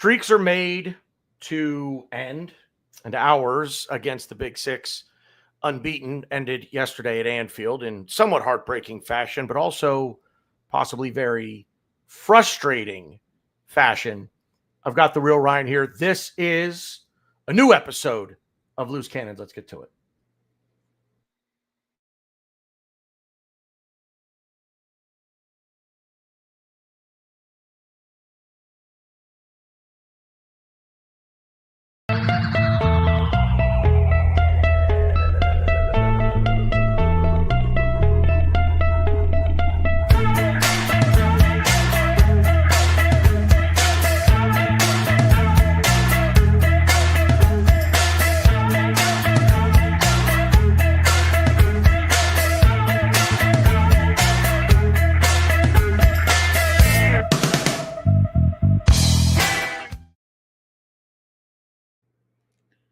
Streaks are made to end, and ours against the Big Six, unbeaten, ended yesterday at Anfield in somewhat heartbreaking fashion, but also possibly very frustrating fashion. I've got the real Ryan here. This is a new episode of Loose Cannons. Let's get to it.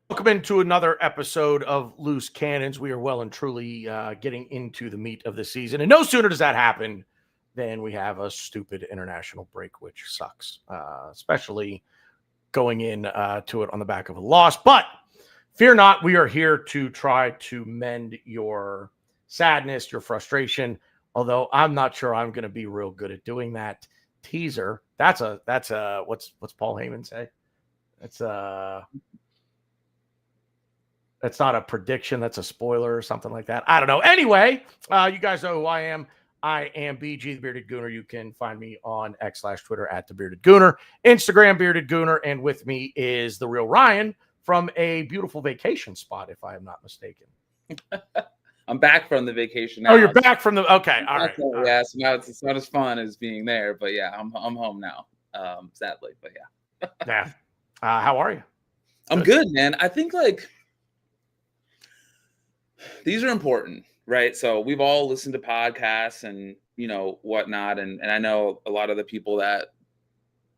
Welcome into another episode of Loose Cannons. We are well and truly getting into the meat of the season. And no sooner does that happen than we have a stupid international break, which sucks, especially going in to it on the back of a loss. But fear not, we are here to try to mend your sadness, your frustration, although I'm not sure I'm going to be real good at doing that. Teaser. That's a what's Paul Heyman say? That's not a prediction. That's a spoiler or something like that. I don't know. Anyway, you guys know who I am. I am BG, the Bearded Gooner. You can find me on X/Twitter at the Bearded Gooner, Instagram Bearded Gooner, and with me is the real Ryan from a beautiful vacation spot, if I am not mistaken. I'm back from the vacation now. Oh, you're back from the okay. All right. Yeah, so now it's not as fun as being there, but yeah, I'm home now. Sadly, but yeah. Yeah. How are you? I'm good, man. I think these are important, right? So we've all listened to podcasts and whatnot, and I know a lot of the people that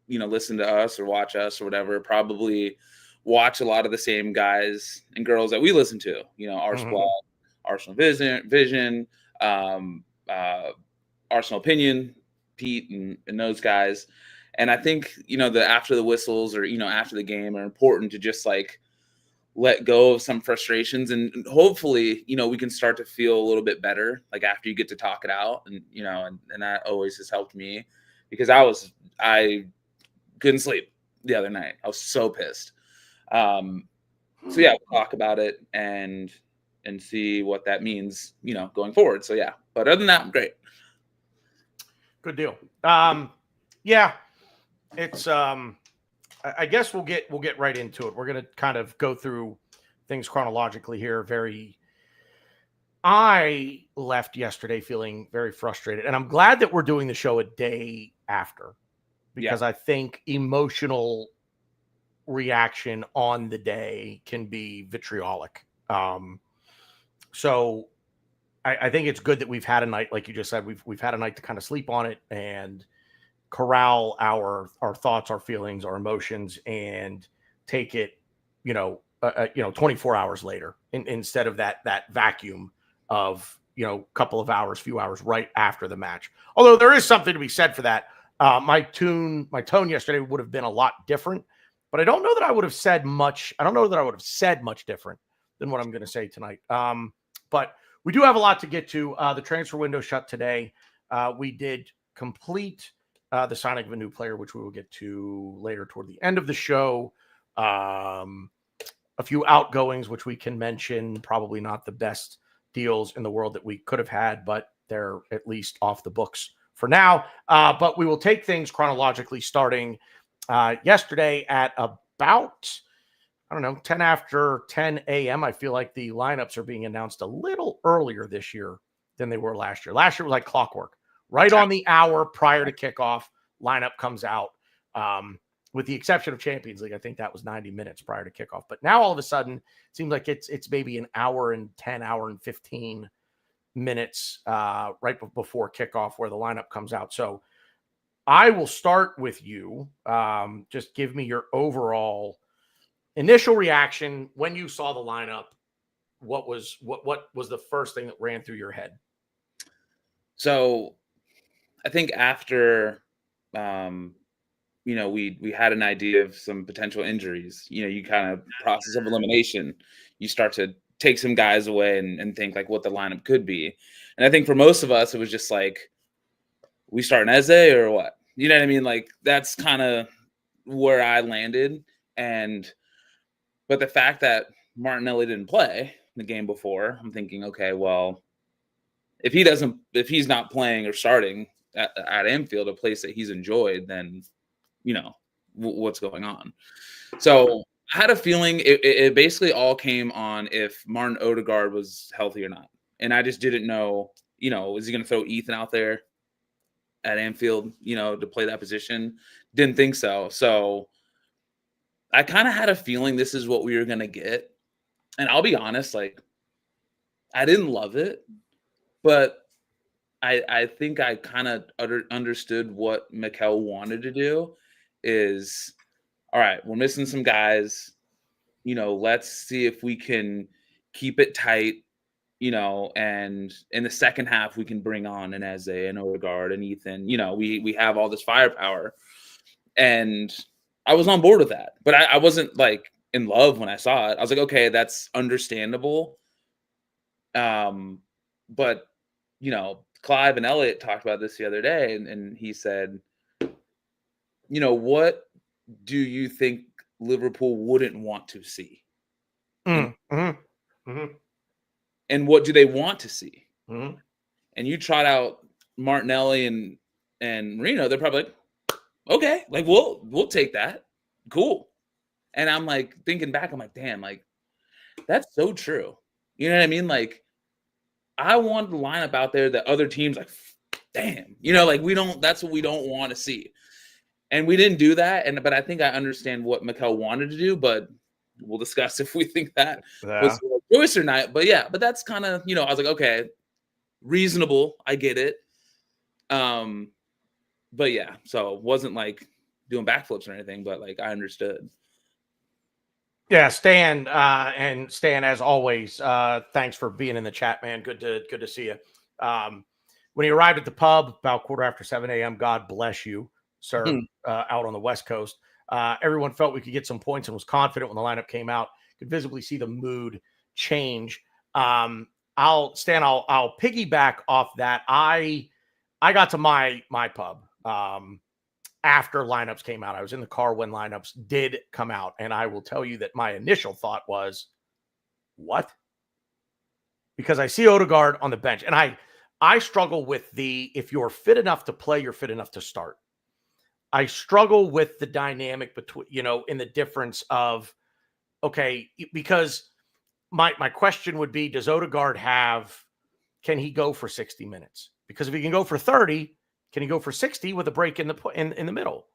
listen to us or watch us or whatever probably watch a lot of the same guys and girls that we listen to. Our squad, Arsenal Vision, Arsenal Opinion, Pete, and those guys. And I think the after the whistles or after the game are important to just let go of some frustrations, and hopefully, we can start to feel a little bit better, after you get to talk it out. And, and that always has helped me because I couldn't sleep the other night. I was so pissed. So yeah, we'll talk about it and see what that means, going forward. So yeah, but other than that, I'm great. Good deal. Yeah, it's, I guess we'll get right into it. We're going to kind of go through things chronologically here. I left yesterday feeling very frustrated, and I'm glad that we're doing the show a day after because I think emotional reaction on the day can be vitriolic. So I think it's good that we've had a night, like you just said, we've had a night to kind of sleep on it and corral our thoughts, our feelings, our emotions, and take it, 24 hours later instead of that vacuum of, couple of hours, few hours right after the match. Although there is something to be said for that. My tone yesterday would have been a lot different, but I don't know that I would have said much. I don't know that I would have said much different than what I'm going to say tonight. But we do have a lot to get to. The transfer window shut today. We did complete the signing of a new player, which we will get to later toward the end of the show. A few outgoings, which we can mention, probably not the best deals in the world that we could have had, but they're at least off the books for now. But we will take things chronologically, starting yesterday at about, 10 after 10 a.m. I feel like the lineups are being announced a little earlier this year than they were last year. Last year was like clockwork. Right on the hour prior to kickoff, lineup comes out. With the exception of Champions League, I think that was 90 minutes prior to kickoff. But now all of a sudden, it seems like it's maybe an hour and 10, hour and 15 minutes right before kickoff where the lineup comes out. So I will start with you. Just give me your overall initial reaction when you saw the lineup. What was the first thing that ran through your head? So I think after we had an idea of some potential injuries. You kind of process of elimination, you start to take some guys away and think like what the lineup could be. And I think for most of us, it was just like, we start an Eze or what? You know what I mean? Like that's kind of where I landed. But the fact that Martinelli didn't play the game before, I'm thinking, okay, well, if he's not playing or starting at Anfield, a place that he's enjoyed, then what's going on. So I had a feeling it basically all came on if Martin Odegaard was healthy or not, and I just didn't know. Is he going to throw Ethan out there at Anfield, to play that position? Didn't think so. So I kind of had a feeling this is what we were going to get. And I'll be honest, like, I didn't love it, but I think I kind of understood what Mikel wanted to do is, all right, we're missing some guys, let's see if we can keep it tight, and in the second half we can bring on an Eze and Odegaard and Ethan. We have all this firepower, and I was on board with that. But I wasn't like in love when I saw it. I was like, okay, that's understandable. But Clive and Elliot talked about this the other day, and he said, what do you think Liverpool wouldn't want to see? And what do they want to see? And you trot out Martinelli and Marino, they're probably like, okay, like we'll take that. Cool. And I'm like thinking back, I'm like, damn, like that's so true. You know what I mean? Like I want the lineup out there that other teams like, damn, like that's what we don't want to see. And we didn't do that. But I think I understand what Mikel wanted to do, but we'll discuss if we think that was a choice or not. But yeah, but that's kind of, I was like, okay, reasonable. I get it. But yeah, so it wasn't like doing backflips or anything, but like I understood. Yeah, Stan, and Stan, as always, thanks for being in the chat, man. Good to see you. When he arrived at the pub about 7:15 a.m., God bless you, sir, out on the West Coast. Everyone felt we could get some points and was confident when the lineup came out. Could visibly see the mood change. I'll piggyback off that. I got to my pub after lineups came out. I was in the car when lineups did come out, and I will tell you that my initial thought was, what? Because I see Odegaard on the bench, and I struggle with if you're fit enough to play, you're fit enough to start. I struggle with the dynamic between, in the difference of, okay, because my question would be, does Odegaard can he go for 60 minutes? Because if he can go for 30, can he go for 60 with a break in the middle?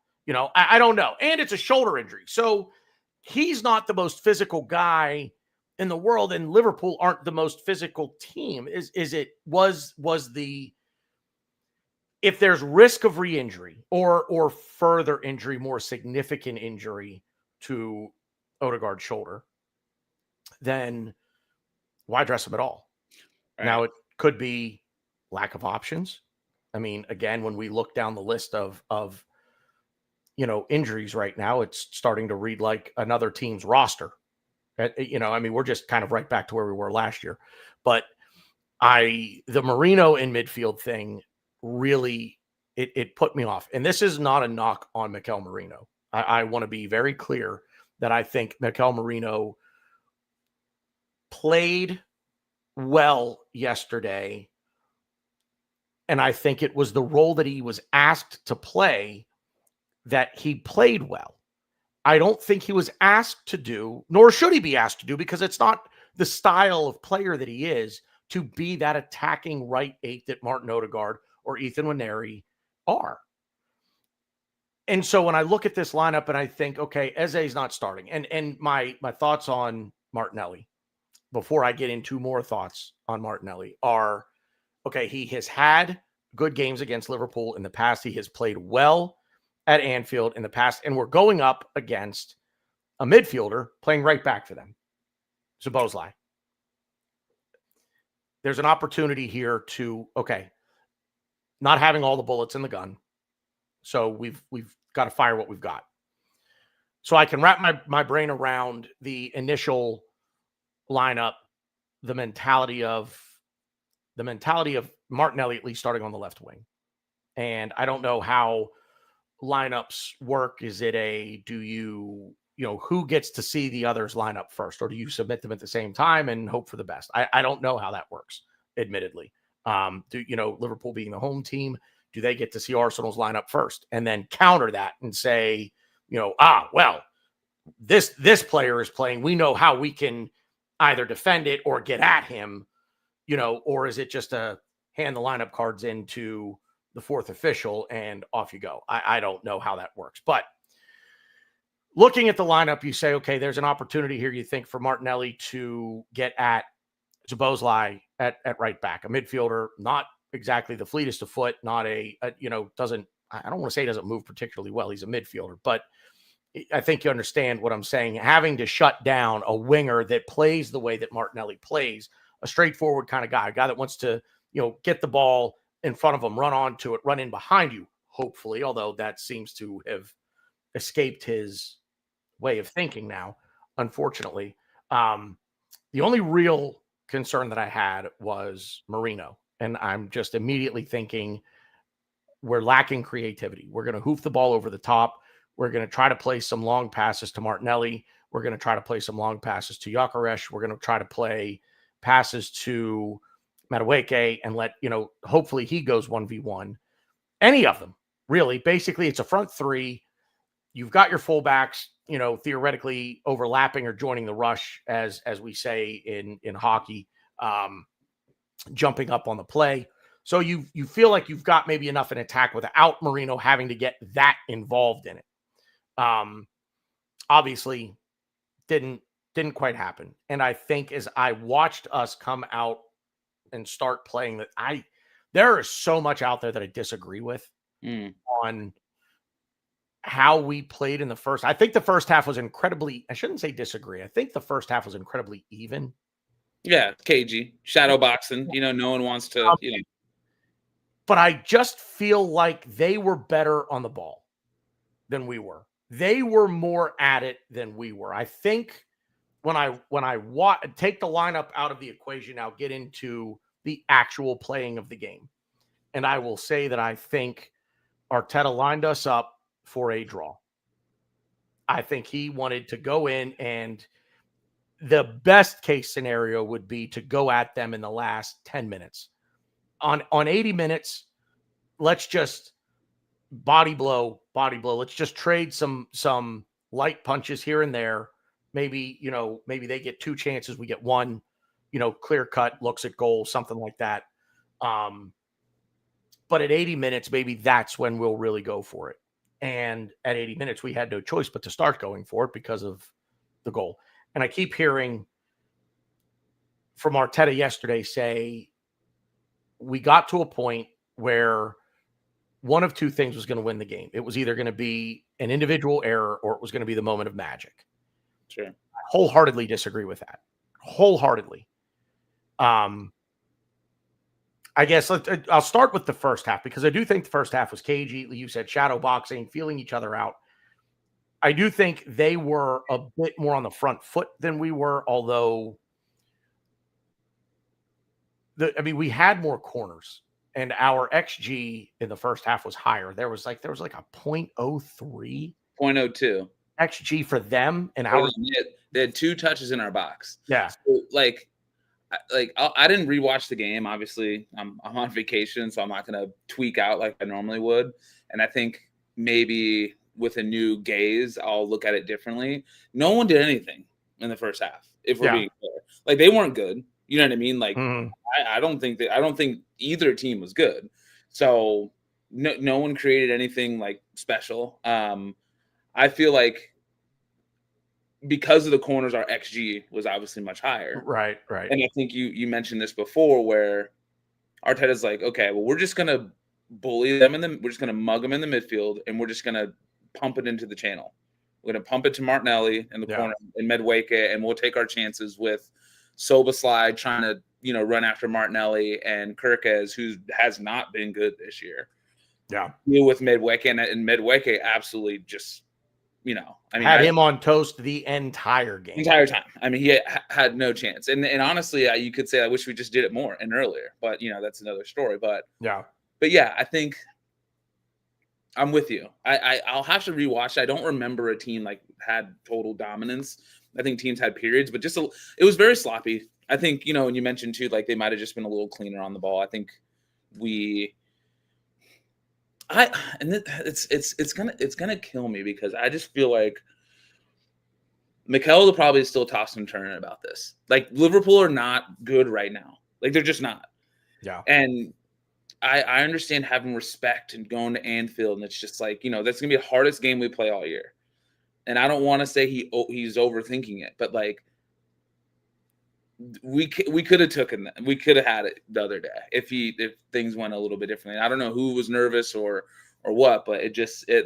I don't know. And it's a shoulder injury. So he's not the most physical guy in the world, and Liverpool aren't the most physical team. If there's risk of re-injury or further injury, more significant injury to Odegaard's shoulder, then why dress him at all? Right. Now, it could be lack of options. I mean, again, when we look down the list of injuries right now, it's starting to read like another team's roster. We're just kind of right back to where we were last year. But the Marino in midfield thing really, it put me off. And this is not a knock on Mikel Marino. I want to be very clear that I think Mikel Marino played well yesterday. And I think it was the role that he was asked to play that he played well. I don't think he was asked to do, nor should he be asked to do, because it's not the style of player that he is to be that attacking right eight that Martin Odegaard or Ethan Nwaneri are. And so when I look at this lineup and I think, okay, Eze's not starting. And my thoughts on Martinelli, before I get into more thoughts on Martinelli, are, okay, he has had good games against Liverpool in the past. He has played well at Anfield in the past. And we're going up against a midfielder playing right back for them, Szoboszlai. There's an opportunity here to, okay, not having all the bullets in the gun, So we've got to fire what we've got. So I can wrap my brain around the initial lineup, the mentality of Martinelli at least starting on the left wing. And I don't know how lineups work. Is it who gets to see the others line up first, or do you submit them at the same time and hope for the best? I don't know how that works, admittedly. Liverpool being the home team, do they get to see Arsenal's lineup first and then counter that and say, this player is playing, we know how we can either defend it or get at him, or is it just a hand the lineup cards into the fourth official and off you go? I don't know how that works. But looking at the lineup, you say, okay, there's an opportunity here, you think, for Martinelli to get at Szoboszlai at right back, a midfielder, not exactly the fleetest of foot, not I don't want to say he doesn't move particularly well. He's a midfielder, but I think you understand what I'm saying. Having to shut down a winger that plays the way that Martinelli plays, a straightforward kind of guy, a guy that wants to, get the ball in front of him, run onto it, run in behind you, hopefully, although that seems to have escaped his way of thinking now, unfortunately. The only real concern that I had was Merino, and I'm just immediately thinking we're lacking creativity. We're going to hoof the ball over the top. We're going to try to play some long passes to Martinelli. We're going to try to play some long passes to Gyökeres. We're going to try to play passes to Madueke and let, hopefully he goes 1v1. Any of them, really. Basically, it's a front three. You've got your fullbacks, theoretically overlapping or joining the rush, as we say in hockey, jumping up on the play. So you feel like you've got maybe enough in attack without Merino having to get that involved in it. Obviously didn't quite happen. And I think as I watched us come out and start playing, there is so much out there that I disagree with on how we played in the first. I think the first half was incredibly, I shouldn't say disagree. I think the first half was incredibly even. Yeah, cagey, shadow boxing. No one wants to. But I just feel like they were better on the ball than we were. They were more at it than we were. I think when I take the lineup out of the equation now, get into the actual playing of the game, and I will say that I think Arteta lined us up for a draw. I think he wanted to go in, and the best case scenario would be to go at them in the last 10 minutes. On 80 minutes, let's just body blow. Let's just trade some light punches here and there. Maybe they get two chances, we get one, clear cut, looks at goal, something like that. But at 80 minutes, maybe that's when we'll really go for it. And at 80 minutes, we had no choice but to start going for it because of the goal. And I keep hearing from Arteta yesterday say we got to a point where one of two things was going to win the game. It was either going to be an individual error or it was going to be the moment of magic. Sure. I wholeheartedly disagree with that. Wholeheartedly. I guess I'll start with the first half because I do think the first half was cagey. You said shadow boxing, feeling each other out. I do think they were a bit more on the front foot than we were, although we had more corners. And our XG in the first half was higher. There was like a 0.03, 0.02 XG for them, and they had two touches in our box. Yeah, so I didn't rewatch the game. Obviously, I'm on vacation, so I'm not going to tweak out like I normally would. And I think maybe with a new gaze, I'll look at it differently. No one did anything in the first half. If we're being fair, they weren't good. You know what I mean? I don't think either team was good. So no one created anything special. I feel like because of the corners, our XG was obviously much higher. Right. And I think you mentioned this before where Arteta's like, okay, well, we're just going to bully them we're just going to mug them in the midfield and we're just going to pump it into the channel. We're going to pump it to Martinelli in the corner and Madueke, and we'll take our chances with Szoboszlai trying to, run after Martinelli and Kirkes, who has not been good this year. deal with Madueke, and Madueke absolutely just, had him on toast the entire game. Entire time. I mean, he had no chance. And honestly, you could say I wish we just did it more and earlier, but that's another story. But yeah, I think I'm with you. I'll have to rewatch. I don't remember a team like had total dominance. I think teams had periods, but it was very sloppy. I think, and you mentioned too, like they might have just been a little cleaner on the ball. I think it's gonna kill me because I just feel like Mikel will probably still toss and turn about this. Like Liverpool are not good right now. Like they're just not. Yeah. And I understand having respect and going to Anfield, and it's just like, that's gonna be the hardest game we play all year. And I don't want to say he's overthinking it, but like we could have we could have had it the other day if things went a little bit differently. I don't know who was nervous or what, but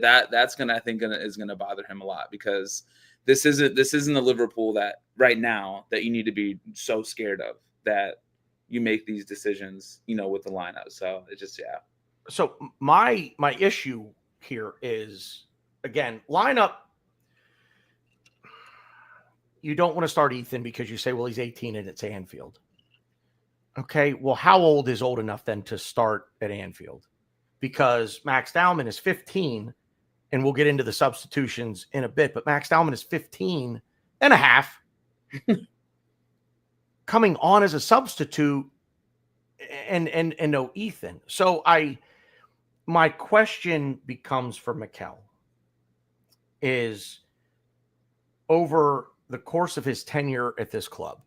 that's gonna, I think, is gonna bother him a lot because this isn't the Liverpool that right now that you need to be so scared of that you make these decisions, with the lineup. So it's just, yeah. So my issue here is, again, lineup. You don't want to start Ethan because you say, well, he's 18 and it's Anfield. Okay, well, how old is old enough then to start at Anfield? Because Max Dowman is 15, and we'll get into the substitutions in a bit, but Max Dowman is 15 and a half coming on as a substitute and no Ethan. So my question becomes for Mikel is, over the course of his tenure at this club,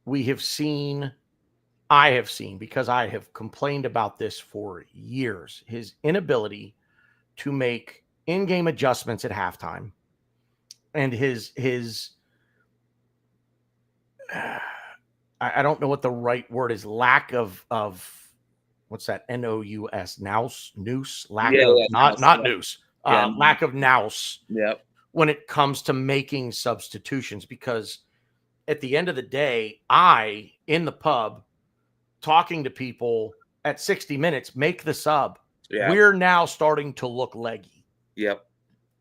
I have seen, because I have complained about this for years, his inability to make in-game adjustments at halftime, and his I don't know what the right word is, lack of what's that, N-O-U-S, noose, lack of not noose, lack of nous. Yep. When it comes to making substitutions, because at the end of the day, in the pub, talking to people at 60 minutes, make the sub. Yeah. We're now starting to look leggy. Yep.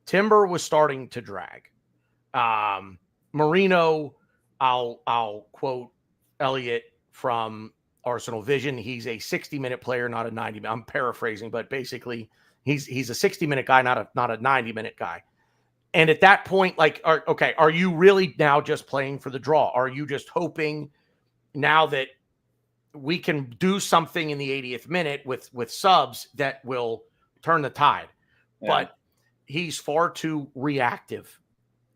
Timber was starting to drag. Marino, I'll quote Elliot from Arsenal Vision. He's a 60-minute player, not a 90. I'm paraphrasing, but basically he's a 60-minute guy, not a 90-minute guy. And at that point, like, are you really now just playing for the draw? Are you just hoping now that we can do something in the 80th minute with subs that will turn the tide? Yeah. But he's far too reactive.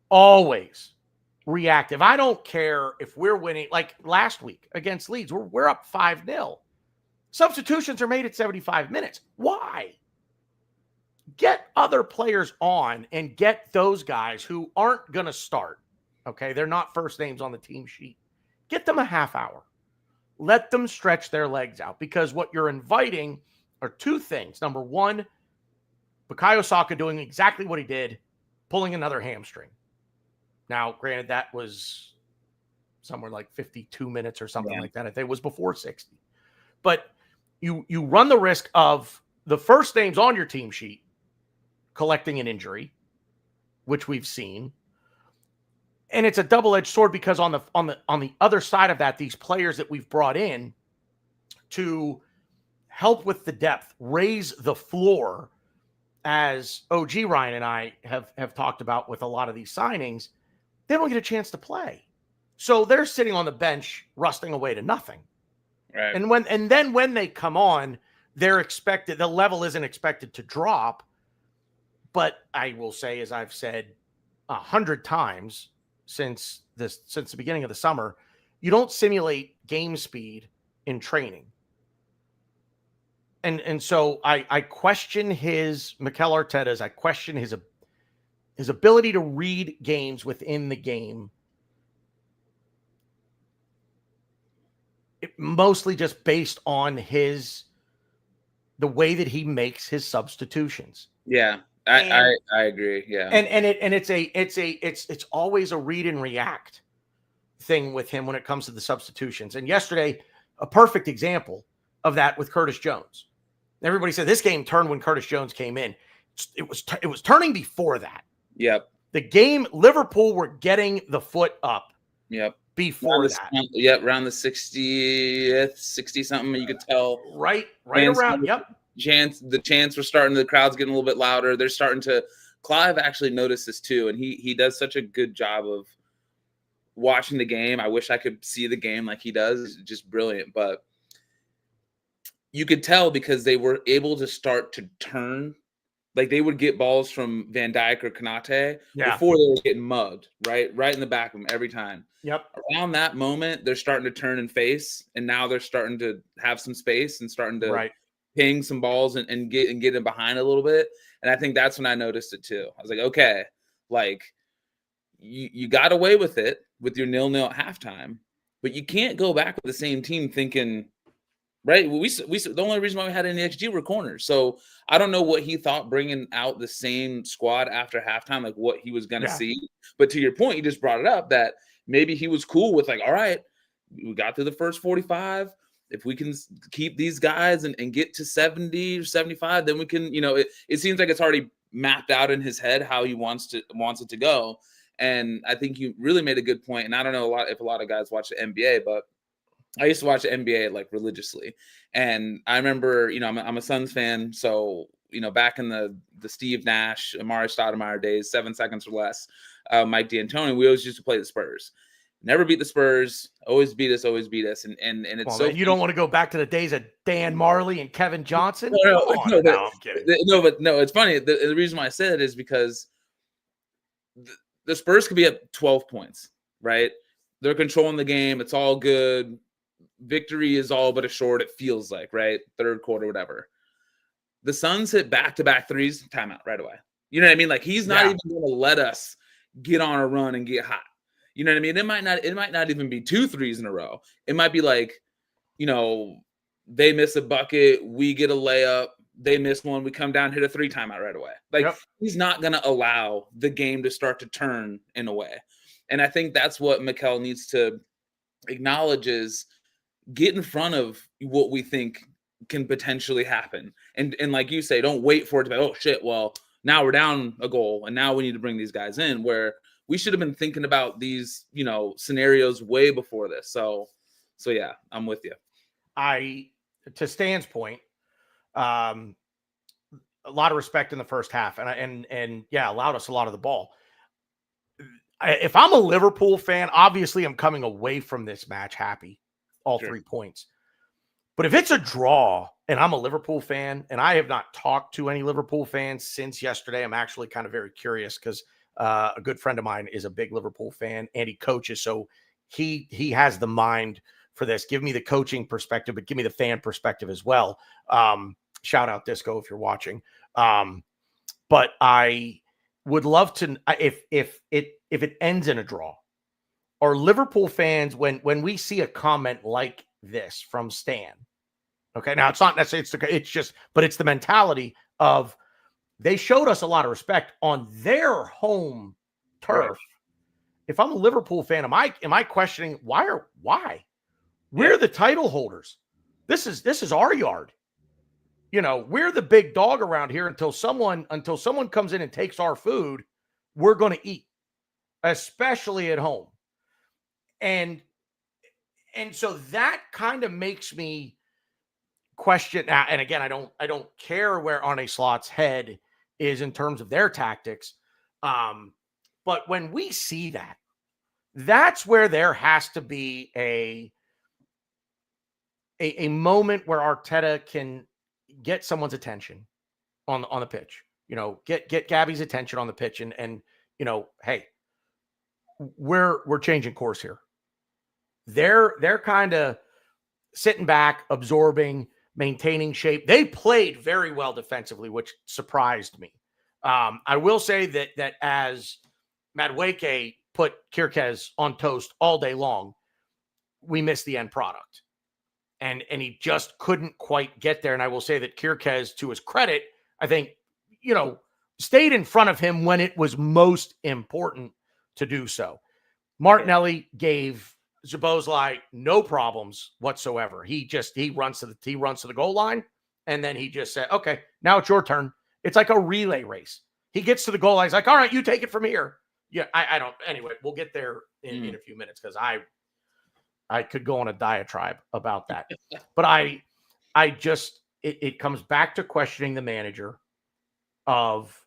Always reactive. I don't care if we're winning. Like last week against Leeds, we're up 5-0. Substitutions are made at 75 minutes. Why? Get other players on and get those guys who aren't going to start. Okay, they're not first names on the team sheet. Get them a half hour. Let them stretch their legs out, because what you're inviting are two things. Number one, Bukayo Saka doing exactly what he did, pulling another hamstring. Now, granted, that was somewhere like 52 minutes or something like that. I think it was before 60. But you run the risk of the first names on your team sheet collecting an injury, which we've seen. And it's a double-edged sword, because on the other side of that, these players that we've brought in to help with the depth, raise the floor, as OG Ryan and I have talked about with a lot of these signings, they don't get a chance to play. So they're sitting on the bench rusting away to nothing. Right. And then when they come on, the level isn't expected to drop. But I will say, as I've said 100 times since the beginning of the summer, you don't simulate game speed in training. And so I question Mikel Arteta's, I question his ability to read games within the game. Mostly just based on the way that he makes his substitutions. Yeah. I agree. Yeah. And it's always a read and react thing with him when it comes to the substitutions. And yesterday, a perfect example of that with Curtis Jones. Everybody said this game turned when Curtis Jones came in. It was turning before that. Yep. The game, Liverpool were getting the foot up. Yep. Before that. Yep, around the 60th, 60 something, you could tell. Right around. Yep. The chants were starting. The crowd's getting a little bit louder. They're starting to. Clive actually noticed this too, and he does such a good job of watching the game. I wish I could see the game like he does. It's just brilliant, but you could tell because they were able to start to turn. Like they would get balls from Van Dijk or Konate before they were getting mugged, right in the back of them every time. Yep. Around that moment, they're starting to turn and face, and now they're starting to have some space and starting to ping some balls and get in behind a little bit. And I think that's when I noticed it too. I was like, okay, like you got away with it with your 0-0 at halftime, but you can't go back with the same team thinking. Right. We the only reason why we had any XG were corners. So I don't know what he thought bringing out the same squad after halftime, like what he was going to see. But to your point, you just brought it up that maybe he was cool with like, all right, we got through the first 45. If we can keep these guys and get to 70 or 75, then we can, it seems like it's already mapped out in his head how he wants it to go. And I think you really made a good point. And I don't know if a lot of guys watch the NBA, but I used to watch the NBA like religiously. And I remember, I'm a Suns fan. So, back in the Steve Nash, Amari Stoudemire days, 7 seconds or less, Mike D'Antoni, we always used to play the Spurs. Never beat the Spurs, always beat us. And it's man, you don't want to go back to the days of Dan Marley and Kevin Johnson? No, I'm kidding. No, it's funny. The reason why I said it is because the Spurs could be at 12 points, right? They're controlling the game. It's all good. Victory is all but assured, it feels like, right? Third quarter, whatever. The Suns hit back-to-back threes, timeout right away. You know what I mean? Like he's not even going to let us get on a run and get hot. You know what I mean? It might not even be 2 threes in a row. It might be like, they miss a bucket, we get a layup, they miss one, we come down, hit a 3 timeout right away. Like he's not going to allow the game to start to turn in a way. And I think that's what Mikel needs to acknowledge is get in front of what we think can potentially happen. And like you say, don't wait for it to be, oh shit, well, now we're down a goal and now we need to bring these guys in, where we should have been thinking about these, scenarios way before this. So yeah, I'm with you. To Stan's point, a lot of respect in the first half and allowed us a lot of the ball. If I'm a Liverpool fan, obviously I'm coming away from this match happy. All 3 points. But if it's a draw and I'm a Liverpool fan and I have not talked to any Liverpool fans since yesterday, I'm actually kind of very curious because a good friend of mine is a big Liverpool fan and he coaches. So he has the mind for this. Give me the coaching perspective, but give me the fan perspective as well. Shout out Disco if you're watching. But I would love to, if it ends in a draw, are Liverpool fans, when we see a comment like this from Stan, okay, now it's not necessarily, it's the mentality of they showed us a lot of respect on their home turf. Right. If I'm a Liverpool fan, am I questioning why? We're the title holders. This is our yard. We're the big dog around here until someone comes in and takes our food, we're going to eat, especially at home. And so that kind of makes me question. And again, I don't care where Arne Slot's head is in terms of their tactics. But when we see that, that's where there has to be a moment where Arteta can get someone's attention on the pitch. Get Gabby's attention on the pitch and hey, we're changing course here. They're kind of sitting back, absorbing, maintaining shape. They played very well defensively, which surprised me. I will say that as Madueke put Kirkez on toast all day long, we missed the end product. And he just couldn't quite get there. And I will say that Kirkez, to his credit, I think, stayed in front of him when it was most important to do so. Martinelli gave Szoboszlai no problems whatsoever. He runs to the goal line And then he just said, okay, now it's your turn. It's like a relay race. He gets to the goal line. He's like, all right, you take it from here. Yeah, I don't. Anyway, we'll get there in a few minutes because I could go on a diatribe about that. But I just, it comes back to questioning the manager of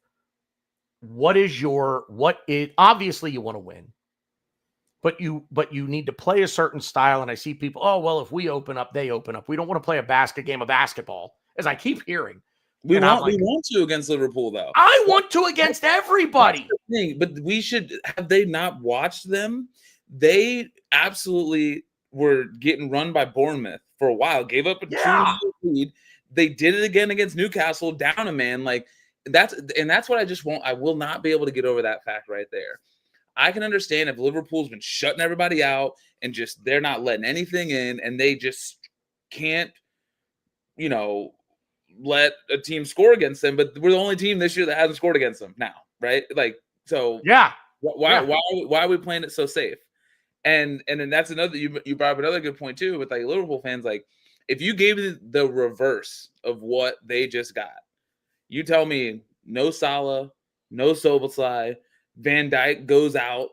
obviously you want to win, but you need to play a certain style. And I see people, oh, well, if we open up, they open up. We don't want to play a game of basketball, as I keep hearing. We want to against Liverpool, though. I want to against everybody. But we should have they not watched them? They absolutely were getting run by Bournemouth for a while, gave up a 2-0 lead. They did it again against Newcastle, down a man. Like that's what I just won't. I will not be able to get over that fact right there. I can understand if Liverpool's been shutting everybody out and just they're not letting anything in, and they just can't, let a team score against them. But we're the only team this year that hasn't scored against them now, right? Like, so yeah. Why are we playing it so safe? And then that's another, you brought up another good point too with like Liverpool fans. Like, if you gave the reverse of what they just got, you tell me no Salah, no Szoboszlai, Van Dijk goes out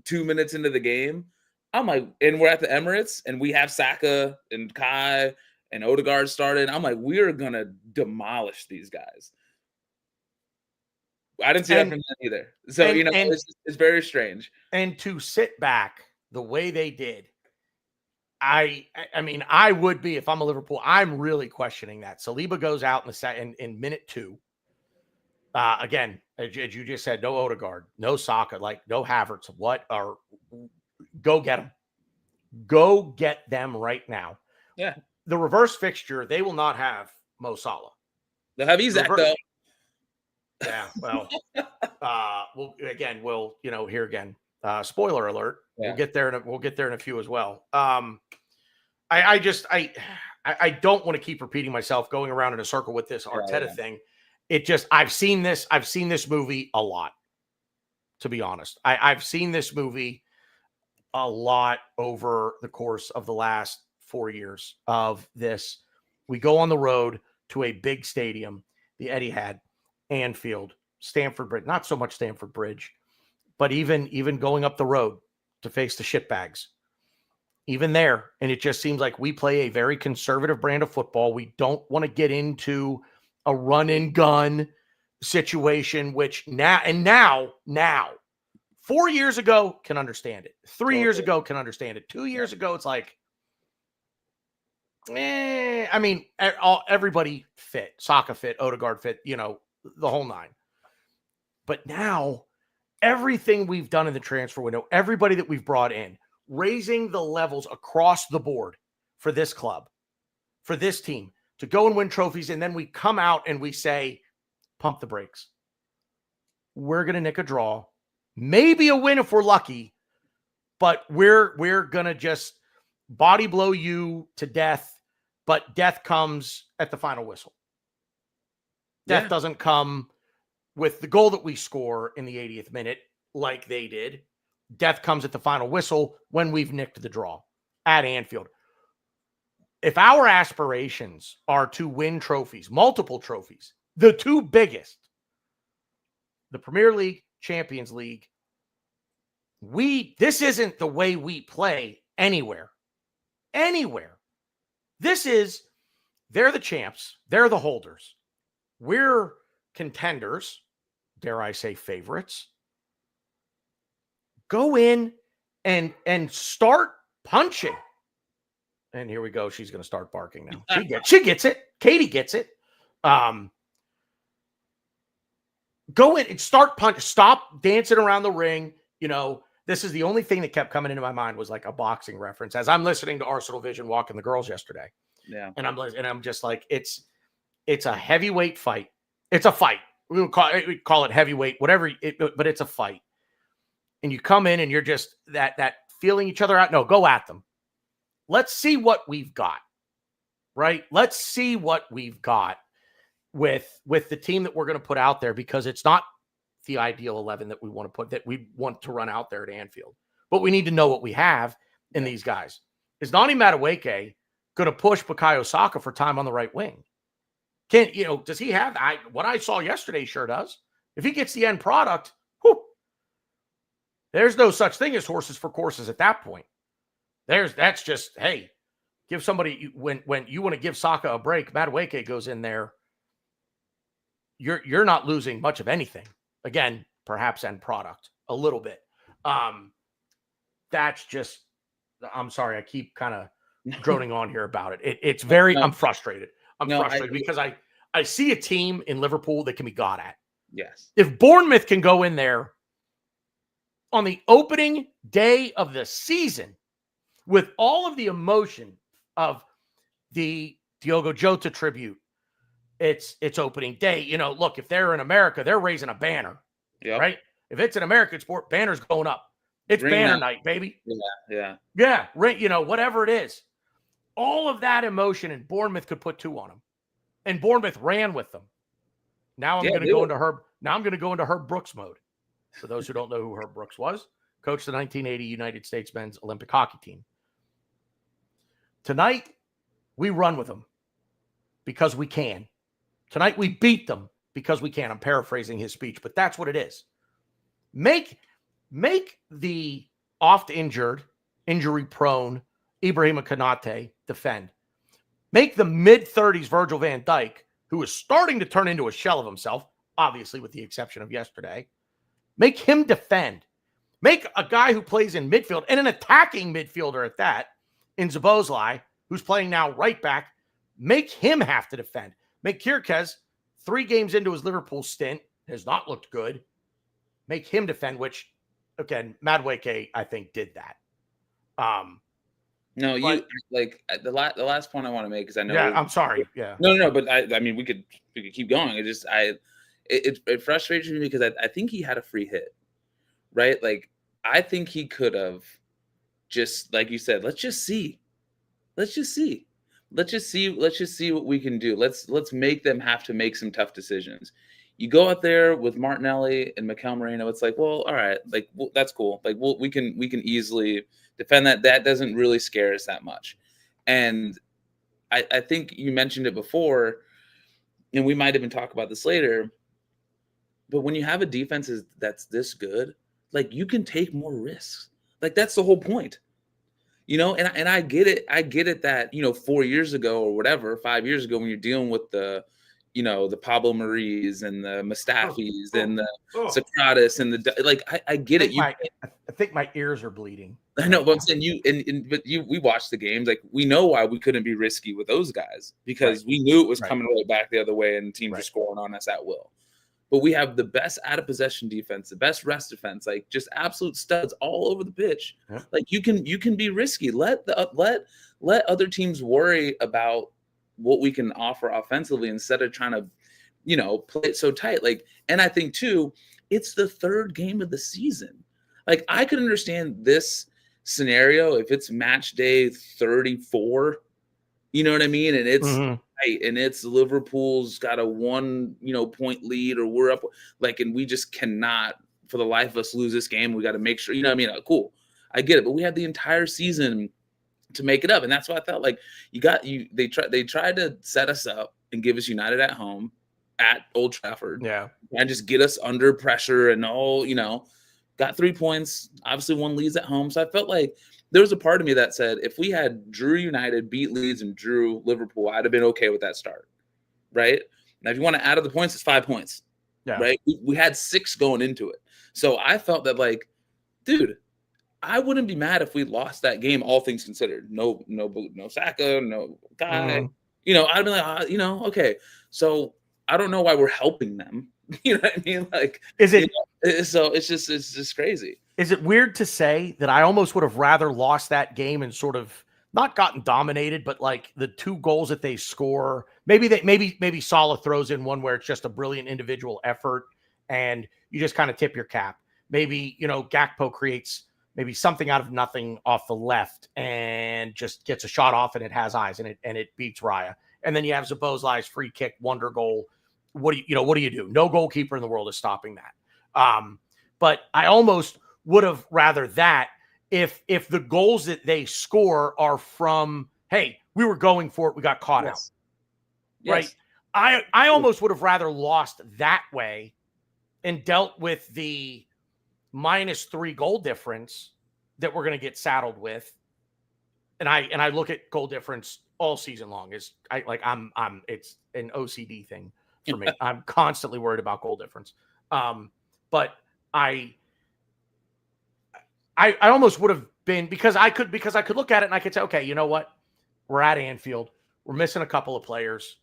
2 minutes into the game. I'm like, and we're at the Emirates and we have Saka and Kai and Odegaard started. I'm like, we're gonna demolish these guys. I didn't see that from them either. So it's very strange. And to sit back the way they did, I mean, I would be if I'm a Liverpool. I'm really questioning that. Saliba goes out in minute 2. Again, as you just said, no Odegaard, no Saka, like no Havertz. Go get them. Go get them right now. Yeah. The reverse fixture, they will not have Mo Salah. They'll have Isak though. Yeah, well, we'll here again. Spoiler alert. Yeah. We'll get there in a few as well. I don't want to keep repeating myself, going around in a circle with this Arteta thing. It just, I've seen this movie a lot, to be honest. I've seen this movie a lot over the course of the last 4 years of this. We go on the road to a big stadium, the Etihad, Anfield, Stamford Bridge, not so much Stamford Bridge, but even going up the road to face the shitbags, even there. And it just seems like we play a very conservative brand of football. We don't want to get into a run and gun situation, which now 4 years ago can understand it. 3 years ago can understand it. 2 years ago, it's like, I mean, everybody fit, Saka fit, Odegaard fit, the whole nine. But now, everything we've done in the transfer window, everybody that we've brought in, raising the levels across the board for this club, for this team, to go and win trophies, and then we come out and we say, pump the brakes. We're going to nick a draw, maybe a win if we're lucky, but we're going to just body blow you to death, but death comes at the final whistle. Death doesn't come with the goal that we score in the 80th minute like they did. Death comes at the final whistle when we've nicked the draw at Anfield. If our aspirations are to win trophies, multiple trophies, the two biggest, the Premier League, Champions League, this isn't the way we play anywhere. They're the champs. They're the holders. We're contenders, dare I say favorites. Go in and start punching. And here we go. She's going to start barking now. She gets it. Katie gets it. Go in and start punching. Stop dancing around the ring. This is the only thing that kept coming into my mind was like a boxing reference as I'm listening to Arsenal Vision walking the girls yesterday. Yeah. And I'm just like, it's a heavyweight fight. It's a fight. We call it heavyweight, whatever, but it's a fight. And you come in and you're just that feeling each other out. No, go at them. Let's see what we've got, right? Let's see what we've got with the team that we're going to put out there, because it's not the ideal 11 that we want to run out there at Anfield. But we need to know what we have in these guys. Is Nani Madueke going to push Bukayo Saka for time on the right wing? Does he have what I saw yesterday sure does. If he gets the end product, whew, there's no such thing as horses for courses at that point. That's just, hey, give somebody when you want to give Saka a break, Madueke goes in there. You're not losing much of anything. Again, perhaps end product a little bit. That's just, I'm sorry, I keep kind of droning on here about it. It's very, I'm frustrated. I'm frustrated because I see a team in Liverpool that can be got at. Yes. If Bournemouth can go in there on the opening day of the season with all of the emotion of the Diogo Jota tribute, it's opening day. Look, if they're in America, they're raising a banner, right? If it's an American sport, banner's going up. It's banner night, baby. Yeah. Right. Whatever it is, all of that emotion, and Bournemouth could put 2 on them, and Bournemouth ran with them. Now I'm going to go into Herb Brooks mode. For those who don't know who Herb Brooks was, coached the 1980 United States men's Olympic hockey team. Tonight, we run with them because we can. Tonight, we beat them because we can. I'm paraphrasing his speech, but that's what it is. Make the oft-injured, injury-prone Ibrahima Konate defend. Make the mid-30s Virgil van Dijk, who is starting to turn into a shell of himself, obviously with the exception of yesterday, make him defend. Make a guy who plays in midfield, and an attacking midfielder at that, in Szoboszlai, who's playing now right back, make him have to defend. Make Kirkez, 3 games into his Liverpool stint, has not looked good. Make him defend, which, again, Madueke, I think, did that. No, but, the last point I want to make is I know. Yeah, I'm sorry. Yeah. No, but I mean, we could keep going. It frustrates me because I think he had a free hit, right? Like, I think he could have just, like you said, let's just see what we can do. Let's make them have to make some tough decisions. You go out there with Martinelli and Mikel Merino, it's like, well, all right, like, well, that's cool. Like, we can easily defend that. That doesn't really scare us that much. And I think you mentioned it before, and we might even talk about this later, but when you have a defense that's this good, like, you can take more risks. Like, that's the whole point. And I get it. I get it that, 4 years ago or whatever, 5 years ago, when you're dealing with the Pablo Maris and the Mustafis and the Socrates and I get it. I think my ears are bleeding. I know, but I'm saying we watched the games. Like, we know why we couldn't be risky with those guys, because we knew it was coming right back the other way and teams were scoring on us at will. But we have the best out of possession defense, the best rest defense, like, just absolute studs all over the pitch. Yeah. Like, you can be risky. Let other teams worry about what we can offer offensively instead of trying to, play it so tight. Like, and I think too, it's the 3rd game of the season. Like, I could understand this scenario if it's match day 34, you know what I mean? And it's and it's Liverpool's got a 1, point lead, or we're up, like, and we just cannot for the life of us lose this game. We got to make sure, cool. I get it. But we had the entire season to make it up. And that's why I felt like they tried to set us up and give us United at home at Old Trafford. Yeah. And just get us under pressure and all, got 3 points, obviously 1 leads at home. So I felt like there was a part of me that said, if we had drew United, beat Leeds, and drew Liverpool, I'd have been okay with that start. Right. Now, if you want to add up the points, it's 5 points. Yeah. Right. We had 6 going into it. So I felt that, like, dude, I wouldn't be mad if we lost that game, all things considered. No Saka, no guy. I'd be like, okay. So I don't know why we're helping them. You know what I mean? Like, is it? So it's just crazy. Is it weird to say that I almost would have rather lost that game and sort of not gotten dominated, but like the 2 goals that they score, maybe Salah throws in one where it's just a brilliant individual effort and you just kind of tip your cap. Maybe, Gakpo creates maybe something out of nothing off the left and just gets a shot off and it has eyes and it beats Raya. And then you have Szoboszlai's free kick wonder goal. What do you do? No goalkeeper in the world is stopping that. But I almost would have rather that if the goals that they score are from, hey, we were going for it, we got caught out. Yes. Right? I almost would have rather lost that way and dealt with the -3 goal difference that we're going to get saddled with. And I look at goal difference all season long. It's an OCD thing for me. I'm constantly worried about goal difference. But I almost would have been because I could look at it and I could say, okay, you know what? We're at Anfield. We're missing a couple of players,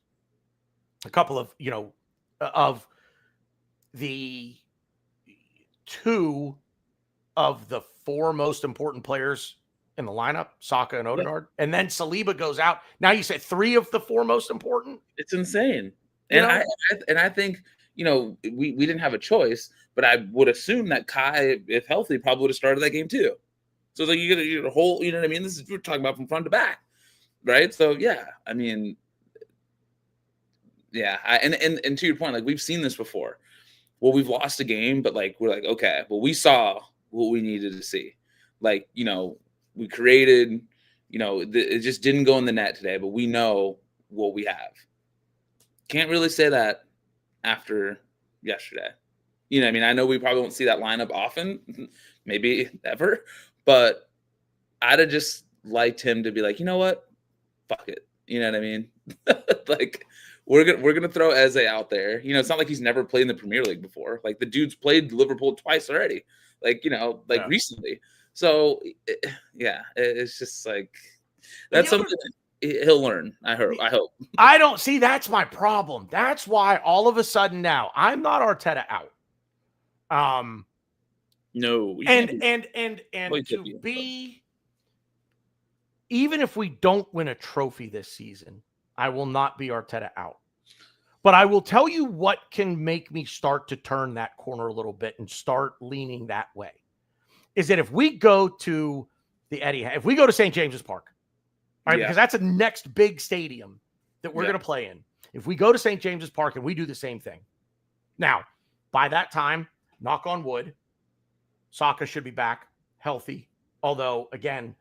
a couple of, of the 2 of the 4 most important players in the lineup, Saka and Odegaard. Yep. And then Saliba goes out. Now you said 3 of the 4 most important? It's insane. And I think, we didn't have a choice, but I would assume that Kai, if healthy, probably would have started that game too. So it's like you get a whole, you know what I mean? This is we're talking about from front to back, right? So yeah, I mean, yeah. And to your point, like we've seen this before. Well, we've lost a game, but like we're like, okay, well, we saw what we needed to see. Like, we created, it just didn't go in the net today, but we know what we have. Can't really say that after yesterday. I mean, I know we probably won't see that lineup often, maybe ever, but I'd have just liked him to be like, you know what? Fuck it. You know what I mean? Like, we're gonna throw Eze out there. It's not like he's never played in the Premier League before. Like the dude's played Liverpool twice already. Like, recently. So yeah, it's just like that's something he'll learn. I hope. I don't see that's my problem. That's why all of a sudden now I'm not Arteta out. No, and to be, even if we don't win a trophy this season, I will not be Arteta out. But I will tell you what can make me start to turn that corner a little bit and start leaning that way. Is that if we go to the Etihad, if we go to St. James's Park, right? Yeah. Because that's a next big stadium that we're going to play in. If we go to St. James's Park and we do the same thing. Now, by that time, knock on wood, Saka should be back healthy. Although, again,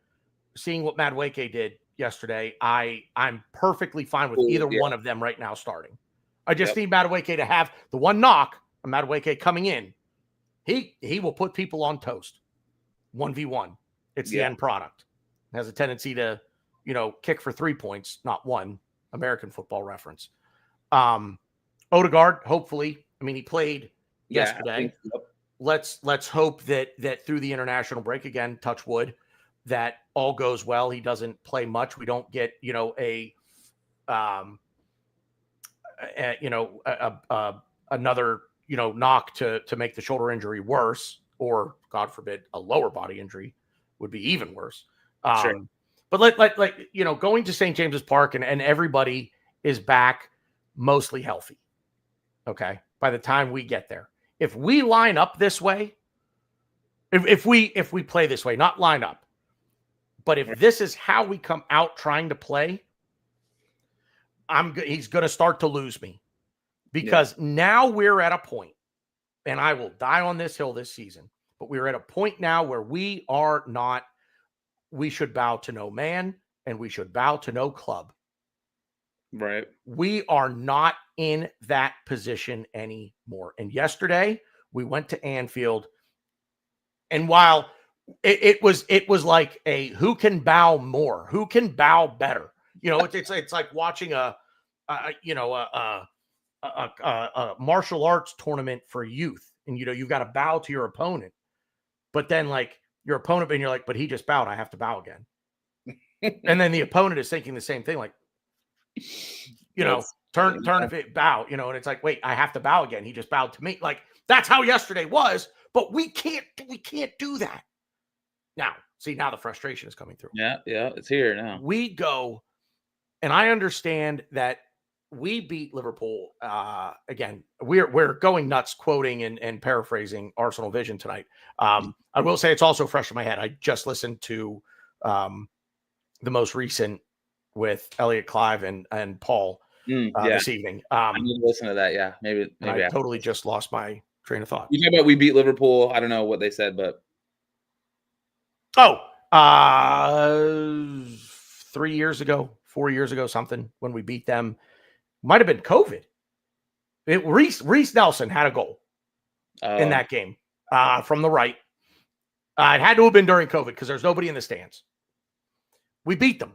seeing what Madueke did yesterday, I'm perfectly fine with either one of them right now starting. I just need Madueke to have the one knock, Madueke coming in. He will put people on toast. 1v1. It's the end product. It has a tendency to, kick for 3 points, not 1. American football reference. Odegaard, hopefully. I mean, he played yesterday. Let's hope that through the international break, again, touch wood, that all goes well. He doesn't play much. We don't get, another, knock to make the shoulder injury worse, or God forbid, a lower body injury would be even worse. Sure. But going to St. James's Park and everybody is back mostly healthy. Okay. By the time we get there, if we line up this way, if we play this way, not line up, but if this is how we come out trying to play, he's going to start to lose me, because now we're at a point, and I will die on this hill this season, but we're at a point now where we should bow to no man and we should bow to no club. Right. We are not in that position anymore. And yesterday we went to Anfield, and while it was like a who can bow more, who can bow better. It's like watching a martial arts tournament for youth, and you've got to bow to your opponent, but then like your opponent, and you're like, but he just bowed, I have to bow again. And then the opponent is thinking the same thing, like, turn if it bow, and it's like, wait, I have to bow again. He just bowed to me. Like, that's how yesterday was, but we can't do that. Now, see, now the frustration is coming through. Yeah, it's here now. We go, and I understand that we beat Liverpool. Again, we're going nuts quoting and paraphrasing Arsenal Vision tonight. I will say it's also fresh in my head. I just listened to the most recent with Elliot Clive and Paul this evening. I need to listen to that. Yeah, maybe I totally just lost my train of thought. You talk about we beat Liverpool. I don't know what they said, but 3 years ago, 4 years ago, something, when we beat them. Might have been COVID. Reese Nelson had a goal in that game from the right. It had to have been during COVID because there's nobody in the stands. We beat them.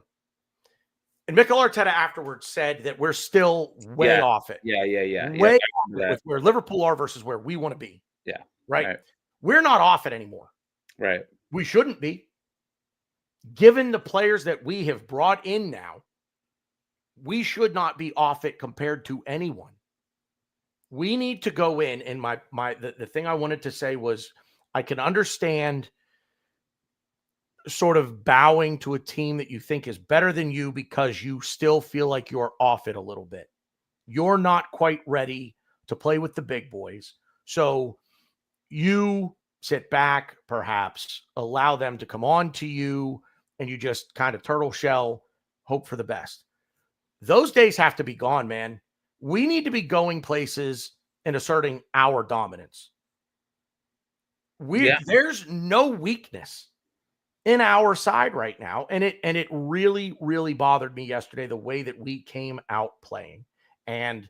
And Mikel Arteta afterwards said that we're still way off it. Way off it with where Liverpool are versus where we want to be. Yeah. Right? We're not off it anymore. Right. We shouldn't be. Given the players that we have brought in now, we should not be off it compared to anyone. We need to go in, and the thing I wanted to say was I can understand sort of bowing to a team that you think is better than you because you still feel like you're off it a little bit. You're not quite ready to play with the big boys. So you sit back, perhaps allow them to come on to you, and you just kind of turtle shell, hope for the best. Those days have to be gone, man. We need to be going places and asserting our dominance. There's no weakness in our side right now. And it really, really bothered me yesterday, the way that we came out playing. And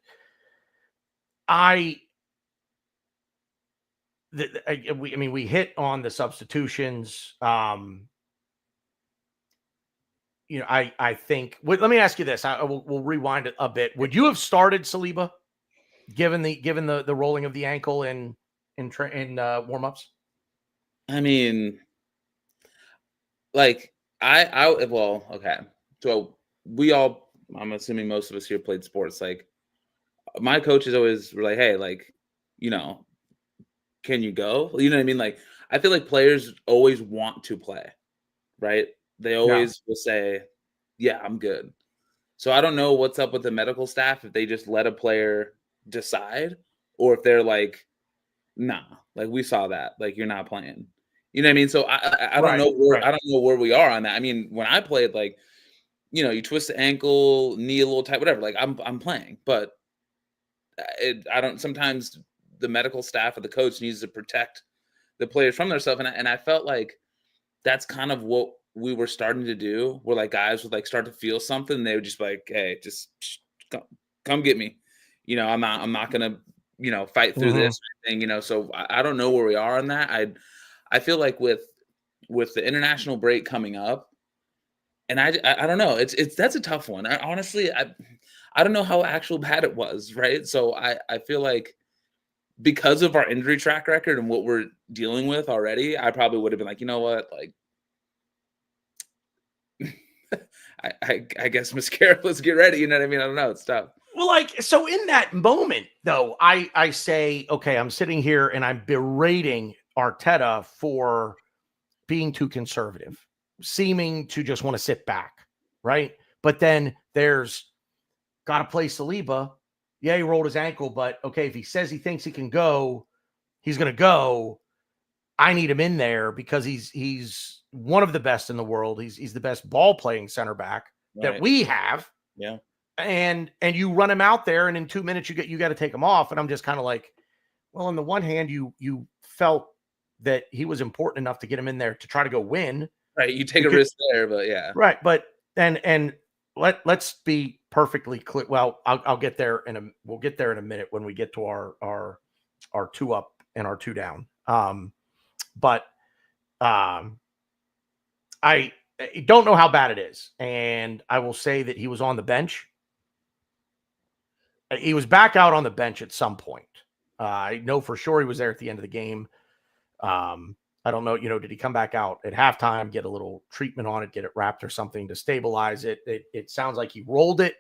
we hit on the substitutions. I think, let me ask you this. We'll rewind it a bit. Would you have started Saliba given the rolling of the ankle in warm-ups? I mean, like okay. So I'm assuming most of us here played sports. Like my coaches always were like, hey, like, can you go? You know what I mean? Like, I feel like players always want to play, right? They always will say, yeah, I'm good. So I don't know what's up with the medical staff, if they just let a player decide, or if they're like, nah, like we saw that, like you're not playing. You know what I mean? So I don't know I don't know where we are on that. I mean, when I played, like, you twist the ankle, knee a little tight, whatever, like I'm playing. But sometimes the medical staff or the coach needs to protect the players from themselves. And I felt like that's kind of what we were starting to do, where like guys would like start to feel something. And they would just be like, hey, just come get me. I'm not going to, fight through this thing, so I don't know where we are on that. I feel like with the international break coming up, and I don't know, that's a tough one. Honestly, I don't know how actual bad it was. Right. So I feel like because of our injury track record and what we're dealing with already, I probably would have been like, you know what, like, I guess mascara, let's get ready. You know what I mean? I don't know. It's tough. Well, like, so in that moment, though, I say, okay, I'm sitting here and I'm berating Arteta for being too conservative, seeming to just want to sit back, right? But then there's got to play Saliba. Yeah, he rolled his ankle, but okay, if he says he thinks he can go, he's going to go. I need him in there because he's one of the best in the world. He's the best ball-playing center back that we have. Yeah. And you run him out there, and in 2 minutes you got to take him off. And I'm just kind of like, well, on the one hand, you felt that he was important enough to get him in there to try to go win. Right. You take a risk there, but yeah. Right. But and let's be perfectly clear. Well, I'll get there we'll get there in a minute when we get to our 2 up and our 2 down. But I don't know how bad it is. And I will say that he was on the bench. He was back out on the bench at some point. I know for sure he was there at the end of the game. I don't know, did he come back out at halftime, get a little treatment on it, get it wrapped or something to stabilize it? It sounds like he rolled it.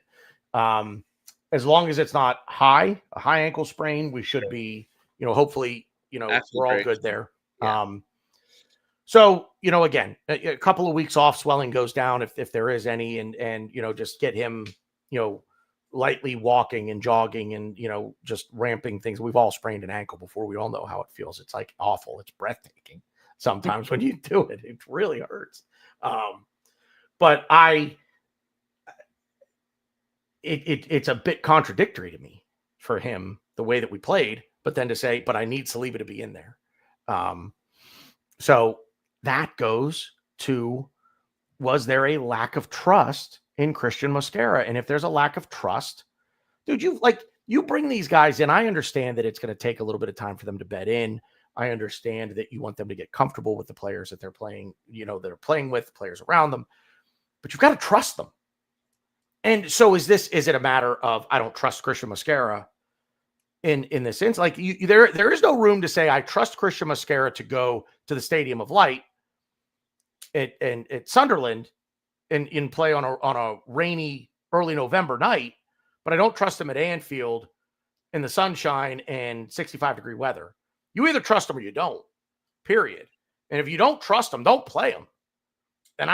As long as it's not a high ankle sprain, we should be, hopefully, we're all good there. Yeah. So, again, a couple of weeks off, swelling goes down if there is any, and just get him, lightly walking and jogging and, just ramping things. We've all sprained an ankle before. We all know how it feels. It's like awful. It's breathtaking. Sometimes when you do it, it really hurts. But it's a bit contradictory to me for him, the way that we played, but then to say, but I need Saliba to be in there. So that goes to, was there a lack of trust in Christian Mosquera? And if there's a lack of trust, dude, you bring these guys in. I understand that it's going to take a little bit of time for them to bed in. I understand that you want them to get comfortable with the players that they're playing, they're playing with, players around them, but you've got to trust them. And so is it a matter of, I don't trust Christian Mosquera in this sense? Like there is no room to say, I trust Christian Mosquera to go to the Stadium of Light at Sunderland and play on a rainy early November night, but I don't trust him at Anfield in the sunshine and 65-degree weather. You either trust them or you don't, period. And if you don't trust them, don't play them. And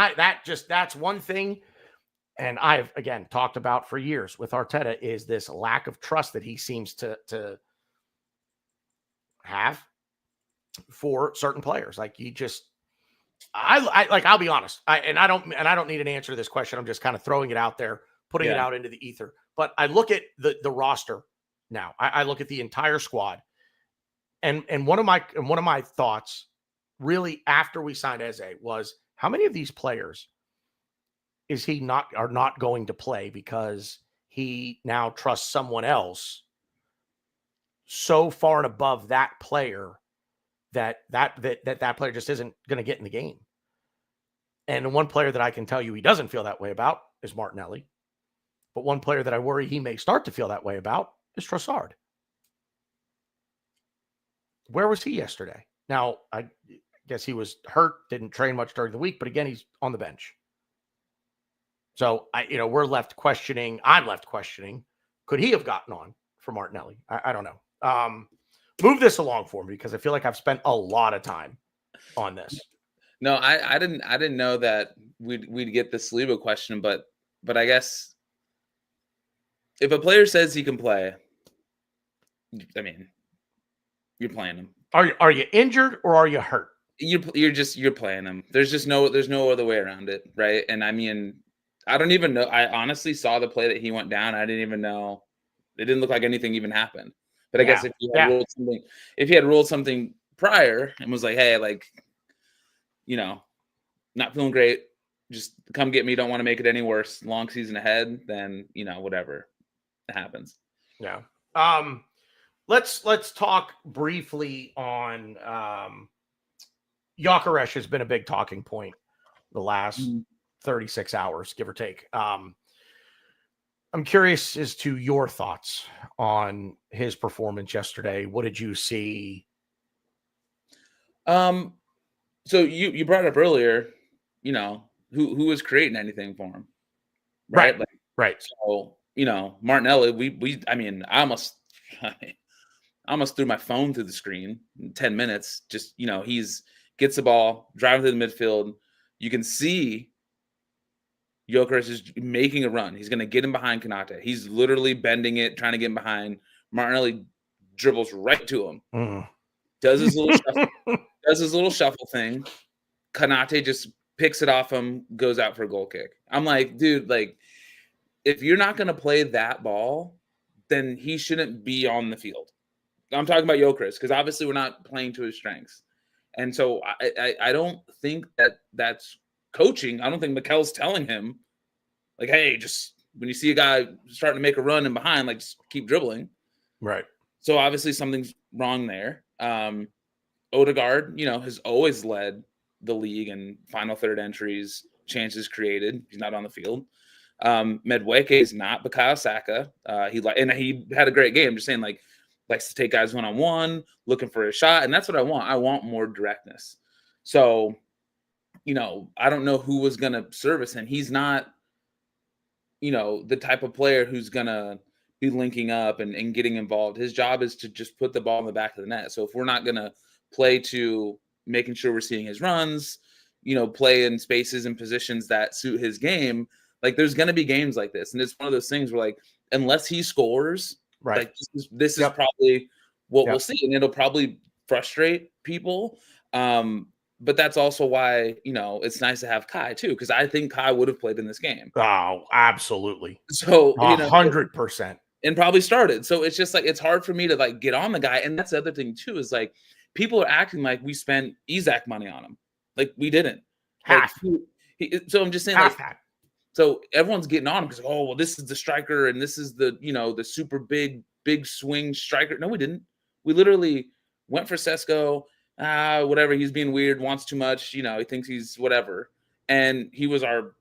that's one thing. And I've, again, talked about for years with Arteta is this lack of trust that he seems to have for certain players. Like I'll be honest. I don't need an answer to this question. I'm just kind of throwing it out there, putting it out into the ether. But I look at the roster now. I look at the entire squad. And one of my thoughts really after we signed Eze was, how many of these players are not going to play because he now trusts someone else so far and above that player that player just isn't going to get in the game. And the one player that I can tell you he doesn't feel that way about is Martinelli. But one player that I worry he may start to feel that way about is Trossard. Where was he yesterday? Now, I guess he was hurt, didn't train much during the week, but again, he's on the bench. So I'm left questioning, could he have gotten on for Martinelli? I don't know. Move this along for me because I feel like I've spent a lot of time on this. No, I didn't know that we'd get the Saliba question, but I guess if a player says he can play, I mean, you're playing him. Are you injured or are you hurt? You're playing him. There's no other way around it, right? And I mean, I don't even know. I honestly saw the play that he went down. I didn't even know. It didn't look like anything even happened. But I guess if he had ruled something prior and was like, hey, like, not feeling great, just come get me. Don't want to make it any worse. Long season ahead, then whatever happens. Yeah. Let's talk briefly on Gyökeres has been a big talking point the last 36 hours, give or take. I'm curious as to your thoughts on his performance yesterday. What did you see? So you brought up earlier, who was creating anything for him, right? Right. So Martinelli, I almost threw my phone through the screen in 10 minutes. Just, he's gets the ball, driving through the midfield. You can see Gyökeres is making a run. He's going to get him behind Konate. He's literally bending it, trying to get him behind. Martinelli dribbles right to him. Does his little shuffle thing. Konate just picks it off him, goes out for a goal kick. I'm like, dude, like, if you're not going to play that ball, then he shouldn't be on the field. I'm talking about Gyökeres because obviously we're not playing to his strengths. And so I don't think that's coaching. I don't think Mikel's telling him, like, hey, just when you see a guy starting to make a run and behind, like, just keep dribbling. Right. So obviously something's wrong there. Odegaard, has always led the league in final third entries, chances created. He's not on the field. Madueke is not Bukayo Saka. He had a great game. I'm just saying, like, likes to take guys one-on-one, looking for a shot, and that's what I want. I want more directness. So, I don't know who was going to service him. He's not, the type of player who's going to be linking up and getting involved. His job is to just put the ball in the back of the net. So if we're not going to play to making sure we're seeing his runs, play in spaces and positions that suit his game, like, there's going to be games like this. And it's one of those things where, like, unless he scores, right, like, this is probably what we'll see. And it'll probably frustrate people. But that's also why, it's nice to have Kai too, because I think Kai would have played in this game. Oh, absolutely. So 100%. And probably started. So it's just like, it's hard for me to, like, get on the guy. And that's the other thing too, is, like, people are acting like we spent Isak money on him. Like, we didn't. Half. So I'm just saying, half. So everyone's getting on him because, oh, well, this is the striker and this is the, the super big swing striker. No, we didn't. We literally went for Sesko. Whatever. He's being weird, wants too much. He thinks he's whatever. And he was our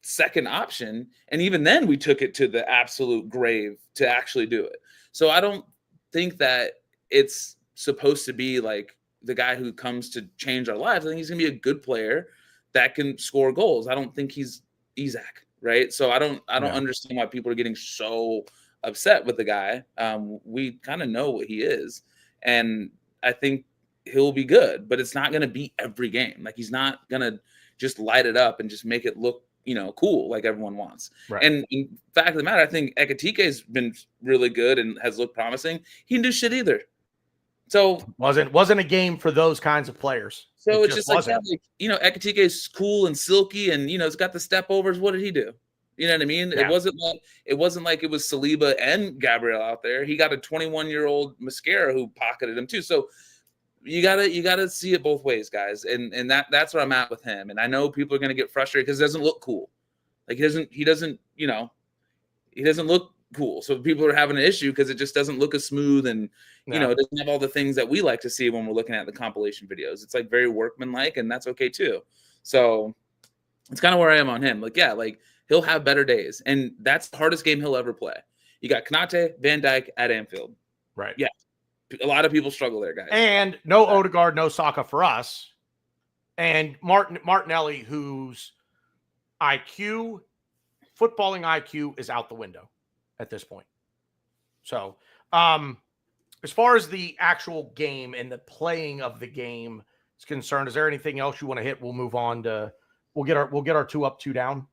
second option. And even then we took it to the absolute grave to actually do it. So I don't think that it's supposed to be like the guy who comes to change our lives. I think he's going to be a good player that can score goals. I don't think he's Isaac, right? So I don't understand why people are getting so upset with the guy. We kind of know what he is, and I think he'll be good, but it's not going to be every game. Like, he's not going to just light it up and just make it look, cool like everyone wants. Right. And in fact of the matter, I think Ekatike's been really good and has looked promising. He didn't do shit either. So wasn't a game for those kinds of players. So it's just like that, Ekatike is cool and silky, and it's got the step overs. What did he do? You know what I mean? Yeah. It wasn't like it was Saliba and Gabriel out there. He got a 21-year-old Mascara who pocketed him too. So you gotta see it both ways, guys. And that's where I'm at with him. And I know people are gonna get frustrated because it doesn't look cool. Like he doesn't look cool. So people are having an issue because it just doesn't look as smooth, and it doesn't have all the things that we like to see when we're looking at the compilation videos. It's like very workmanlike, and that's okay too. So it's kind of where I am on him. Like, yeah, like he'll have better days, and that's the hardest game he'll ever play. You got Konate, Van Dijk at Anfield. Right. Yeah. A lot of people struggle there, guys. And no Odegaard, no Saka for us. And Martinelli, whose footballing IQ is out the window at this point. So, as far as the actual game and the playing of the game is concerned, is there anything else you want to hit? We'll move on to we'll get our 2 up, 2 down.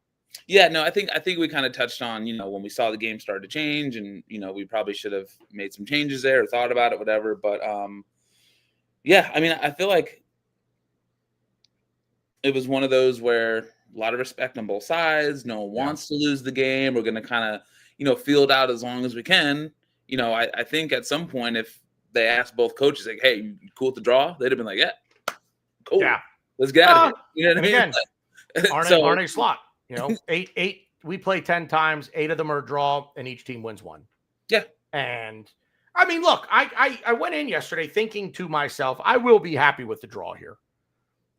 Yeah, no, I think we kind of touched on, when we saw the game start to change, and we probably should have made some changes there or thought about it, whatever. But yeah, I mean, I feel like it was one of those where a lot of respect on both sides. No one wants to lose the game. We're going to kind of field out as long as we can. I think at some point, if they asked both coaches, like, hey, you cool with the draw? They'd have been like, yeah, cool. Yeah. Let's get out of here. You know what I mean? Again, Arne Slot, 8, we play 10 times, 8 of them are a draw, and each team wins 1. Yeah. And I mean, look, I went in yesterday thinking to myself, I will be happy with the draw here.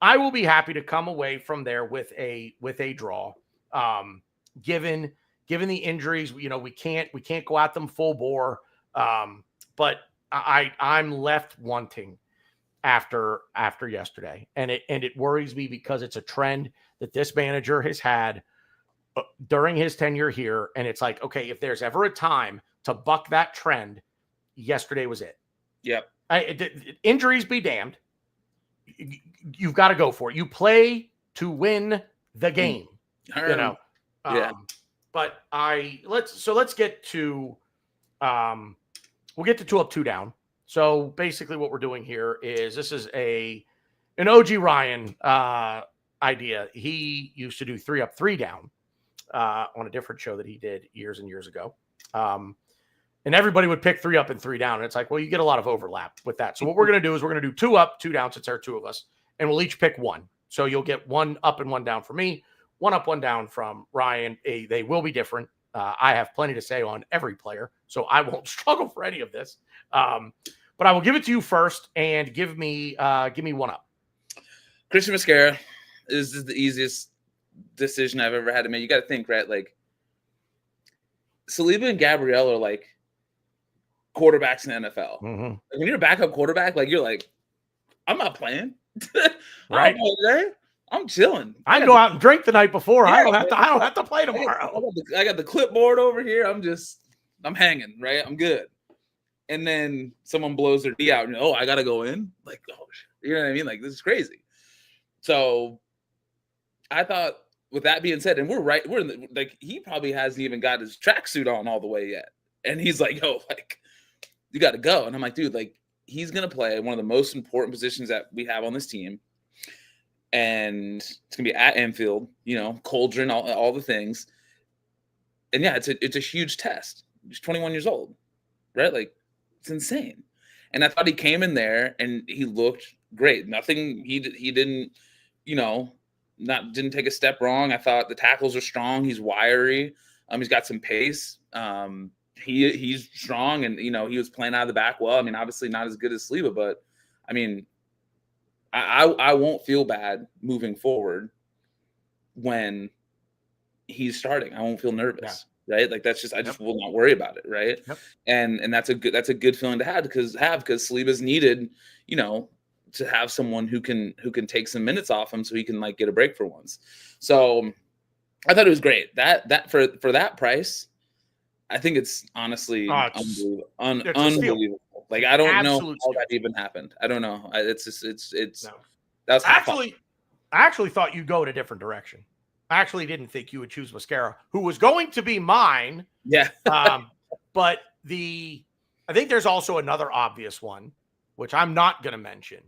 I will be happy to come away from there with a draw. Given the injuries, we can't go at them full bore. But I'm left wanting after yesterday, and it worries me because it's a trend that this manager has had during his tenure here, and it's like, okay, if there's ever a time to buck that trend, yesterday was it. Yep. Injuries be damned. You've got to go for it. You play to win the game. Yeah. But let's get to we'll get to 2 up, 2 down. So basically what we're doing here is this is an OG Ryan idea. He used to do 3 up, 3 down on a different show that he did years and years ago. And everybody would pick 3 up and 3 down. And it's like, well, you get a lot of overlap with that. So what we're going to do is we're going to do 2 up, 2 down, since there are 2 of us, and we'll each pick 1. So you'll get 1 up and 1 down for me, 1 up, 1 down from Ryan. They will be different. I have plenty to say on every player, so I won't struggle for any of this. But I will give it to you first, and give me 1 up. Christian Mascara is the easiest decision I've ever had to make. You got to think, right? Like, Saliba and Gabriel are like quarterbacks in the NFL. Mm-hmm. Like, when you're a backup quarterback, like, you're like, I'm not playing. Right. I'm chilling. I can go out and drink the night before. Yeah, I don't have to play tomorrow. I got the clipboard over here. I'm hanging, right? I'm good. And then someone blows their knee out, and I got to go in. Like, oh, you know what I mean? Like, this is crazy. So I thought, with that being said, and we're in the, like, he probably hasn't even got his tracksuit on all the way yet. And he's like, yo, like, you got to go. And I'm like, dude, like, he's going to play one of the most important positions that we have on this team. And it's going to be at Anfield, Cauldron, all the things. And yeah, it's a huge test. He's 21 years old, right? Like, it's insane. And I thought he came in there and he looked great. Nothing, he didn't, didn't take a step wrong. I thought the tackles are strong. He's wiry. He's got some pace. He's strong, and he was playing out of the back well. I mean, obviously not as good as Saliba, but I mean, I won't feel bad moving forward when he's starting. I won't feel nervous, right? Like that's just I just will not worry about it, right? Yep. And that's a good feeling to have because Saliba's needed, to have someone who can take some minutes off him so he can like get a break for once. So I thought it was great. That for that price, I think it's honestly unbelievable. Like I don't know how that even happened. I don't know. It's that was I actually thought you'd go in a different direction. I actually didn't think you would choose Mascara, who was going to be mine. Yeah. But I think there's also another obvious one, which I'm not going to mention,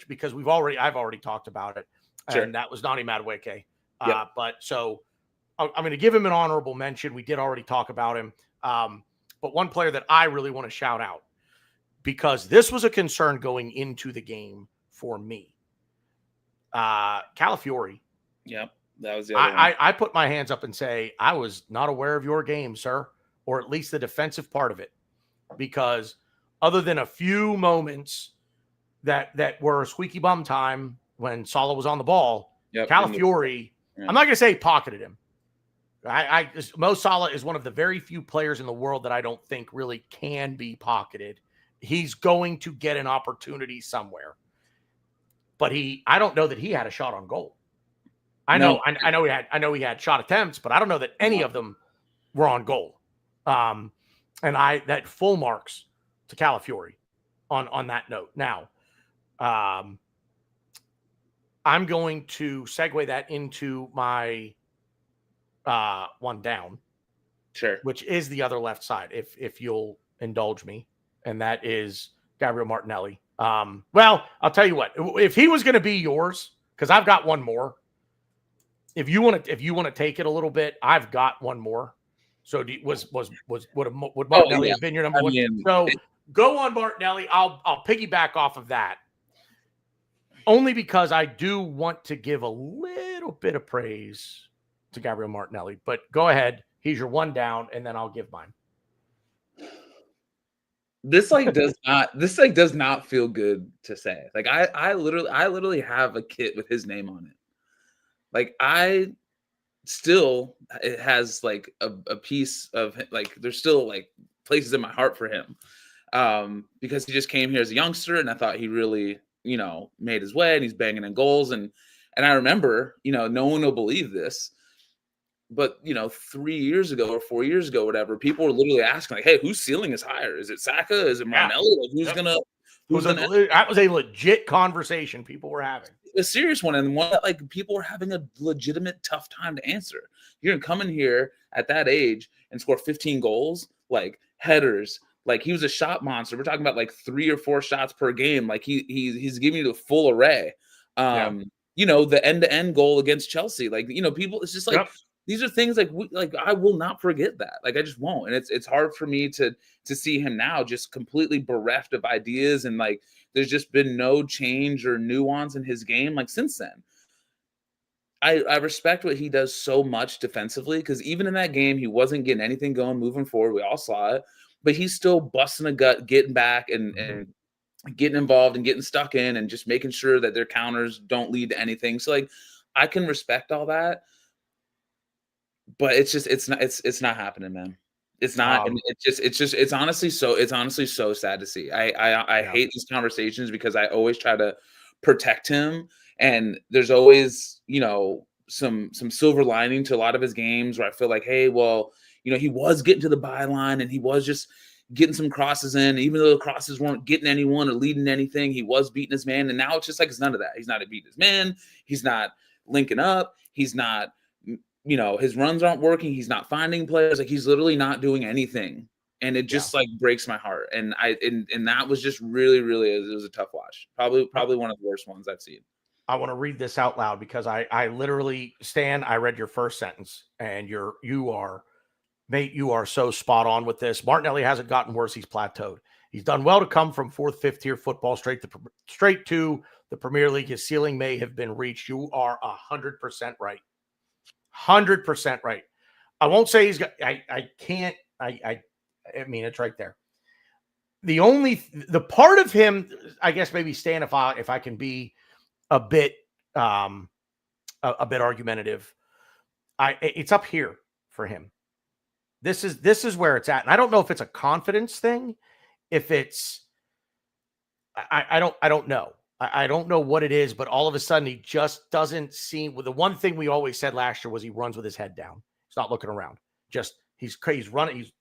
because I've already talked about it, and that was Nani Madueke. But so I'm going to give him an honorable mention. We did already talk about him. But one player that I really want to shout out, because this was a concern going into the game for me. Calafiori. Yep. That was the other one. I put my hands up and say, I was not aware of your game, sir, or at least the defensive part of it, because other than a few moments that were squeaky bum time when Salah was on the ball, Calafiori, I'm not going to say pocketed him. Mo Salah is one of the very few players in the world that I don't think really can be pocketed. He's going to get an opportunity somewhere, but I don't know that he had a shot on goal. I know he had shot attempts, but I don't know that any of them were on goal. And that full marks to Calafiori on that note. Now, I'm going to segue that into my one down, which is the other left side, if you'll indulge me, and that is Gabriel Martinelli. Well, I'll tell you what, if he was going to be yours, because I've got one more. If you want to take it a little bit, I've got one more. So would Martinelli have been your number one? So go on Martinelli. I'll piggyback off of that, only because I do want to give a little bit of praise to Gabriel Martinelli. But go ahead. He's your one down, and then I'll give mine. This does not feel good to say. Like I literally have a kit with his name on it. Like it has like a piece of like there's still like places in my heart for him, because he just came here as a youngster, and I thought he really made his way, and he's banging in goals, and I remember no one will believe this, but 3 years ago or 4 years ago, whatever, people were literally asking like, hey, whose ceiling is higher? Is it Saka? Is it Martinelli? Like, that was a legit conversation people were having. A serious one, and one that like people were having a legitimate tough time to answer. You're gonna come in here at that age and score 15 goals, like headers, like he was a shot monster. We're talking about like 3 or 4 shots per game. Like he's giving you the full array. The end-to-end goal against Chelsea. Like people, it's just like these are things like I will not forget that. Like I just won't, and it's hard for me to see him now just completely bereft of ideas, and like there's just been no change or nuance in his game like since then. I respect what he does so much defensively, because even in that game he wasn't getting anything going moving forward. We all saw it, but he's still busting a gut, getting back and getting involved and getting stuck in and just making sure that their counters don't lead to anything. So like I can respect all that, but it's not happening, man. It's not. And it's honestly so sad to see. I hate these conversations because I always try to protect him, and there's always some silver lining to a lot of his games where I feel like, hey, well, he was getting to the byline and he was just getting some crosses in, even though the crosses weren't getting anyone or leading anything, he was beating his man. And now it's just like it's none of that. He's not beating his man. He's not linking up. He's not. His runs aren't working. He's not finding players. Like he's literally not doing anything. And it just like breaks my heart. And that was just really, really, it was a tough watch. Probably one of the worst ones I've seen. I want to read this out loud because I literally, Stan, I read your first sentence, and you are so spot on with this. Martinelli hasn't gotten worse. He's plateaued. He's done well to come from 4th, 5th tier football straight to the Premier League, his ceiling may have been reached. You are 100% right. 100% right. I won't say he's got, I can't, I mean, it's right there. The part of him, I guess maybe Stan, if I can be a bit argumentative, it's up here for him. This is where it's at. And I don't know if it's a confidence thing, if it's I don't know. I don't know what it is, but all of a sudden he just doesn't seem. Well, the one thing we always said last year was he runs with his head down. He's not looking around. Just he's running. He's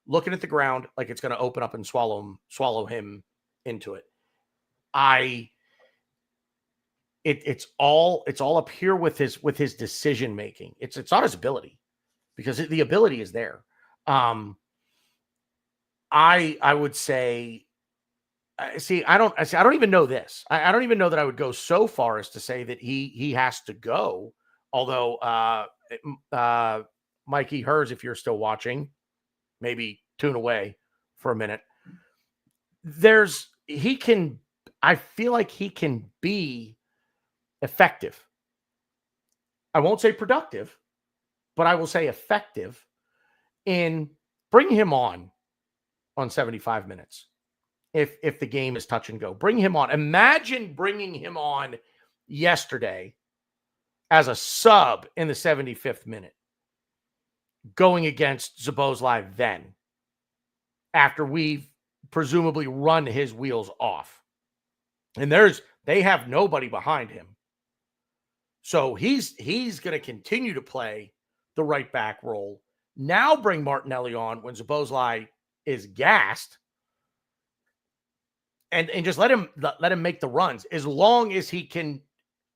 looking at the ground like it's going to open up and swallow him into it. It's all up here with his decision making. It's not his ability, because the ability is there. I would say. See, I don't even know this. I don't even know that I would go so far as to say that he has to go. Although, Mikey Hers, if you're still watching, maybe tune away for a minute. I feel like he can be effective. I won't say productive, but I will say effective in bringing him on 75 minutes. If the game is touch and go, bring him on. Imagine bringing him on yesterday as a sub in the 75th minute, going against Szoboszlai then, after we've presumably run his wheels off. And they have nobody behind him. So he's going to continue to play the right back role. Now bring Martinelli on when Szoboszlai is gassed. And just let him make the runs, as long as he can,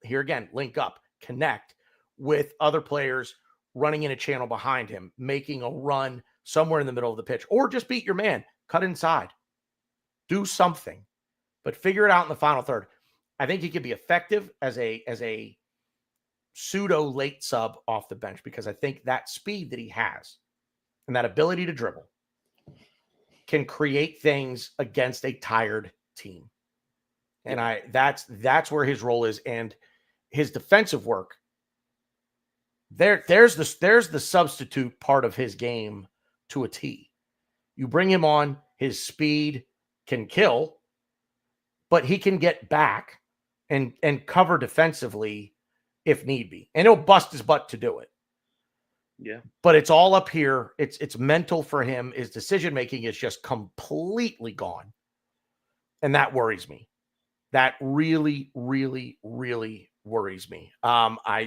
here again, link up, connect with other players running in a channel behind him, making a run somewhere in the middle of the pitch, or just beat your man, cut inside, do something, but figure it out in the final third. I think he could be effective as a pseudo late sub off the bench, because I think that speed that he has and that ability to dribble can create things against a tired team. And that's where his role is, and his defensive work. There's the substitute part of his game to a T. You bring him on, his speed can kill, but he can get back and cover defensively if need be. And he'll bust his butt to do it. Yeah. But it's all up here. It's mental for him. His decision making is just completely gone. And that worries me. That really, really, really worries me.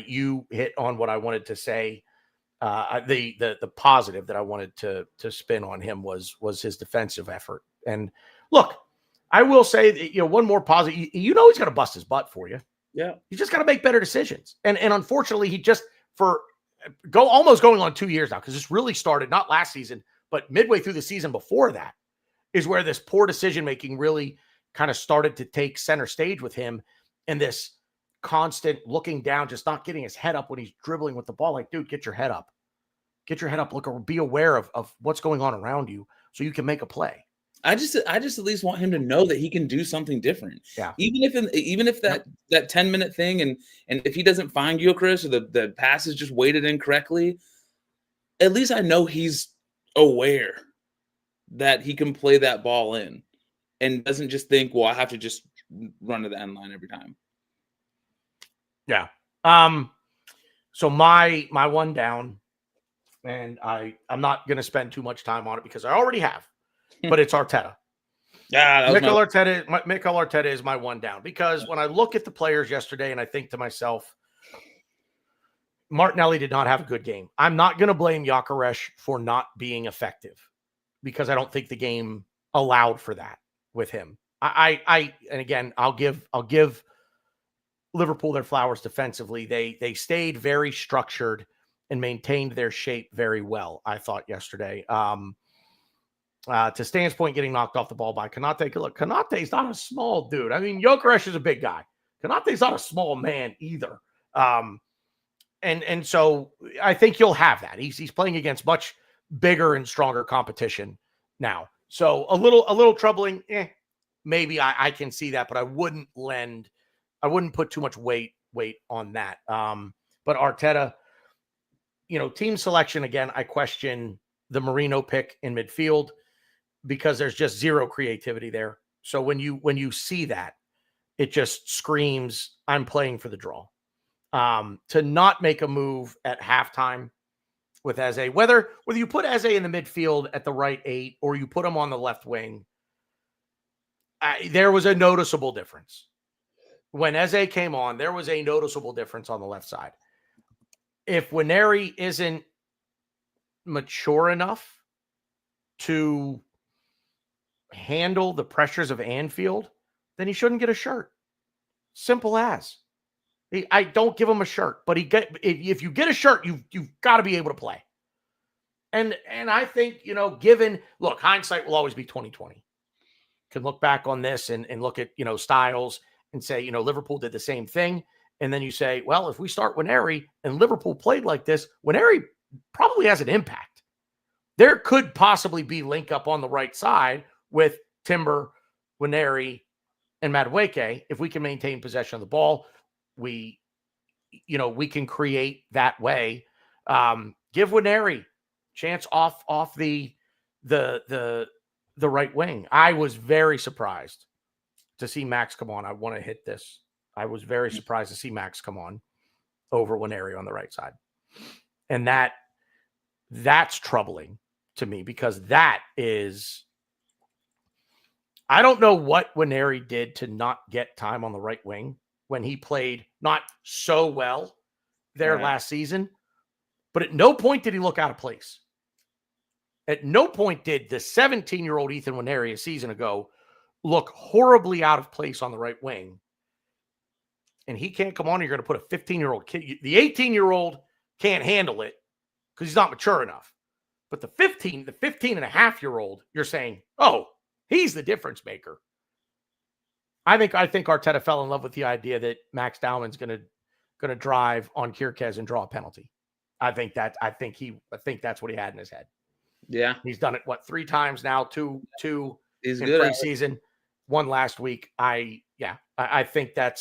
You hit on what I wanted to say. The positive that I wanted to spin on him was his defensive effort. And look, I will say that, one more positive. He's going to bust his butt for you. Yeah, he's just got to make better decisions. And unfortunately, he just almost going on 2 years now, because this really started not last season, but midway through the season before that is where this poor decision making really kind of started to take center stage with him, and this constant looking down, just not getting his head up when he's dribbling with the ball. Like, dude, get your head up. Get your head up. Look, or be aware of what's going on around you so you can make a play. I just at least want him to know that he can do something different. Yeah. Even if that 10-minute thing, and if he doesn't find Gyökeres, or the pass is just weighted incorrectly, at least I know he's aware that he can play that ball in, and doesn't just think, well, I have to just run to the end line every time. Yeah. So my one down, and I'm not going to spend too much time on it because I already have, but it's Arteta. Yeah, Mikel Arteta is my one down, because when I look at the players yesterday and I think to myself, Martinelli did not have a good game. I'm not going to blame Gyökeres for not being effective, because I don't think the game allowed for that with him. And again, I'll give Liverpool their flowers defensively. They stayed very structured and maintained their shape very well, I thought, yesterday. To Stan's point, getting knocked off the ball by Konate. Look, Konate's not a small dude. I mean, Gyökeres is a big guy. Konate's not a small man either. And so I think you'll have that. He's playing against much bigger and stronger competition now. So a little troubling. Maybe I can see that, but I wouldn't lend wouldn't put too much weight on that. But Arteta, team selection again, I question the Marino pick in midfield because there's just zero creativity there. So when you see that, it just screams, I'm playing for the draw. To not make a move at halftime with Eze, whether you put Eze in the midfield at the right 8 or you put him on the left wing, there was a noticeable difference. When Eze came on, there was a noticeable difference on the left side. If Nwaneri isn't mature enough to handle the pressures of Anfield, then he shouldn't get a shirt. Simple as. I don't give him a shirt, but if you get a shirt, you've got to be able to play. And I think, look, hindsight will always be 2020. Can look back on this and look at, styles and say, Liverpool did the same thing. And then you say, well, if we start Nwaneri and Liverpool played like this, Nwaneri probably has an impact. There could possibly be link up on the right side with Timber, Nwaneri, and Madueke. If we can maintain possession of the ball, we can create that way. Give Nwaneri chance off the right wing. I was very surprised to see Max come on. I want to hit this. I was very surprised to see Max come on over Nwaneri on the right side. And that's troubling to me because that is, I don't know what Nwaneri did to not get time on the right wing when he played not so well there last season, but at no point did he look out of place. At no point did the 17-year-old Ethan Nwaneri a season ago look horribly out of place on the right wing. And he can't come on. You're going to put a 15-year-old kid. The 18-year-old can't handle it because he's not mature enough. But the 15 and a half-year-old, you're saying, oh, he's the difference maker. I think Arteta fell in love with the idea that Max Dowman's going to drive on Kirkez and draw a penalty. I think that's what he had in his head. Yeah, he's done it 3 times now. Two he's in good preseason, 1 last week. I think that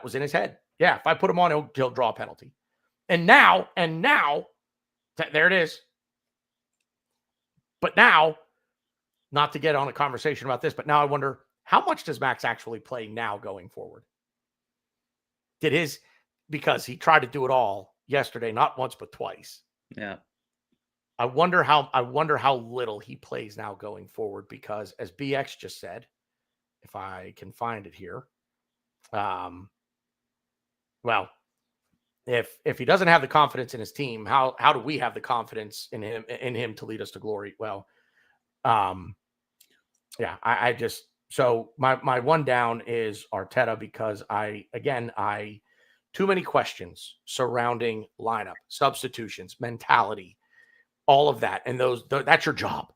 was in his head. Yeah, if I put him on, he'll draw a penalty. And now, there it is. But now, not to get on a conversation about this, but now I wonder, how much does Max actually play now going forward? Because he tried to do it all yesterday, not once, but twice. Yeah. I wonder how little he plays now going forward, because as BX just said, if I can find it here, well, if he doesn't have the confidence in his team, how do we have the confidence in him to lead us to glory? Well, so my one down is Arteta, because too many questions surrounding lineup, substitutions, mentality, all of that. And that's your job.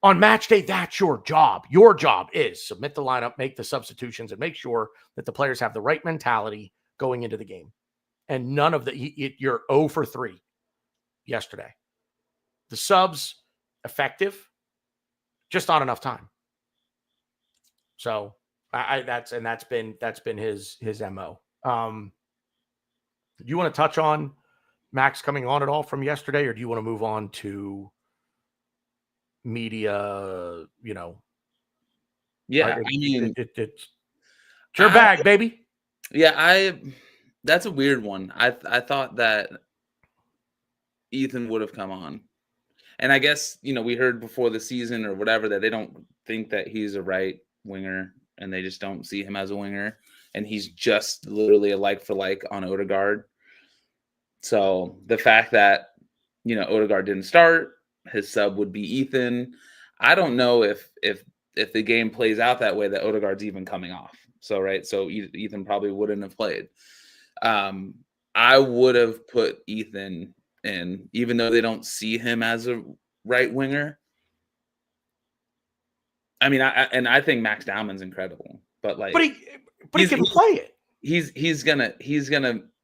On match day, that's your job. Your job is submit the lineup, make the substitutions, and make sure that the players have the right mentality going into the game. And none of you're 0 for 3 yesterday. The subs, effective, just not enough time. So that's been his MO. Do you want to touch on Max coming on at all from yesterday, or do you want to move on to media? Yeah, I mean, it's your bag, baby. Yeah, that's a weird one. I thought that Ethan would have come on, and I guess we heard before the season or whatever that they don't think that he's a right winger, and they just don't see him as a winger, and he's just literally a like for like on Odegaard. So the fact that Odegaard didn't start, his sub would be Ethan. I don't know if the game plays out that way, that Odegaard's even coming off. So Ethan probably wouldn't have played. I would have put Ethan in, even though they don't see him as a right winger. I mean, I think Max Dowman's incredible, but he can play it. He's gonna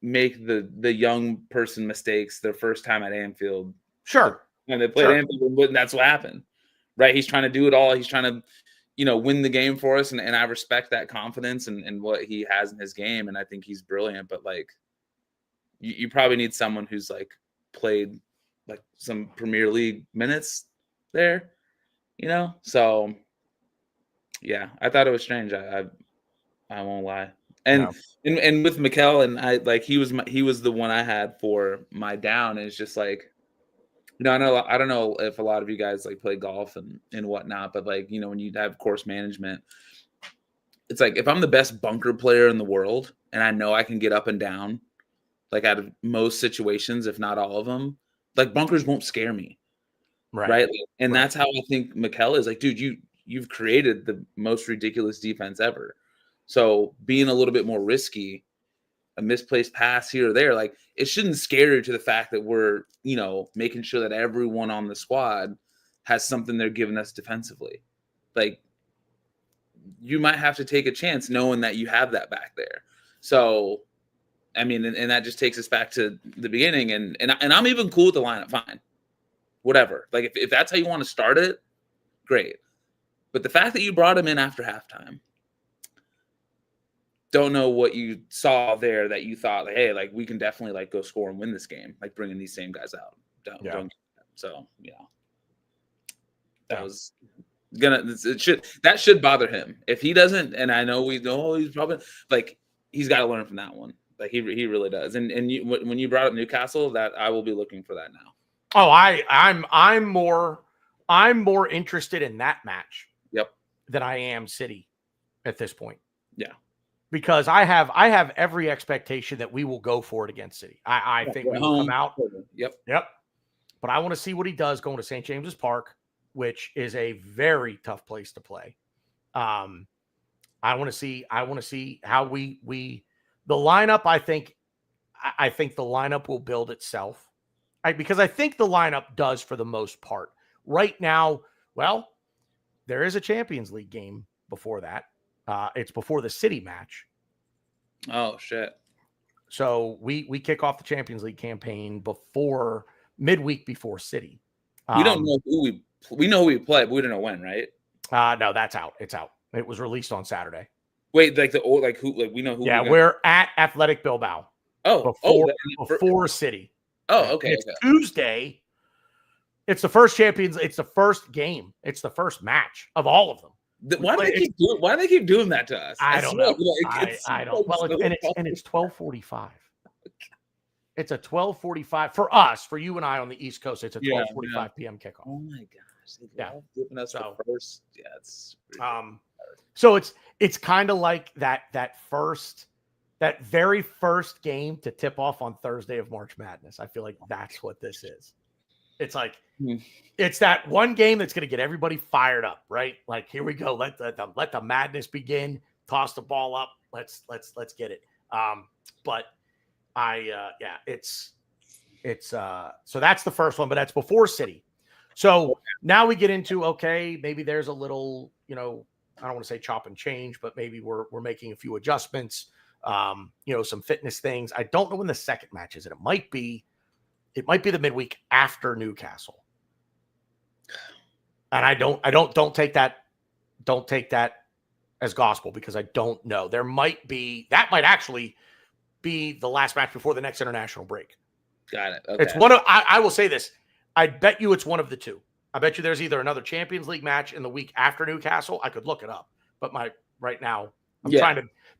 make the young person mistakes their first time at Anfield. Sure. When they played Anfield, and that's what happened, right? He's trying to do it all. He's trying to win the game for us. And I respect that confidence and what he has in his game. And I think he's brilliant, but like, you probably need someone who's like played like some Premier League minutes there, So yeah, I thought it was strange. I won't lie. And and with Mikel, and I like he was the one I had for my down. And it's just like, I don't know if a lot of you guys like play golf and whatnot, but like, when you have course management, it's like if I'm the best bunker player in the world and I know I can get up and down, like out of most situations, if not all of them, like bunkers won't scare me. Right. And that's how I think Mikel is like, dude, you've created the most ridiculous defense ever. So being a little bit more risky, a misplaced pass here or there, like it shouldn't scare you to the fact that we're, making sure that everyone on the squad has something they're giving us defensively. Like you might have to take a chance knowing that you have that back there. So, I mean, and that just takes us back to the beginning and I'm even cool with the lineup. Fine. Whatever. Like if that's how you want to start it, great. But the fact that you brought him in after halftime, don't know what you saw there that you thought like, hey, like we can definitely like go score and win this game, like bringing these same guys out. So that was that should bother him if he doesn't. And I know he's probably like he's got to learn from that one. Like he really does. And when you brought up Newcastle, that I will be looking for that now. Oh, I'm more interested in that match. Yep. Than I am City at this point. Yeah. Because I have every expectation that we will go for it against City. I think we will come out. Yep. But I want to see what he does going to St. James's Park, which is a very tough place to play. I want to see how we the lineup. I think the lineup will build itself. Because I think the lineup does for the most part. Right now, well, there is a Champions League game before that. It's before the City match. Oh, shit. So we kick off the Champions League campaign midweek before City. We don't know we know who we play, but we don't know when, right? No, that's out. It's out. It was released on Saturday. Wait, like we know who? Yeah, we're at Athletic Bilbao. Before City. Oh, okay. It's Tuesday. It's the first Champions. It's the first game. It's the first match of all of them. Why do they keep doing that to us? I don't know. I don't. Well, it's 12:45. It's a 12:45 for us. For you and I on the East Coast, it's a 12:45 p.m. kickoff. Oh my gosh! Giving us the first. Yeah, it's. So it's kind of like that very first game to tip off on Thursday of March Madness. I feel like that's what this is. It's like it's that one game that's going to get everybody fired up, right? Like here we go, let the madness begin. Toss the ball up. Let's get it. But it's so that's the first one, but that's before City. So now we get into maybe there's a little, I don't want to say chop and change, but maybe we're making a few adjustments. Some fitness things. I don't know when the second match is, and it might be the midweek after Newcastle. And I don't take that as gospel because I don't know. That might actually be the last match before the next international break. Got it. Okay. It's one of I will say this. I bet you it's one of the two. I bet you there's either another Champions League match in the week after Newcastle. I could look it up, but right now I'm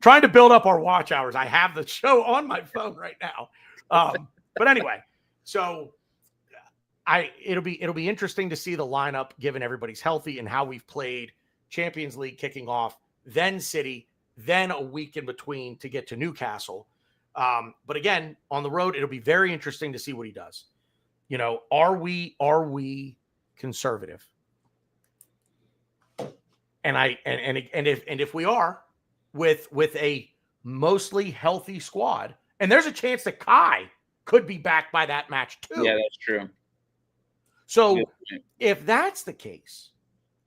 trying to build up our watch hours. I have the show on my phone right now. But anyway, so it'll be interesting to see the lineup given everybody's healthy and how we've played Champions League kicking off, then City, then a week in between to get to Newcastle. But again, on the road, it'll be very interesting to see what he does. Are we conservative? And if we are with a mostly healthy squad, and there's a chance that Kai could be back by that match too. Yeah, that's true. So if that's the case,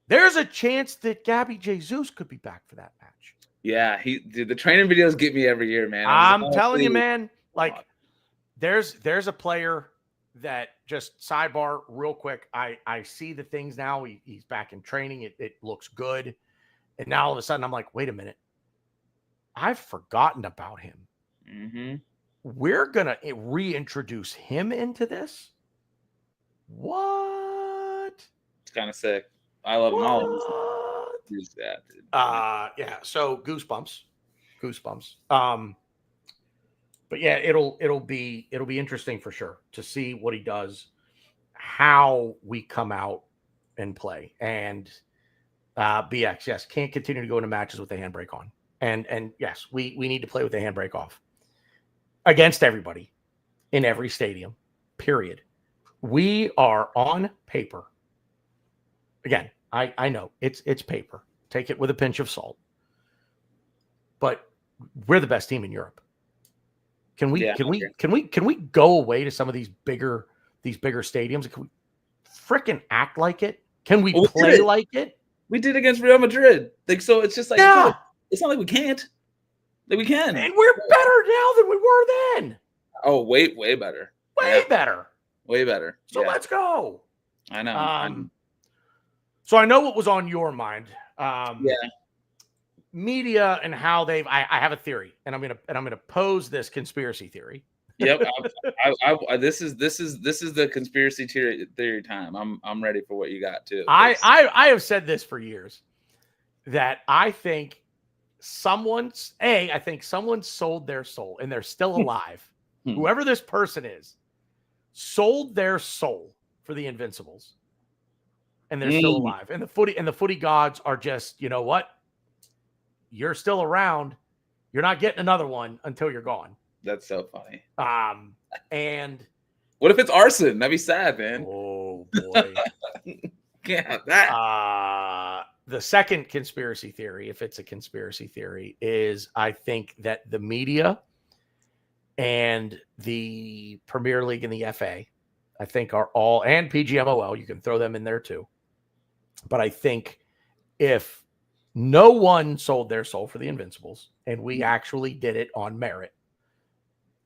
there's a chance that Gabby Jesus could be back for that match. Yeah, the training videos get me every year, man. I'm telling you, man, like there's a player that just sidebar real quick. I see the things now. He's back in training. It looks good. And now all of a sudden I'm like, wait a minute. I've forgotten about him. Mm-hmm. We're going to reintroduce him into this? What? It's kind of sick. I love him all. Yeah. So goosebumps. But yeah, it'll be interesting for sure to see what he does, how we come out and play. And BX, yes, can't continue to go into matches with the handbrake on. And yes, we need to play with the handbrake off against everybody in every stadium, period. We are on paper. Again, I know it's paper. Take it with a pinch of salt. But we're the best team in Europe. Can we go away to some of these bigger stadiums? Can we fricking act like it? Can we play like it? We did against Real Madrid. Like, so it's just like, it's not like we can't. Like, we can. And we're better now than we were then. Oh, way better. Way better. Way better. So let's go. I know. So I know what was on your mind. Media and how they've. I have a theory, and I'm gonna pose this conspiracy theory. Yep. This is the conspiracy theory time. I'm ready for what you got too. I have said this for years that I think someone sold their soul and they're still alive. Whoever this person is sold their soul for the Invincibles, and they're still alive. And the footy gods are just, you know what? You're still around. You're not getting another one until you're gone. That's so funny. And what if it's arson? That'd be sad, man. Oh boy. Can't have that. The second conspiracy theory, if it's a conspiracy theory, is I think that the media and the Premier League and the FA, I think are all, and PGMOL, you can throw them in there too. But I think if no one sold their soul for the Invincibles and we actually did it on merit,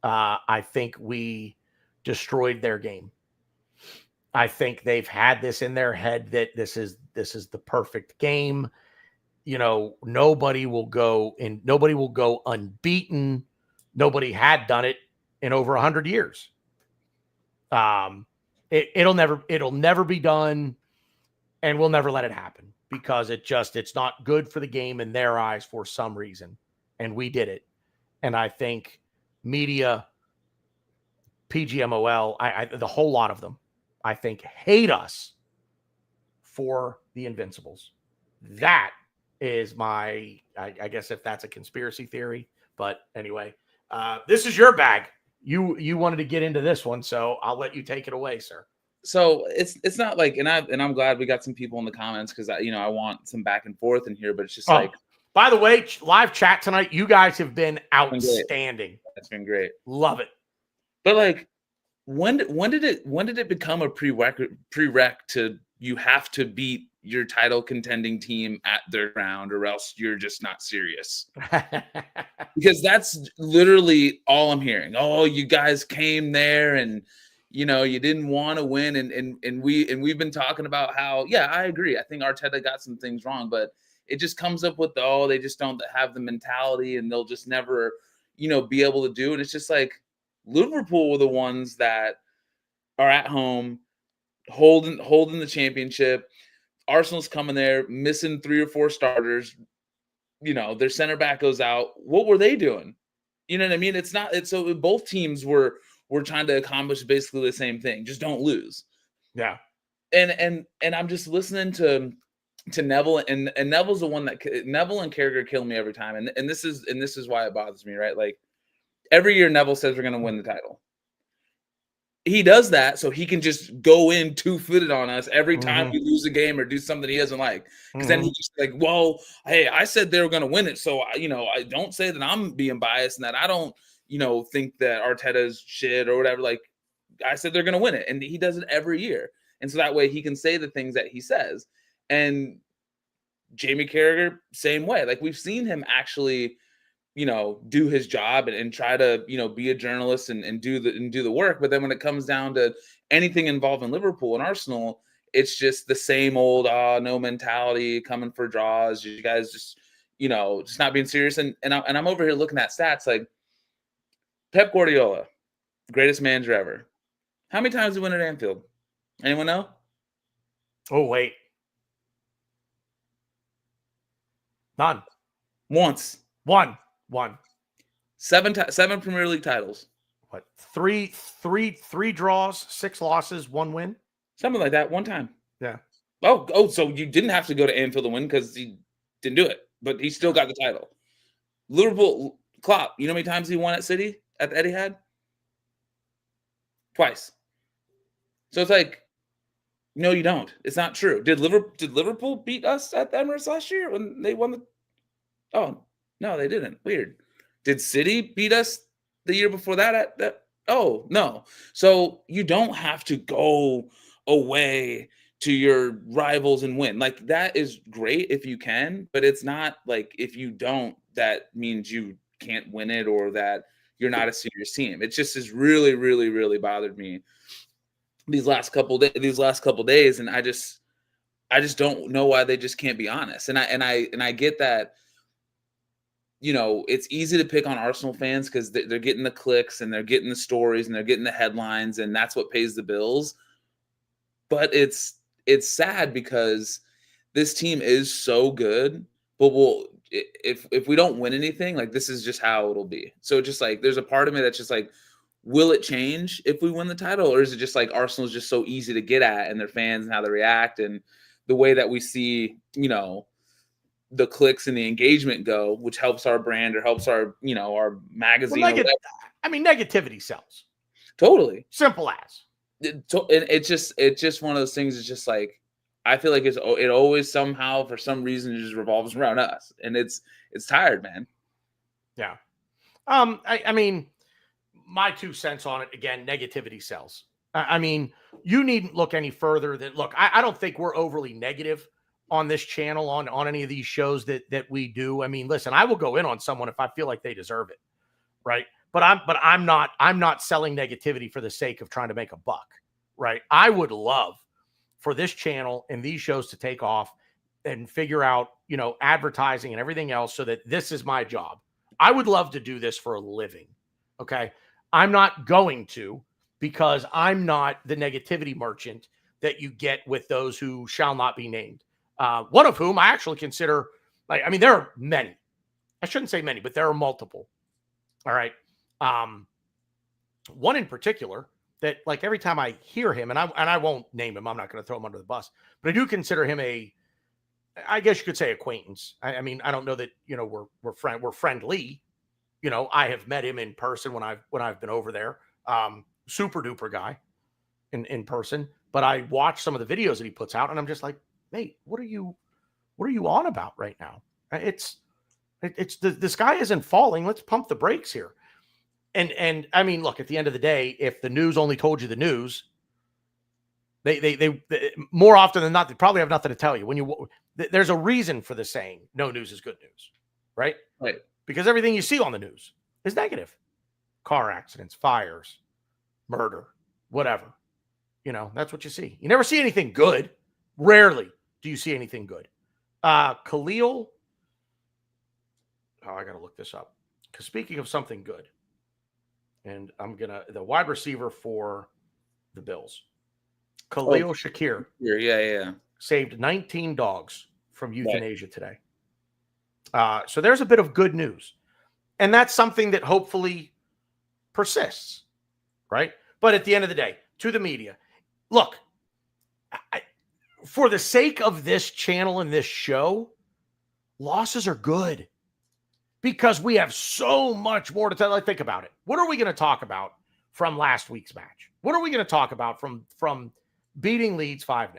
I think we destroyed their game. I think they've had this in their head that this is the perfect game. You know, nobody will go unbeaten. Nobody had done it in over 100 years. It'll never be done, and we'll never let it happen because it's not good for the game in their eyes for some reason. And we did it. And I think media, PGMOL, the whole lot of them, I think, hate us for the Invincibles. That is my, I guess if that's a conspiracy theory, but anyway, this is your bag. You wanted to get into this one, so I'll let you take it away, sir. So it's not like, and I'm glad we got some people in the comments because I want some back and forth in here, but it's just like. By the way, live chat tonight, you guys have been outstanding. That's been great. Love it. But like, when did it become a prereq to you have to beat your title contending team at their ground or else you're just not serious? Because that's literally all I'm hearing. Oh, you guys came there and you didn't want to win, and we've been talking about how, yeah, I agree. I think Arteta got some things wrong, but it just comes up with they just don't have the mentality and they'll just never, be able to do it. It's just like Liverpool were the ones that are at home holding the championship. Arsenal's coming there, missing 3 or 4 starters. Their center back goes out. What were they doing? You know what I mean? So both teams were trying to accomplish basically the same thing. Just don't lose. Yeah. And I'm just listening to Neville, and Neville's the one that Neville and Carragher kill me every time. And this is why it bothers me, right? Like every year Neville says we're going to win the title. He does that so he can just go in 2-footed on us every time we lose a game or do something he doesn't like. Because then he's just like, well, hey, I said they were going to win it. So, I don't say that I'm being biased and that I don't, think that Arteta's shit or whatever. Like, I said they're going to win it. And he does it every year. And so that way he can say the things that he says. And Jamie Carragher, same way. Like, we've seen him actually, do his job and try to, be a journalist and do the work. But then when it comes down to anything involving Liverpool and Arsenal, it's just the same old no mentality, coming for draws. You guys just, just not being serious. And I'm over here looking at stats like Pep Guardiola, greatest manager ever. How many times did he win at Anfield? Anyone know? Oh, wait. None. Once. One. 7 Premier League titles. What? Three draws, 6 losses, 1 win? Something like that. One time. Yeah. Oh, so you didn't have to go to Anfield to win because he didn't do it, but he still got the title. Liverpool, Klopp, you know how many times he won at City at the Etihad? Twice. So it's like, no, you don't. It's not true. Did Liverpool beat us at the Emirates last year when they won the? Oh no, they didn't. Weird. Did City beat us the year before that at that? Oh no. So you don't have to go away to your rivals and win. Like, that is great if you can, but it's not like if you don't, that means you can't win it or that you're not a serious team. It just has really, really, really bothered me these last couple days, and I just don't know why they just can't be honest. And I get that, it's easy to pick on Arsenal fans because they're getting the clicks and they're getting the stories and they're getting the headlines, and that's what pays the bills. But it's sad because this team is so good, but if we don't win anything, like, this is just how it'll be. So just like, there's a part of me that's just like, will it change if we win the title, or is it just like Arsenal's just so easy to get at, and their fans and how they react and the way that we see, the clicks and the engagement go, which helps our brand or helps our, our magazine. Well, negativity sells. Totally. Simple as. It's just one of those things. It's just like, I feel like it always somehow, for some reason, just revolves around us, and it's tired, man. Yeah. I mean, my 2 cents on it, again, negativity sells. I mean, you needn't look any further than, look, I don't think we're overly negative on this channel, on any of these shows that we do. I mean, listen, I will go in on someone if I feel like they deserve it. Right. But I'm not selling negativity for the sake of trying to make a buck. Right. I would love for this channel and these shows to take off and figure out, advertising and everything else, so that this is my job. I would love to do this for a living. Okay. I'm not going to, because I'm not the negativity merchant that you get with those who shall not be named. One of whom I actually consider, there are many. I shouldn't say many, but there are multiple. All right. One in particular that, like, every time I hear him, and I won't name him, I'm not going to throw him under the bus, but I do consider him I guess you could say, acquaintance. I mean, I don't know that, we're friendly. I have met him in person when I've been over there. Super duper guy in person, but I watch some of the videos that he puts out, and I'm just like, mate, what are you on about right now? It's the sky isn't falling. Let's pump the brakes here. And I mean, look, at the end of the day, if the news only told you the news, they more often than not, they probably have nothing to tell you. There's a reason for the saying, no news is good news, right? Right. Because everything you see on the news is negative. Car accidents, fires, murder, whatever. That's what you see. You never see anything good. Rarely do you see anything good. Khalil. Oh, I got to look this up. Because speaking of something good, and the wide receiver for the Bills, Khalil Shakir. Yeah. Saved 19 dogs from euthanasia today. So there's a bit of good news. And that's something that hopefully persists, right? But at the end of the day, to the media, look, for the sake of this channel and this show, losses are good because we have so much more to tell. Like, think about it. What are we going to talk about from last week's match? What are we going to talk about from beating Leeds 5-0?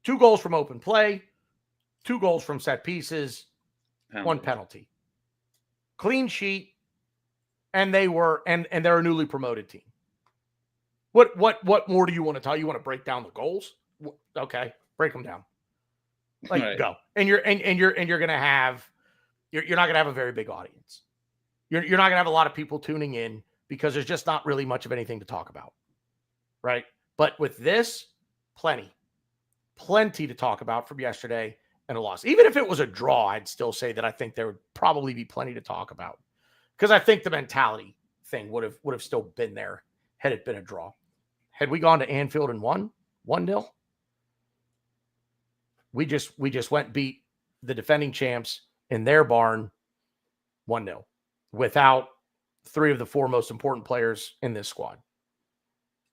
2 goals from open play, 2 goals from set pieces, 1 penalty. Clean sheet, and they're a newly promoted team. What more do you want to tell? You want to break down the goals? Okay, break them down. Like, right. Go. And you're going to have you're not going to have a very big audience. You're not going to have a lot of people tuning in because there's just not really much of anything to talk about. Right? But with this, plenty to talk about from yesterday and a loss. Even if it was a draw, I'd still say that I think there would probably be plenty to talk about, because I think the mentality thing would have still been there had it been a draw. Had we gone to Anfield and won 1-0, we just went and beat the defending champs in their barn 1-0 without 3 of the 4 most important players in this squad.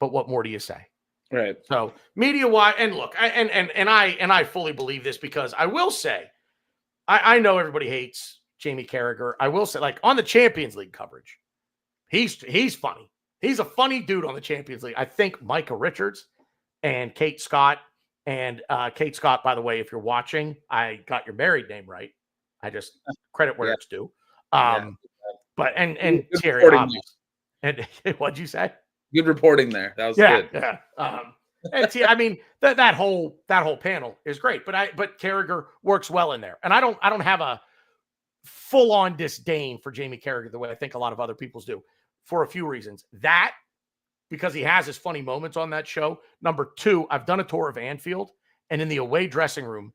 But what more do you say? Right. So media-wise, and look, I fully believe this, because I will say, I know everybody hates Jamie Carragher. I will say, like, on the Champions League coverage, he's funny. He's a funny dude on the Champions League. I think Micah Richards and Kate Scott, and Kate Scott, by the way, if you're watching, I got your married name right. I just credit where it's due. But and Good Thierry, reporting and what'd you say? Good reporting there. That was good. Yeah. And I mean, that whole panel is great, but Carragher works well in there, and I don't have a full on disdain for Jamie Carragher the way I think a lot of other people's do, for a few reasons. That, because he has his funny moments on that show. Number 2, I've done a tour of Anfield, and in the away dressing room,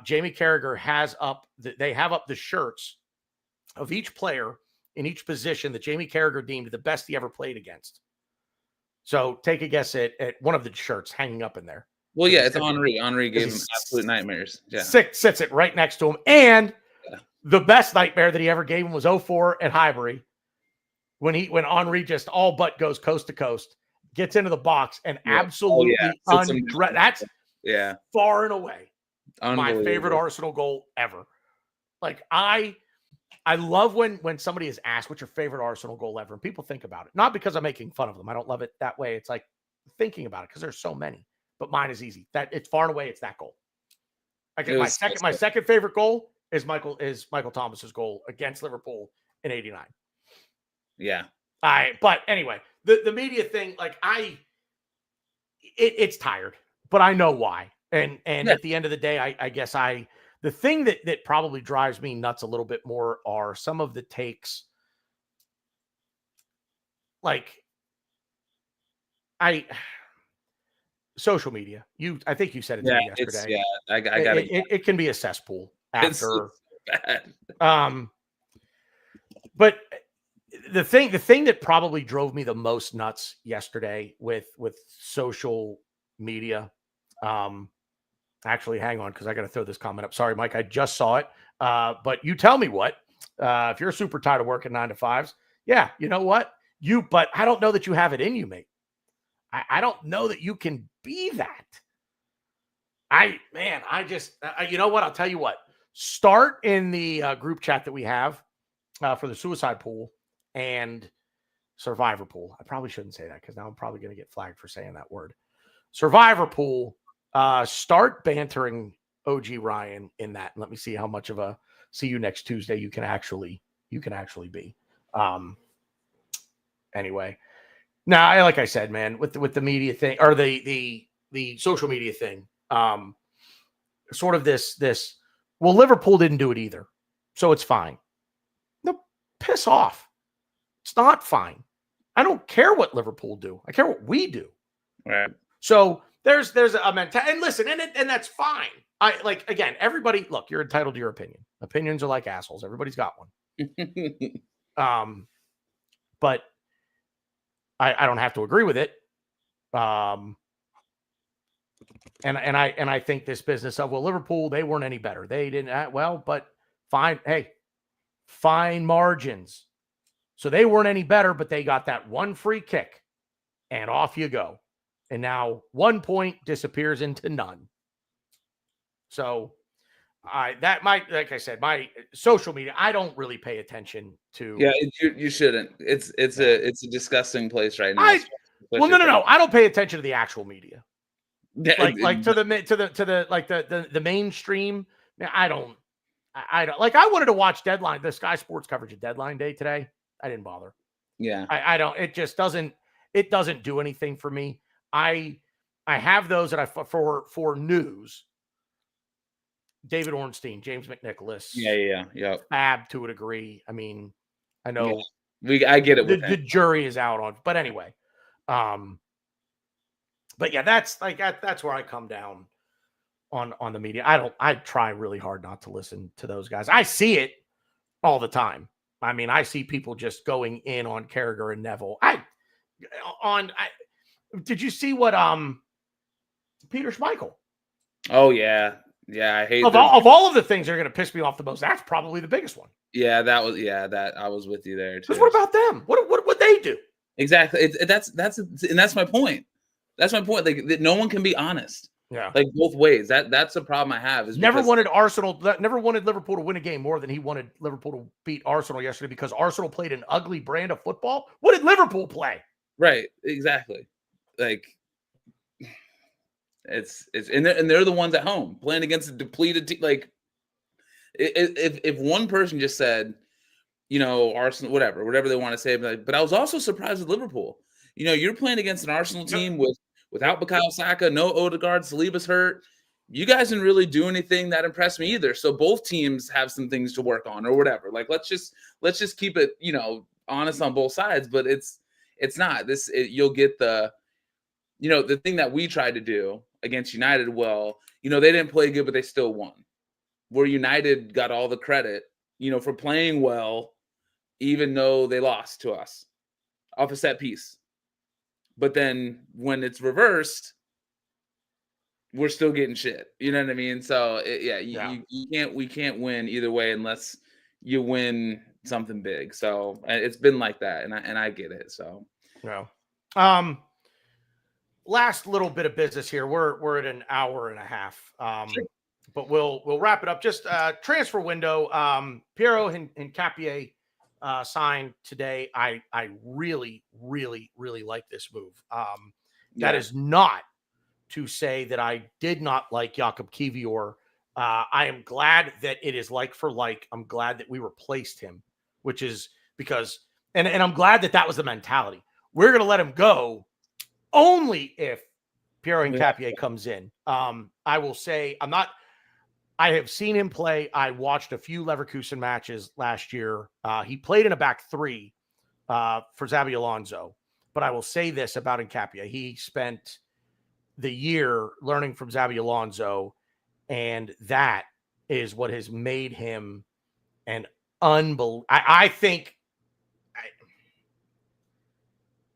Jamie Carragher they have up the shirts of each player in each position that Jamie Carragher deemed the best he ever played against. So take a guess at one of the shirts hanging up in there. Well, yeah, it's Henry. Henry gave him absolute nightmares. Yeah. Sits it right next to him. And the best nightmare that he ever gave him was 0-4 at Highbury, when Henry just all but goes coast to coast, gets into the box, and absolutely that's far and away my favorite Arsenal goal ever. Like, I love when somebody is asked, what's your favorite Arsenal goal ever? And people think about it. Not because I'm making fun of them. I don't love it that way. It's like thinking about it, because there's so many. But mine is easy. That it's far and away, it's that goal. My second favorite goal is Michael Thomas's goal against Liverpool in '89. Yeah. But anyway, the media thing, like, it's tired, but I know why. And at the end of the day, I guess the thing that probably drives me nuts a little bit more are some of the takes. Like, social media. I think you said it to me yesterday. I got it. It can be a cesspool after. It's bad. But the thing that probably drove me the most nuts yesterday with social media, actually, hang on, because I got to throw this comment up. Sorry, Mike, I just saw it. But you tell me what, if you're super tired of working 9 to 5s, yeah, you know what? But I don't know that you have it in you, mate. I don't know that you can be that. You know what? I'll tell you what. Start in the group chat that we have for the suicide pool and survivor pool. I probably shouldn't say that, because now I'm probably going to get flagged for saying that word. Survivor pool. Start bantering OG Ryan in that, and let me see how much of a see you next Tuesday you can actually be. Anyway, now, like I said, man, with the media thing, or the social media thing, sort of this. Well, Liverpool didn't do it either, so it's fine. No, piss off. It's not fine. I don't care what Liverpool do. I care what we do. Right. So there's a mentality, and listen, and that's fine. Again, everybody, look, you're entitled to your opinion. Opinions are like assholes. Everybody's got one. But I don't have to agree with it. And I think this business of, well, Liverpool, they weren't any better. They didn't, but fine. Hey, fine margins. So they weren't any better, but they got that one free kick, and off you go. And now 1 point disappears into none. So like I said, my social media, I don't really pay attention to. Yeah, you shouldn't. It's a disgusting place right now. No. I don't pay attention to the actual media. Like to the mainstream. I don't like. I wanted to watch the Sky Sports coverage of Deadline Day today. I didn't bother. Yeah, I don't. It just doesn't. It doesn't do anything for me. I have those that for news. David Ornstein, James McNicholas. Yeah. Fab to a degree. I mean, I know I get it. The jury is out on, but anyway, But yeah, that's where I come down on the media. I try really hard not to listen to those guys. I see it all the time. I mean, I see people just going in on Carragher and Neville. Did you see what Peter Schmeichel? Oh yeah. Yeah, I hate of all of the things that are going to piss me off the most, that's probably the biggest one. Yeah, that I was with you there too. Because what about them? What would they do? Exactly. That's my point. That's my point. Like no one can be honest. Yeah. Like both ways. That's the problem I have. Is never wanted Liverpool to win a game more than he wanted Liverpool to beat Arsenal yesterday because Arsenal played an ugly brand of football. What did Liverpool play? Right. Exactly. Like it's and they're the ones at home playing against a depleted team. Like if one person just said, you know, Arsenal, whatever they want to say, but I was also surprised with Liverpool. You know, you're playing against an Arsenal team without Bukayo Saka, no Odegaard, Saliba's hurt. You guys didn't really do anything that impressed me either. So both teams have some things to work on or whatever. Like let's just keep it, you know, honest on both sides. But it's not this. You'll get the, you know, the thing that we tried to do against United. Well, you know, they didn't play good, but they still won. Where United got all the credit, you know, for playing well, even though they lost to us off a set piece. But then when it's reversed, we're still getting shit. You know what I mean? So we can't win either way unless you win something big. So it's been like that, and I get it. So no. Last little bit of business here. We're at an hour and a half. Sure. But we'll wrap it up. Just transfer window. Piero Hincapié signed today. I really, really, really like this move. That is not to say that I did not like Jakub Kiwior. I am glad that it is like for like. I'm glad that we replaced him, which is because, and I'm glad that was the mentality. We're going to let him go only if Piero Hincapié comes in. I will say I have seen him play. I watched a few Leverkusen matches last year. He played in a back three for Xabi Alonso. But I will say this about Hincapié. He spent the year learning from Xabi Alonso, and that is what has made him an unbelievable. I think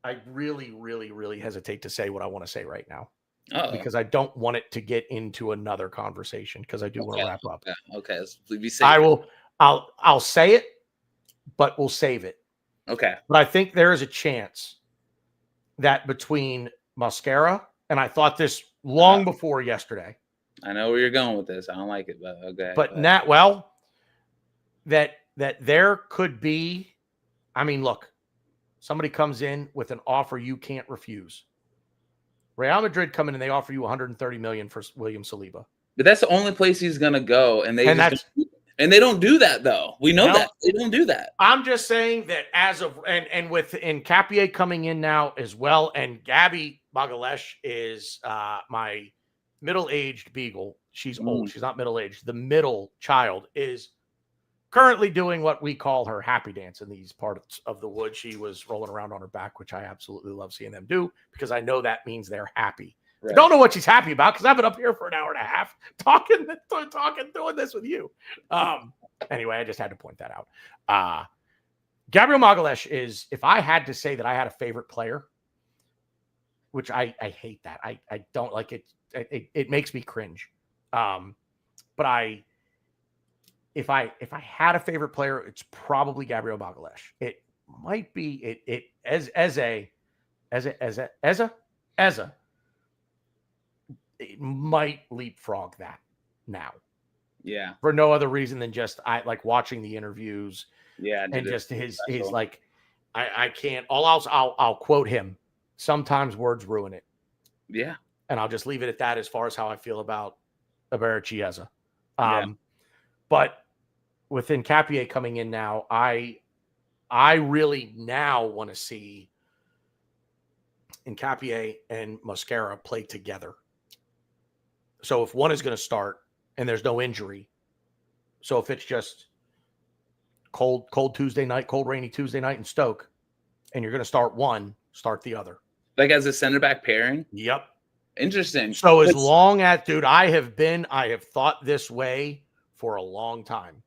I really, really, really hesitate to say what I want to say right now. Because I don't want it to get into another conversation because I do want to wrap up. Okay. Be safe. I'll say it, but we'll save it. Okay. But I think there is a chance that between Mosquera, and I thought this long before yesterday. I know where you're going with this. I don't like it, but okay. But that there could be, I mean, look, somebody comes in with an offer you can't refuse. Real Madrid come in and they offer you $130 million for William Saliba. But that's the only place he's going to go, and they don't do that though. We know that they don't do that. I'm just saying that as of and with Hincapié coming in now as well, and Gabby Magalesh is my middle-aged beagle. She's old. She's not middle-aged. The middle child is currently doing what we call her happy dance in these parts of the wood. She was rolling around on her back, which I absolutely love seeing them do because I know that means they're happy. Right. I don't know what she's happy about because I've been up here for an hour and a half talking, doing this with you. Anyway, I just had to point that out. Gabriel Magalesh is, if I had to say that I had a favorite player, which I hate that. I don't like it. It makes me cringe. But if I had a favorite player, it's probably Gabriel Magalesh. It might be Eze. It might leapfrog that now. Yeah. For no other reason than just I like watching the interviews. Yeah. And just his like I can't I'll quote him. Sometimes words ruin it. Yeah. And I'll just leave it at that as far as how I feel about Eberechi Eze. But with Hincapié coming in now, I really now want to see Hincapié and Mosquera play together. So if one is going to start and there's no injury, so if it's just cold Tuesday night, cold rainy Tuesday night in Stoke, and you're going to start one, start the other. Like as a center back pairing? Yep. Interesting. So as long as, dude, I have thought this way for a long time.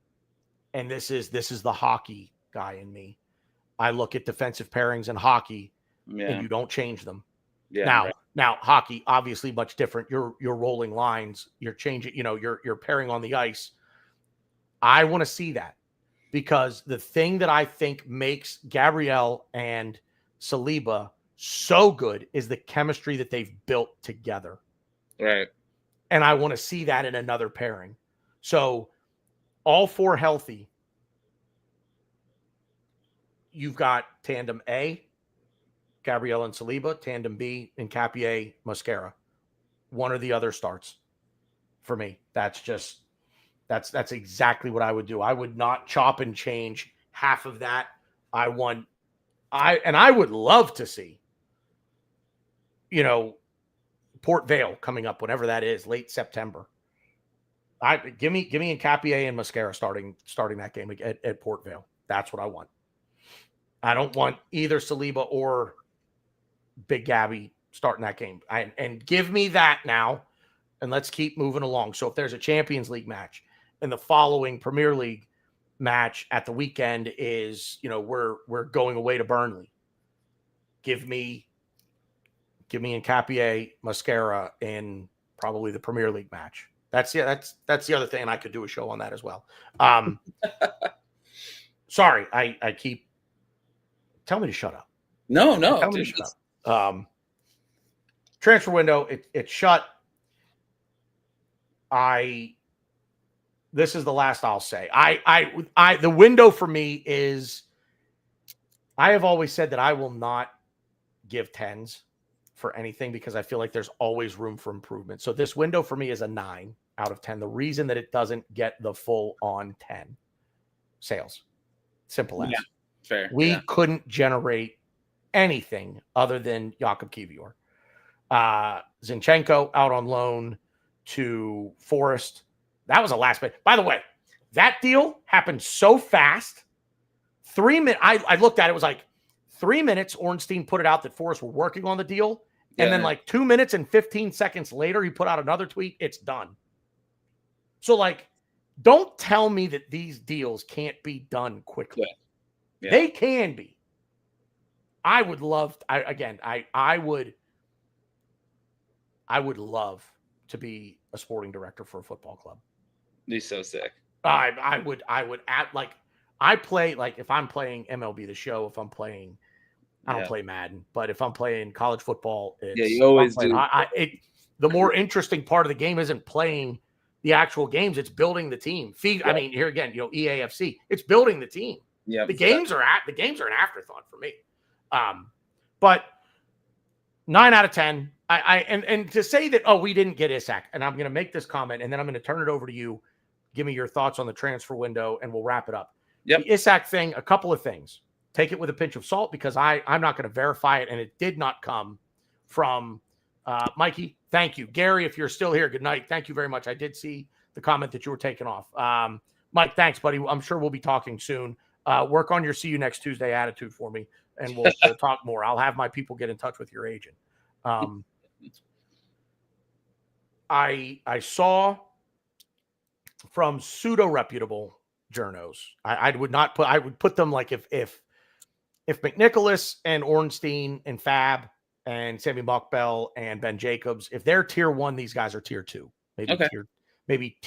And this is the hockey guy in me. I look at defensive pairings in hockey and you don't change them. Yeah. Now hockey, obviously much different. You're rolling lines, you're changing, you're pairing on the ice. I want to see that, because the thing that I think makes Gabriel and Saliba so good is the chemistry that they've built together. Right. And I want to see that in another pairing. So all four healthy. You've got tandem A, Gabriel and Saliba, tandem B, Hincapié, Mosquera. One or the other starts for me. That's exactly what I would do. I would not chop and change half of that. I would love to see, Port Vale coming up, whenever that is, late September. Give me Hincapié and Mosquera starting that game at Port Vale. That's what I want. I don't want either Saliba or Big Gabby starting that game. And give me that now, and let's keep moving along. So if there's a Champions League match and the following Premier League match at the weekend is, we're going away to Burnley, give me Hincapié, Mosquera in probably the Premier League match. That's the other thing, and I could do a show on that as well. Sorry, I keep. Tell me to shut up. No. Tell me to shut up. Transfer window, it's shut. This is the last I'll say. The window for me is, I have always said that I will not give 10s for anything, because I feel like there's always room for improvement. So this window for me is a 9 out of 10. The reason that it doesn't get the full on 10 sales. Simple as. Yeah, fair. We couldn't generate anything other than Jakub Kiwior. Zinchenko out on loan to Forest. That was a last bit. By the way, that deal happened so fast. 3 minutes. I looked at it, was like 3 minutes. Ornstein put it out that Forest were working on the deal. And then like 2 minutes and 15 seconds later, he put out another tweet. It's done. So don't tell me that these deals can't be done quickly. Yeah. They can be. I would love, I would love to be a sporting director for a football club. He's so sick. I would act like I play, if I'm playing MLB The Show, if I'm playing, I don't play Madden, but if I'm playing college football, you always do. The more interesting part of the game isn't playing the actual games; it's building the team. I mean, here again, EAFC, it's building the team. Yeah, the games are an afterthought for me. But 9 out of 10. And to say that, we didn't get Isak, and I'm going to make this comment, and then I'm going to turn it over to you. Give me your thoughts on the transfer window, and we'll wrap it up. Yep. The Isak thing, a couple of things. Take it with a pinch of salt, because I'm not going to verify it, and it did not come from Mikey. Thank you. Gary, if you're still here, good night. Thank you very much. I did see the comment that you were taking off. Mike, thanks, buddy. I'm sure we'll be talking soon. Work on your see you next Tuesday attitude for me, and we'll talk more. I'll have my people get in touch with your agent. I saw from pseudo reputable journos. I would put them like if McNicholas and Ornstein and Fab and Sammy Mockbell and Ben Jacobs, if they're tier 1, these guys are tier 2. Maybe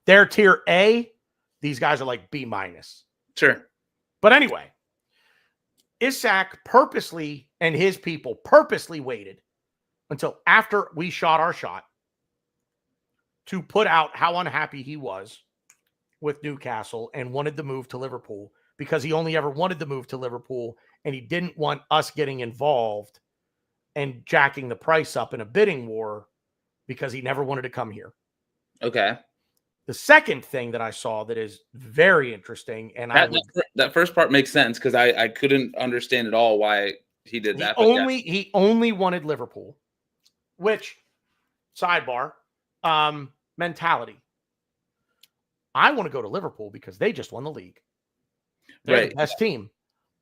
they're tier A. These guys are like B-. Sure. But anyway, Isak purposely and his people purposely waited until after we shot our shot to put out how unhappy he was with Newcastle and wanted to move to Liverpool, because he only ever wanted to move to Liverpool, and he didn't want us getting involved and jacking the price up in a bidding war, because he never wanted to come here. Okay. The second thing that I saw that is very interesting, and that first part makes sense, because I couldn't understand at all why he did that. He only wanted Liverpool, which, sidebar, mentality. I want to go to Liverpool because they just won the league. They're the best team.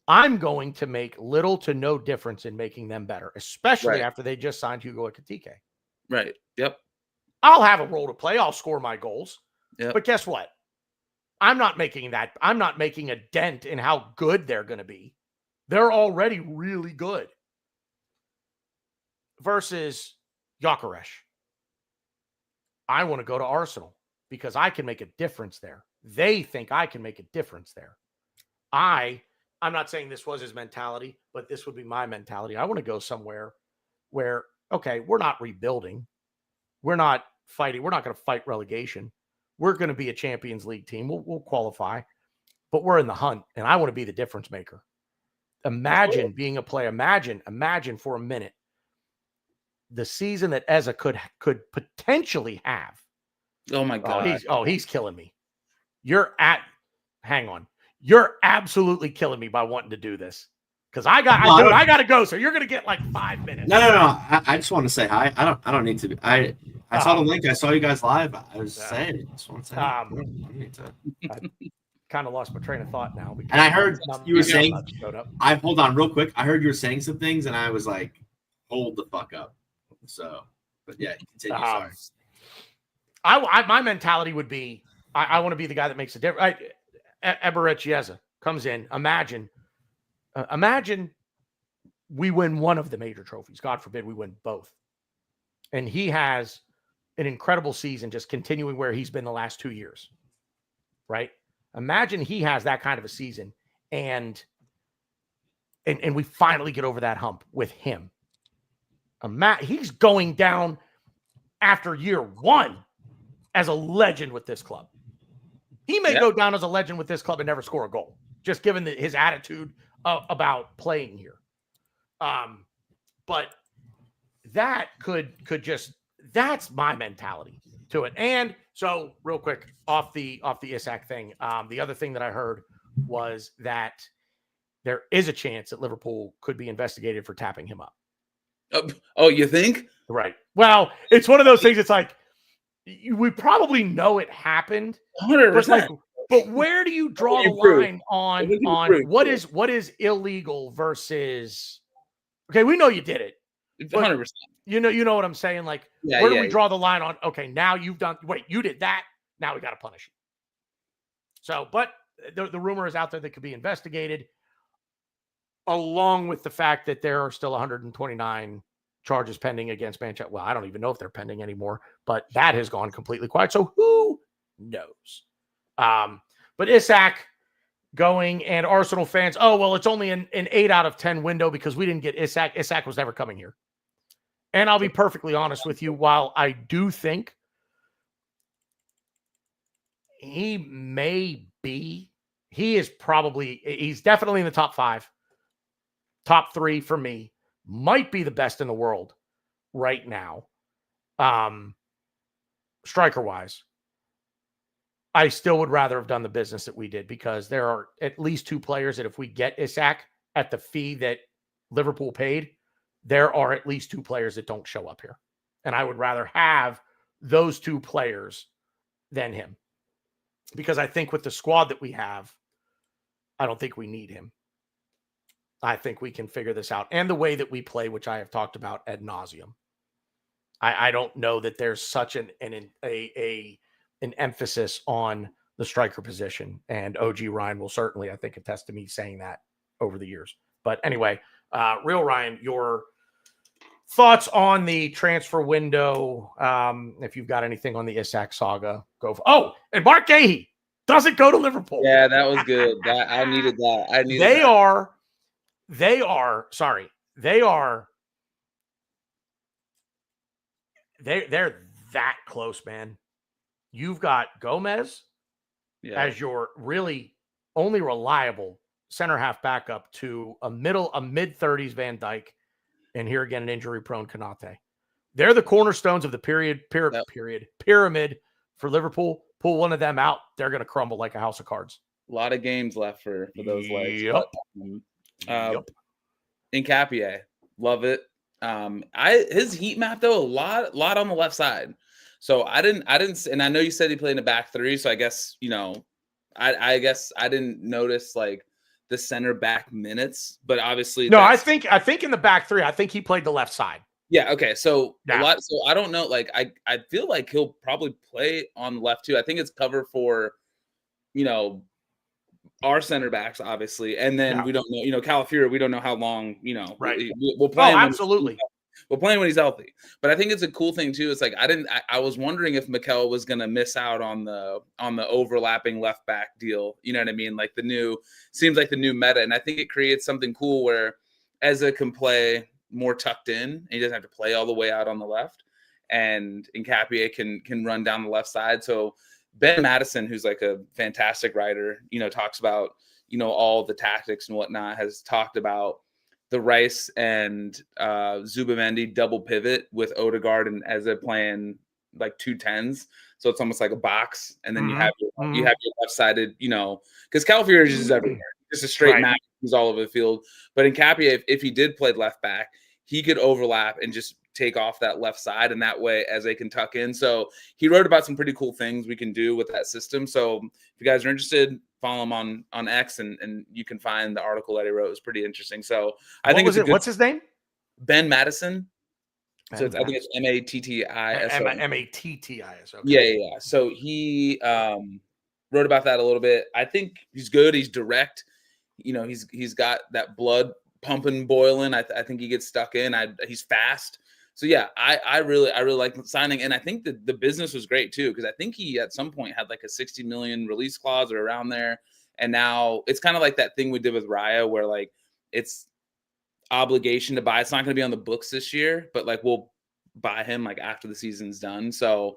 I'm going to make little to no difference in making them better, especially Right. after they just signed Hugo Ekitike. Right. Yep. I'll have a role to play. I'll score my goals. Yep. But guess what? I'm not making a dent in how good they're going to be. They're already really good. Versus Gyökeres. I want to go to Arsenal because I can make a difference there. They think I can make a difference there. I'm not saying this was his mentality, but this would be my mentality. I want to go somewhere where, okay, we're not rebuilding. We're not fighting. We're not going to fight relegation. We're going to be a Champions League team. We'll qualify, but we're in the hunt, and I want to be the difference maker. Imagine being a player. Imagine for a minute the season that Eze could potentially have. Oh my God. He's killing me. Hang on. You're absolutely killing me by wanting to do this. Because I got to go. So you're going to get like 5 minutes. No. I just want to say hi. I don't need to be. I saw the link. I saw you guys live. I was saying it. Just want to say I need to. I kind of lost my train of thought now. And I heard you were saying. Hold on real quick. I heard you were saying some things, and I was like, hold the fuck up. So, but yeah, continue. Sorry. My mentality would be, I want to be the guy that makes a difference. Eberechi Eze comes in. Imagine we win one of the major trophies. God forbid we win both. And he has an incredible season, just continuing where he's been the last 2 years. Right? Imagine he has that kind of a season, and we finally get over that hump with him. He's going down after year one as a legend with this club. He may go down as a legend with this club and never score a goal, just given his attitude about playing here. But that could just, that's my mentality to it. And so real quick off the Isak thing. The other thing that I heard was that there is a chance that Liverpool could be investigated for tapping him up. Oh, you think? Right. Well, it's one of those things. It's like, we probably know it happened. 100%. But where do you draw the line on what is illegal versus? Okay, we know you did it. 100%. You know what I'm saying? Like, where do we draw the line on? Okay, now you did that. Now we got to punish you. So, but the rumor is out there that could be investigated, along with the fact that there are still 129 charges pending against Manchester. Well, I don't even know if they're pending anymore, but that has gone completely quiet. So who knows? But Isak going, and Arsenal fans, it's only an 8 out of 10 window because we didn't get Isak. Isak was never coming here. And I'll be perfectly honest with you, while I do think he's definitely in the top 5, top 3 for me, might be the best in the world right now. Striker wise, I still would rather have done the business that we did, because there are at least 2 players that if we get Isak at the fee that Liverpool paid, there are at least 2 players that don't show up here. And I would rather have those 2 players than him, because I think with the squad that we have, I don't think we need him. I think we can figure this out. And the way that we play, which I have talked about ad nauseum. I don't know that there's such an emphasis on the striker position. And OG Ryan will certainly, I think, attest to me saying that over the years. But anyway, Real Ryan, your thoughts on the transfer window. If you've got anything on the Isak saga, go for. And Mark Gahey doesn't go to Liverpool. Yeah, that was good. I needed that. They're that close, man. You've got Gomez as your really only reliable center half backup to a mid-30s Van Dijk, and here again an injury-prone Konate. They're the cornerstones of the pyramid for Liverpool. Pull one of them out, they're going to crumble like a house of cards. A lot of games left for those legs. Yep. Hincapié, love it. His heat map though, a lot on the left side. So I didn't, and I know you said he played in the back 3, so I guess I guess I didn't notice like the center back minutes, but obviously no, I think in the back three, I think he played the left side. Yeah. Okay. So Yeah. So I don't know. Like I feel like he'll probably play on the left too. I think it's cover for, our center backs, obviously, and then we don't know. Calafiori, we don't know how long. Right. We'll play. Absolutely. We'll play him when he's healthy. But I think it's a cool thing too. It's like I was wondering if Mikel was going to miss out on the overlapping left back deal. You know what I mean? Like seems like the new meta, and I think it creates something cool where Eze can play more tucked in. He doesn't have to play all the way out on the left, and Hincapié can run down the left side. So Ben Madison, who's like a fantastic writer, talks about all the tactics and whatnot, has talked about the Rice and Zubamendi double pivot with Odegaard and Eze playing like 2 10s. So it's almost like a box, and then you have your left sided, because Calafiori is just everywhere. Just a straight match. He's all over the field. But in Hincapié, if he did play left back, he could overlap and just take off that left side, and that way as they can tuck in. So he wrote about some pretty cool things we can do with that system. So if you guys are interested, follow him on X, and you can find the article that he wrote. It was pretty interesting. So I think what's his name? Ben Madison. I think it's Mattis. Mattis. Okay. Yeah. So he wrote about that a little bit. I think he's good. He's direct. He's got that blood pumping, boiling. I think he gets stuck in. He's fast. So yeah, I really like signing, and I think that the business was great too, because I think he at some point had like a 60 million release clause or around there, and now it's kind of like that thing we did with Raya, where like it's obligation to buy. It's not going to be on the books this year, but like we'll buy him like after the season's done. So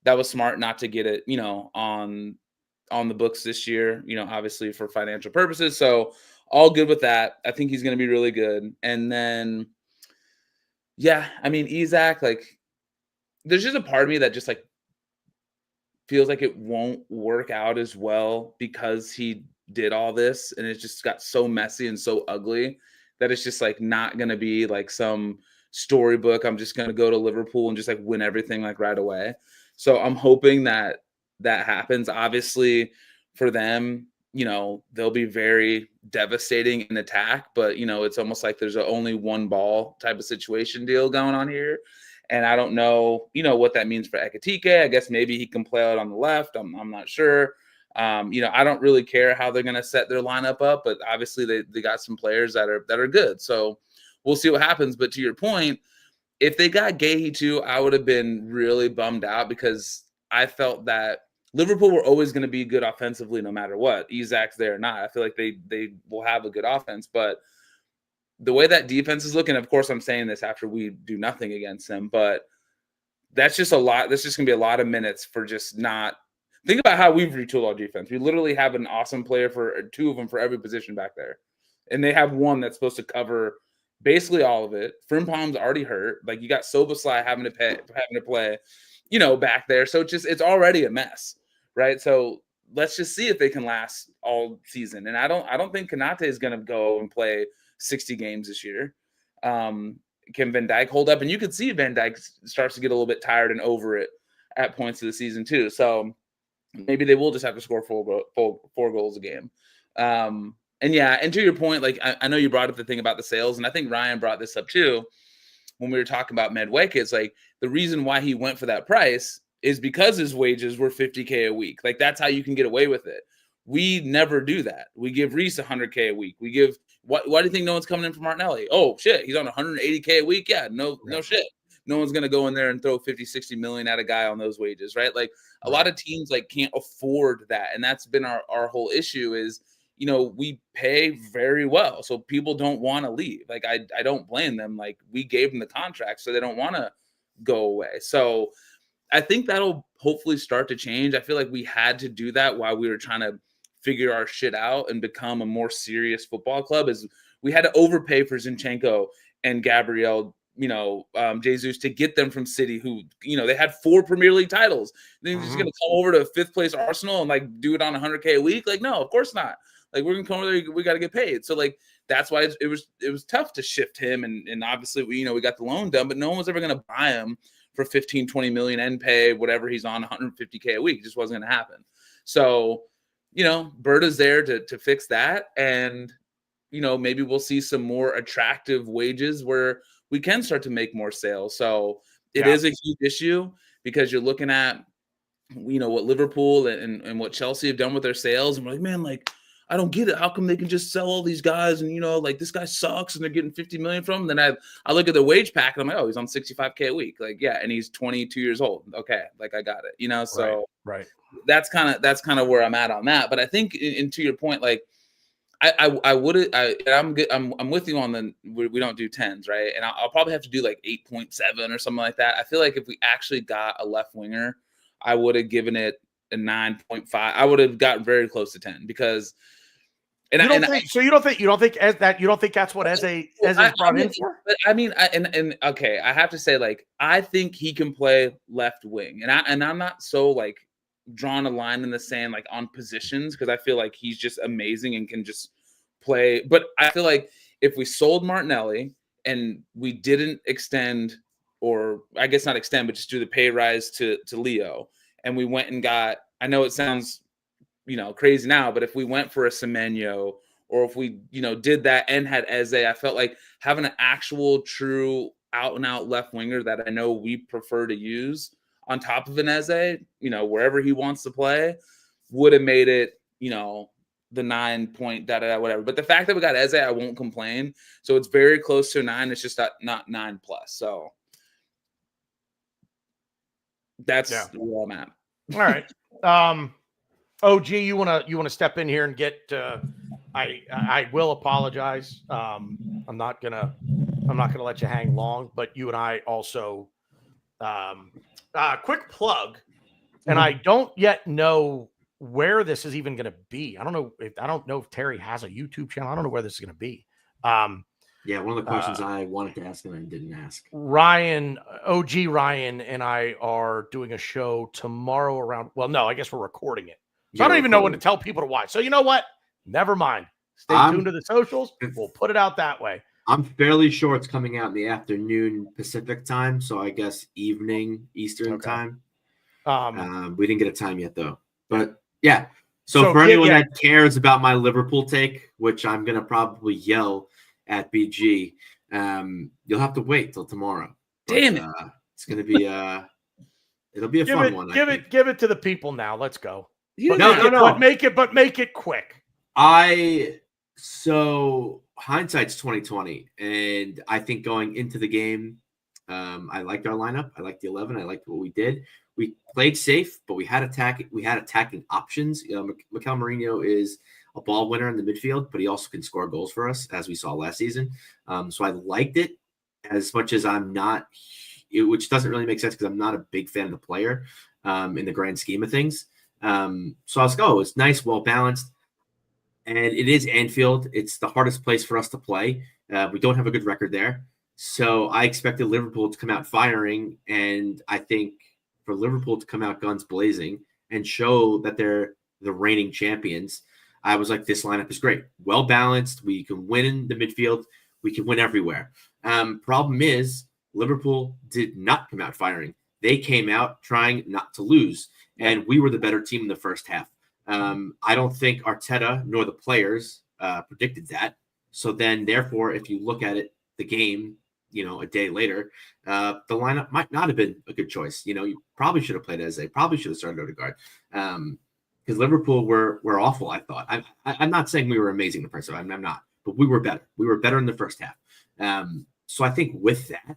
that was smart not to get it, on the books this year, obviously for financial purposes. So all good with that. I think he's going to be really good. And then, yeah, I mean, Isak, like, there's just a part of me that just like feels like it won't work out as well because he did all this, and it just got so messy and so ugly that it's just like not going to be like some storybook. I'm just going to go to Liverpool and just like win everything like right away. So I'm hoping that happens. Obviously for them, they'll be very devastating in attack, but it's almost like there's only one ball type of situation deal going on here. And I don't know, what that means for Ekitike. I guess maybe he can play out on the left. I'm not sure. I don't really care how they're going to set their lineup up, but obviously they got some players that are good. So we'll see what happens. But to your point, if they got Guehi too, I would have been really bummed out, because I felt that Liverpool were always going to be good offensively no matter what. Isak's there or not. I feel like they will have a good offense, but the way that defense is looking, of course I'm saying this after we do nothing against them, but that's just a lot. That's just going to be a lot of minutes for just not. Think about how we've retooled our defense. We literally have an awesome player for two of them for every position back there. And they have one that's supposed to cover basically all of it. Frimpong's already hurt. Like, you got Soboslai having to play, back there. So it's already a mess, right? So let's just see if they can last all season. And I don't think Konate is going to go and play 60 games this year. Can Van Dijk hold up? And you can see Van Dijk starts to get a little bit tired and over it at points of the season too. So maybe they will just have to score four goals a game. And to your point, like I know you brought up the thing about the sales, and I think Ryan brought this up too when we were talking about Medway. It's like the reason why he went for that price is because his wages were $50K a week. Like, that's how you can get away with it. We never do that. We give Reese $100K a week. We give why do you think no one's coming in for Martinelli? Oh shit, he's on $180K a week. Yeah, no shit. No one's going to go in there and throw 50, 60 million at a guy on those wages, right? Like, a lot of teams like can't afford that. And that's been our whole issue is, we pay very well. So people don't want to leave. Like, I don't blame them. Like, we gave them the contract, so they don't want to go away. So I think that'll hopefully start to change. I feel like we had to do that while we were trying to figure our shit out and become a more serious football club. Is we had to overpay for Zinchenko and Gabriel, Jesus, to get them from City, who, they had 4 Premier League titles. Then you're just going to come over to 5th place Arsenal and like do it on $100K a week? Like, no, of course not. Like, we're going to come over there, we got to get paid. So like, that's why it was tough to shift him. And obviously we got the loan done, but no one was ever going to buy him for 15, 20 million and pay whatever he's on, $150K a week. It just wasn't going to happen. So Berta's there to fix that. And, maybe we'll see some more attractive wages where we can start to make more sales. So it is a huge issue because you're looking at, what Liverpool and what Chelsea have done with their sales. And we're like, man, like, I don't get it. How come they can just sell all these guys and, like this guy sucks and they're getting 50 million from him? Then I look at their wage pack and I'm like, oh, he's on 65K a week. Like, yeah. And he's 22 years old. Okay. Like I got it, so right. That's kind of where I'm at on that. But I think to your point, like I'm with you on we don't do 10s. Right. And I'll probably have to do like 8.7 or something like that. I feel like if we actually got a left winger, I would have given it a 9.5. I would have gotten very close to 10 because. And you don't think that's what Eze brought in for? But I mean, okay, I have to say, like, I think he can play left wing, and I'm not so like drawn a line in the sand like on positions because I feel like he's just amazing and can just play. But I feel like if we sold Martinelli and we didn't extend, or I guess not extend, but just do the pay rise to Leo, and we went and got, I know it sounds crazy now, but if we went for a Semenyo or if we, did that and had Eze, I felt like having an actual true out and out left winger that I know we prefer to use on top of an Eze, wherever he wants to play would have made it, the 9 point, whatever. But the fact that we got Eze, I won't complain. So it's very close to a 9. It's just not 9+. So that's where I'm at. All right. OG, you wanna step in here and get? I will apologize. I'm not gonna let you hang long. But you and I also, quick plug, and I don't yet know where this is even gonna be. I don't know if Terry has a YouTube channel. I don't know where this is gonna be. Yeah, one of the questions I wanted to ask him and didn't ask. OG Ryan, and I are doing a show tomorrow around. Well, no, I guess we're recording it. So I don't even know when to tell people to watch. So you know what? Never mind. Stay tuned to the socials. We'll put it out that way. I'm fairly sure it's coming out in the afternoon Pacific time, so I guess evening Eastern time. We didn't get a time yet though. But yeah. So for anyone that cares about my Liverpool take, which I'm gonna probably yell at BG, you'll have to wait till tomorrow. Damn it. It's gonna be it'll be a fun one. Give it to the people now. Let's go. No. But make it quick. So hindsight's 2020, and I think going into the game, I liked our lineup. I liked the 11. I liked what we did. We played safe, but we had attacking options. Mikel Mourinho is a ball winner in the midfield, but he also can score goals for us, as we saw last season. So I liked it as much as I'm not, which doesn't really make sense because I'm not a big fan of the player in the grand scheme of things. So I was like, oh, it's nice, well balanced, and it is Anfield. It's the hardest place for us to play. We don't have a good record there, so I expected Liverpool to come out firing, and I think for Liverpool to come out guns blazing and show that they're the reigning champions, I was like, this lineup is great, well balanced. We can win in the midfield. We can win everywhere. Problem is, Liverpool did not come out firing. They came out trying not to lose. And we were the better team in the first half. I don't think Arteta nor the players predicted that. So then, therefore, if you look at it, the game, a day later, the lineup might not have been a good choice. You probably should have played Eze. Probably should have started Odegaard. Because Liverpool were awful, I thought. I'm not saying we were amazing the first half. I'm not. But we were better. We were better in the first half. So I think with that,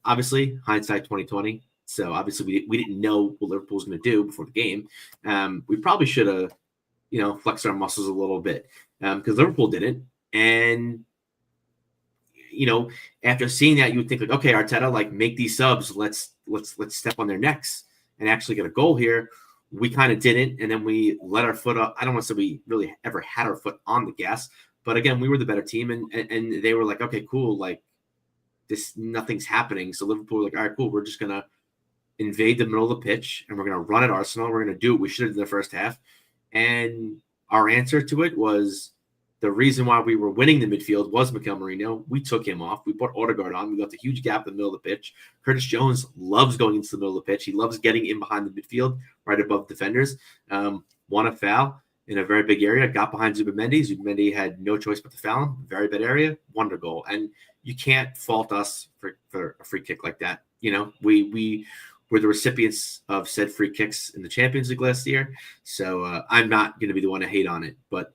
obviously, hindsight 2020. So obviously we didn't know what Liverpool was going to do before the game. We probably should have, flexed our muscles a little bit because Liverpool didn't. And, after seeing that, you would think like, okay, Arteta, like make these subs. Let's step on their necks and actually get a goal here. We kind of didn't. And then we let our foot up. I don't want to say we really ever had our foot on the gas, but again, we were the better team. And they were like, okay, cool. Like nothing's happening. So Liverpool were like, all right, cool. We're just going to invade the middle of the pitch, and we're going to run at Arsenal. We're going to do what we should have in the first half. And our answer to it was the reason why we were winning the midfield was Mikel Merino. We took him off. We put Odegaard on. We left a huge gap in the middle of the pitch. Curtis Jones loves going into the middle of the pitch. He loves getting in behind the midfield, right above defenders. Won a foul in a very big area. Got behind Zubimendi. Zubimendi had no choice but to foul him. Very bad area. Wonder goal. And you can't fault us for a free kick like that. You know, we were the recipients of said free kicks in the Champions League last year. So I'm not going to be the one to hate on it, but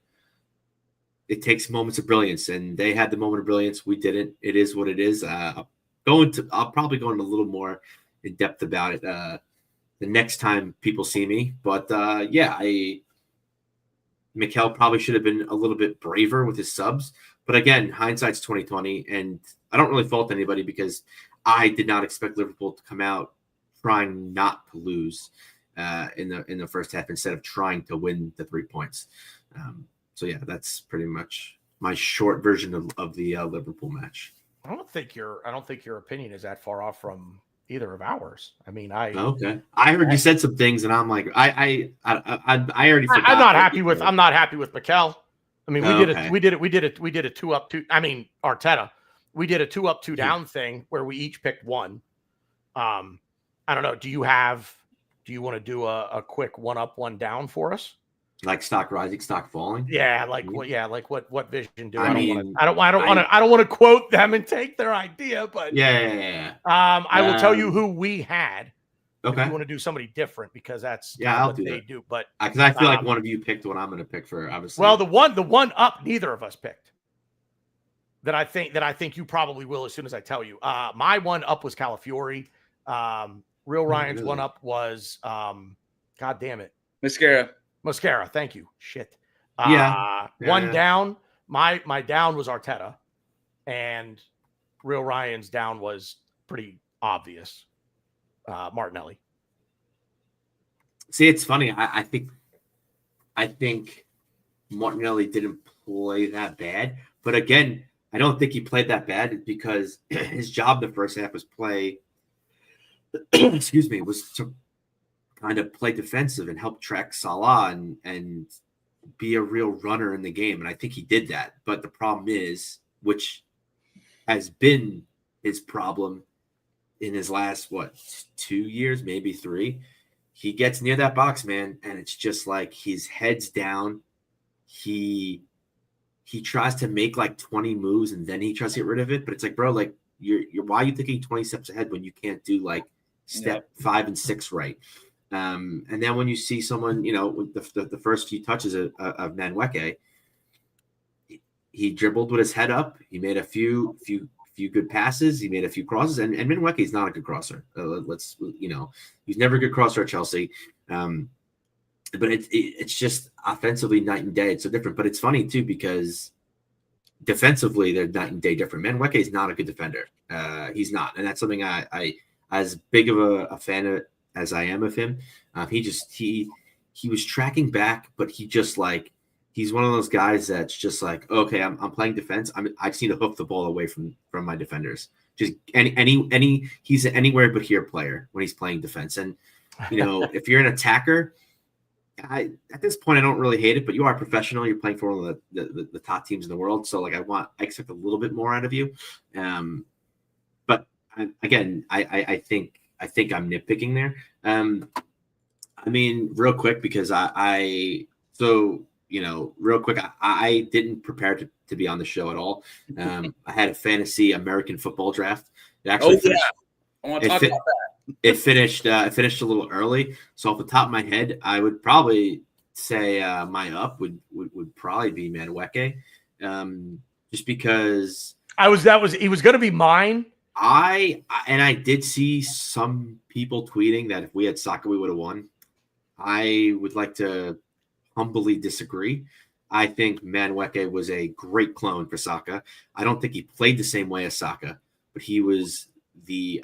it takes moments of brilliance, and they had the moment of brilliance. We didn't. It is what it is. I'll probably go into a little more in depth about it the next time people see me. But Mikel probably should have been a little bit braver with his subs. But again, hindsight's 2020, and I don't really fault anybody because I did not expect Liverpool to come out trying not to lose in the first half instead of trying to win the 3 points. So yeah, that's pretty much my short version of the Liverpool match. I don't think your opinion is that far off from either of ours. I mean, I heard you said some things, and I'm like, I already forgot. I'm not happy with Mikel. I mean, we did a 2-up-2. I mean, Arteta, we did a 2-up-2 down thing where we each picked one. I don't know. Do you want to do a quick 1-up, 1-down for us? Like stock rising, stock falling. Yeah, what vision do I don't want to quote them and take their idea, but I will tell you who we had. Okay, if you want to do somebody different because that's I'll what do they that. do. But because I feel like one of you picked what I'm going to pick for obviously. Well, the one up neither of us picked. That I think you probably will as soon as I tell you. My one up was Calafiori. Real Ryan's one up was God damn it, Mosquera, thank you. Shit. One down. My down was Arteta, and Real Ryan's down was pretty obvious. Martinelli. See, it's funny. I think Martinelli didn't play that bad, but again, I don't think he played that bad because his job the first half was play. Excuse me, was to kind of play defensive and help track Salah and be a real runner in the game. And I think he did that. But the problem is, which has been his problem in his last, 2 years, maybe 3, he gets near that box, man. And it's just like his head's down. He tries to make like 20 moves and then he tries to get rid of it. But it's like, bro, like you're why are you thinking 20 steps ahead when you can't do like step 5 and 6 right? And then when you see someone, with the first few touches of Manweke, he dribbled with his head up. He made a few good passes. He made a few crosses, and Manweke is not a good crosser. He's never a good crosser at Chelsea. But it's just offensively night and day. It's so different. But it's funny too because defensively they're night and day different. Manweke is not a good defender. He's not, and that's something I as big of a fan of as I am of him, he was tracking back, but he's one of those guys that's just like, okay, I'm playing defense. I just need to hoof the ball away from my defenders. Just he's an anywhere but here player when he's playing defense. And if you're an attacker, at this point I don't really hate it, but you are a professional. You're playing for one of the top teams in the world, so like I expect a little bit more out of you. But again, I think I'm nitpicking there. I mean, real quick, because I didn't prepare to be on the show at all. I had a fantasy American football draft. I want to talk about that. It finished a little early. So off the top of my head, I would probably say my up would probably be Manweke. Just because he was going to be mine. I did see some people tweeting that if we had Saka, we would have won. I would like to humbly disagree. I think Manweke was a great clone for Saka. I don't think he played the same way as Saka, but he was the.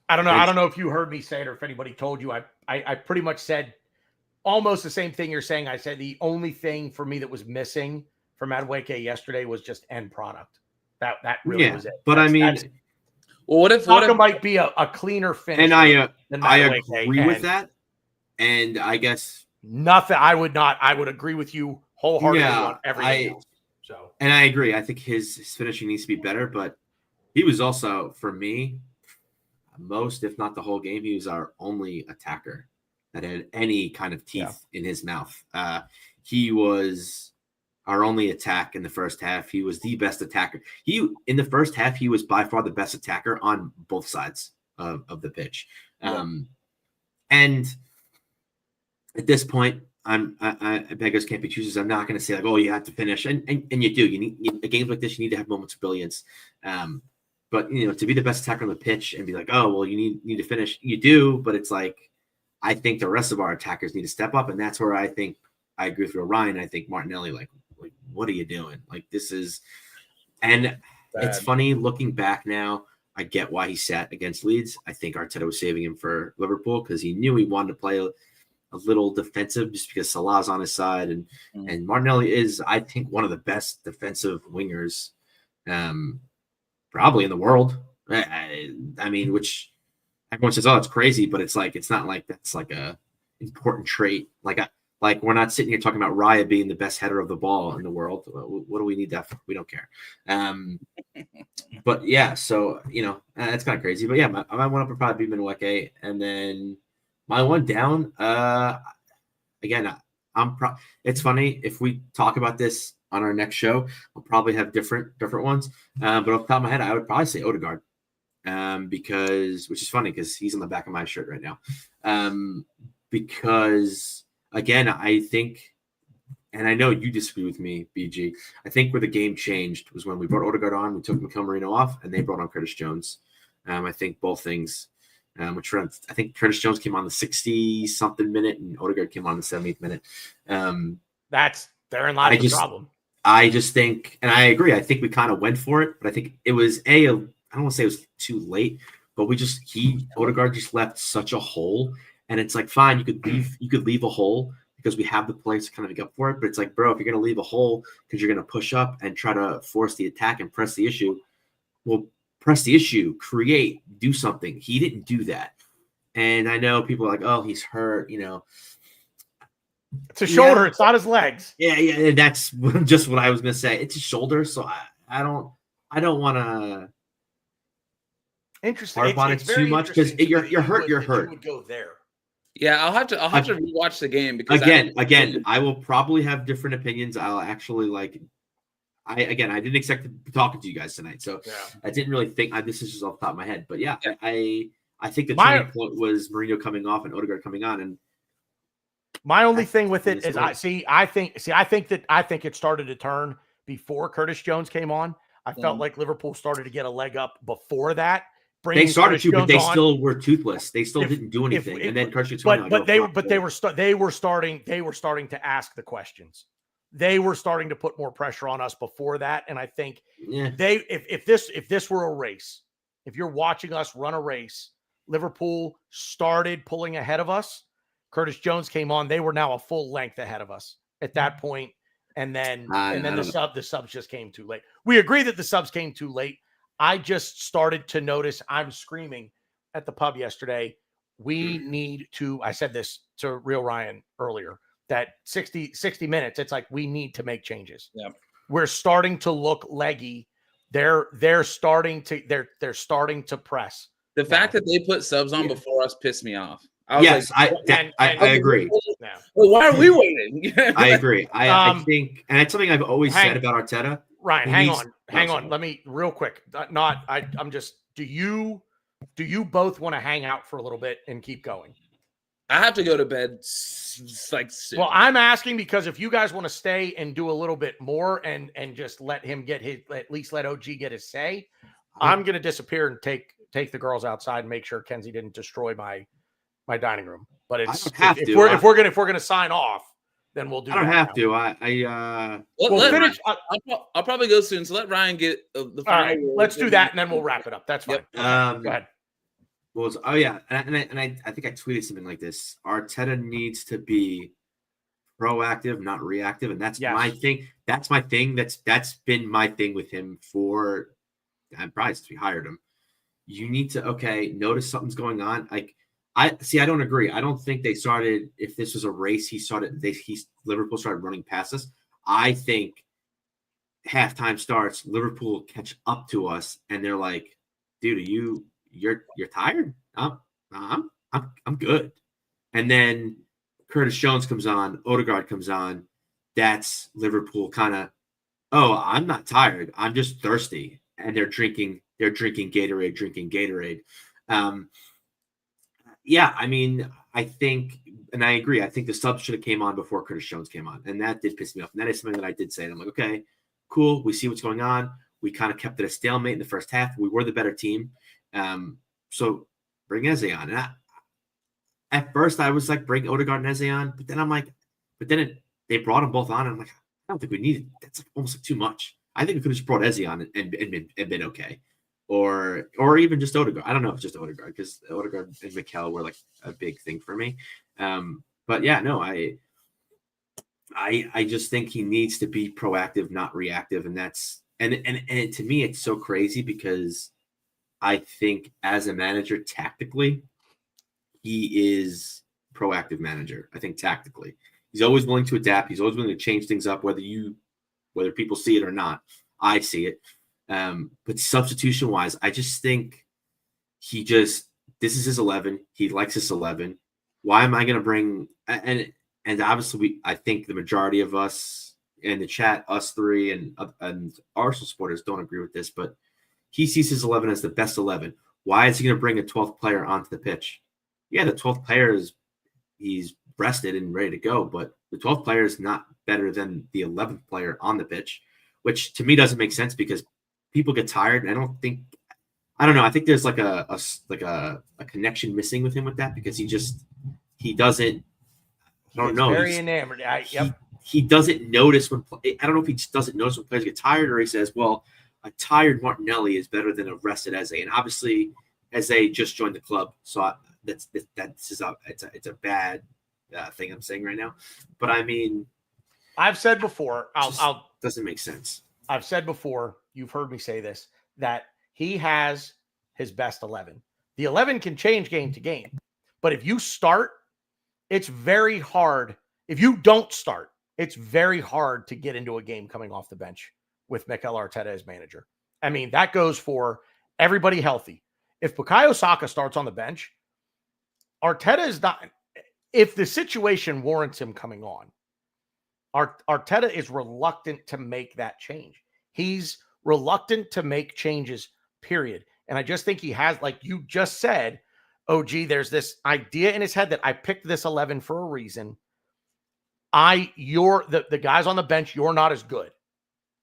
I don't know. I don't know if you heard me say it or if anybody told you. I pretty much said almost the same thing you're saying. I said the only thing for me that was missing from Manweke yesterday was just end product. That really was it. But well, what if Saka might be a cleaner finish? And I agree with that. And I guess nothing. I would agree with you wholeheartedly on everything else. So, and I agree. I think his finishing needs to be better, but he was also, for me, most, if not the whole game, he was our only attacker that had any kind of teeth in his mouth. He was our only attack in the first half. He was the best attacker. In the first half, he was by far the best attacker on both sides of the pitch. And at this point, beggars can't be choosers. I'm not going to say like, oh, you have to finish, and you do. You need games like this. You need to have moments of brilliance. But to be the best attacker on the pitch and be like, oh, well, you need to finish. You do, but it's like, I think the rest of our attackers need to step up, and that's where I think I agree with Ryan. I think Martinelli, like, what are you doing? Like, this is, and it's funny looking back now. I get why he sat against Leeds. I think Arteta was saving him for Liverpool because he knew he wanted to play a little defensive just because Salah's on his side, and Martinelli is, I think, one of the best defensive wingers, probably in the world. I mean, which everyone says, oh, it's crazy, but it's like, it's not like that's like a important trait. Like we're not sitting here talking about Raya being the best header of the ball in the world. What do we need that for? We don't care. But yeah, so it's kind of crazy. But yeah, my one up would probably be Madueke, and then my one down. Again, it's funny if we talk about this on our next show, we'll probably have different ones. But off the top of my head, I would probably say Odegaard, which is funny because he's on the back of my shirt right now. Because again, I think, and I know you disagree with me, BG. I think where the game changed was when we brought Odegaard on, we took Mikel Merino off, and they brought on Curtis Jones. I think both things. I think Curtis Jones came on the 60-something minute, and Odegaard came on the 70th minute. Therein lies the problem. I just think, and I agree. I think we kind of went for it, but I think it was I don't want to say it was too late, but Odegaard just left such a hole, and it's like, fine, you could leave a hole because we have the players to kind of make up for it, but it's like, bro, if you're going to leave a hole because you're going to push up and try to force the attack and press the issue, well, press the issue, create, do something. He didn't do that. And I know people are like, oh, he's hurt, It's a shoulder. It's not his legs. Yeah. That's just what I was going to say. It's a shoulder. So I don't want to harp on it too much because you're hurt. You're hurt. You would go there. Yeah, I'll have to rewatch the game because again, I will probably have different opinions. I'll actually I didn't expect to be talking to you guys tonight, so I didn't really think this is just off the top of my head. But yeah. I think the turning point was Mourinho coming off and Odegaard coming on. And my only thing with it is I think it started to turn before Curtis Jones came on. I felt like Liverpool started to get a leg up before that. They started to, but they still were toothless. They still didn't do anything. And then Curtis Jones. But they were starting to ask the questions. They were starting to put more pressure on us before that, and I think if this were a race, if you're watching us run a race, Liverpool started pulling ahead of us. Curtis Jones came on; they were now a full length ahead of us at that point, and then the subs just came too late. We agree that the subs came too late. I just started to notice. I'm screaming at the pub yesterday. We need to. I said this to Real Ryan earlier. That 60 minutes, it's like we need to make changes. Yeah. We're starting to look leggy. They're starting to press. The fact that they put subs on before us pissed me off. I agree. Well, why are we waiting? I agree. I think, and it's something I've always said about Arteta. Ryan, hang on. Let me real quick. I'm just. Do you both want to hang out for a little bit and keep going? I have to go to bed soon. Well, I'm asking because if you guys want to stay and do a little bit more and just let him get at least let OG get his say, I'm going to disappear and take the girls outside and make sure Kenzie didn't destroy my dining room. But if we're going to sign off, then we'll do. I don't have to. Finish. I'll probably go soon. So let Ryan get the final. All right, let's do that and then we'll wrap it up. That's fine. Yep. Go ahead. I think I tweeted something like this. Arteta needs to be proactive, not reactive, and that's my thing. That's my thing. That's been my thing with him for probably since we hired him. You need to notice something's going on. I don't agree. I don't think they started. If this was a race, Liverpool started running past us. I think halftime starts, Liverpool catch up to us, and they're like, "Dude, you're tired? I'm good." And then Curtis Jones comes on, Odegaard comes on. That's Liverpool kind of, "Oh, I'm not tired. I'm just thirsty." And they're drinking Gatorade. Yeah, I mean, I think, and I agree. I think the sub should have came on before Curtis Jones came on, and that did piss me off. And that is something that I did say. And I'm like, okay, cool. We see what's going on. We kind of kept it a stalemate in the first half. We were the better team. So bring Eze on. And at first, I was like, bring Odegaard and Eze on, but then I'm like, they brought them both on, and I'm like, I don't think we need it. That's like almost like too much. I think we could have just brought Eze on and been okay. Or even just Odegaard. I don't know if it's just Odegaard, because Odegaard and Mikel were like a big thing for me. But yeah, no, I just think he needs to be proactive, not reactive, and that's and to me it's so crazy because I think as a manager tactically, he is proactive manager. I think tactically, he's always willing to adapt. He's always willing to change things up, whether people see it or not. I see it. But substitution wise, I just think this is his 11. He likes his 11. Why am I going to bring, and obviously I think the majority of us in the chat, us three and Arsenal supporters don't agree with this, but he sees his 11 as the best 11. Why is he going to bring a 12th player onto the pitch? Yeah, the 12th player he's rested and ready to go, but the 12th player is not better than the 11th player on the pitch, which to me doesn't make sense because people get tired. And I don't know. I think there's like a connection missing with him with that, because he doesn't. I don't know. Very enamored. He doesn't notice when. I don't know if he just doesn't notice when players get tired, or he says, "Well, a tired Martinelli is better than a rested Eze." And obviously, Eze just joined the club, so it's a bad thing I'm saying right now. But I mean, I've said before. Doesn't make sense. I've said before. You've heard me say this, that he has his best 11. The 11 can change game to game, but if you start, it's very hard. If you don't start, it's very hard to get into a game coming off the bench with Mikel Arteta as manager. I mean, that goes for everybody healthy. If Bukayo Saka starts on the bench, Arteta is not, if the situation warrants him coming on, Arteta is reluctant to make that change. He's reluctant to make changes, period. And I just think he has, like you just said, OG, there's this idea in his head that I picked this 11 for a reason. You're the guys on the bench, you're not as good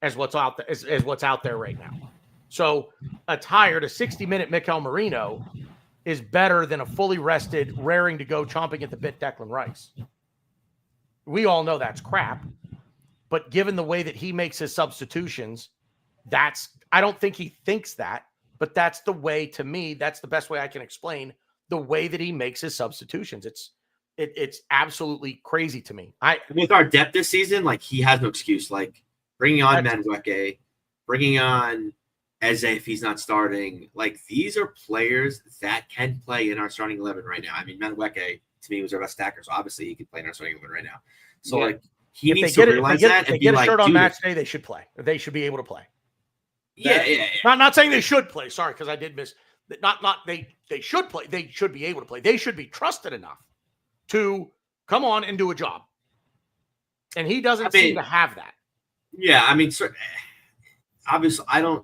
as what's out there, as what's out there right now. So a 60-minute Mikel Merino is better than a fully rested, raring to go, chomping at the bit Declan Rice. We all know that's crap. But given the way that he makes his substitutions, I don't think he thinks that, but that's the way, to me, that's the best way I can explain the way that he makes his substitutions. It's absolutely crazy to me. With our depth this season, like, he has no excuse. Like, bringing on Madueke, bringing on Eze if he's not starting, like, these are players that can play in our starting 11 right now. I mean, Madueke, to me, was our best attacker, so obviously he could play in our starting 11 right now. So, yeah. Like, he needs to realize that. If they get a shirt on match day, they should play. They should be able to play. Yeah. Not saying they should play. Sorry, because I did miss. They should play. They should be able to play. They should be trusted enough to come on and do a job. And he doesn't seem to have that. Yeah, I mean, obviously, I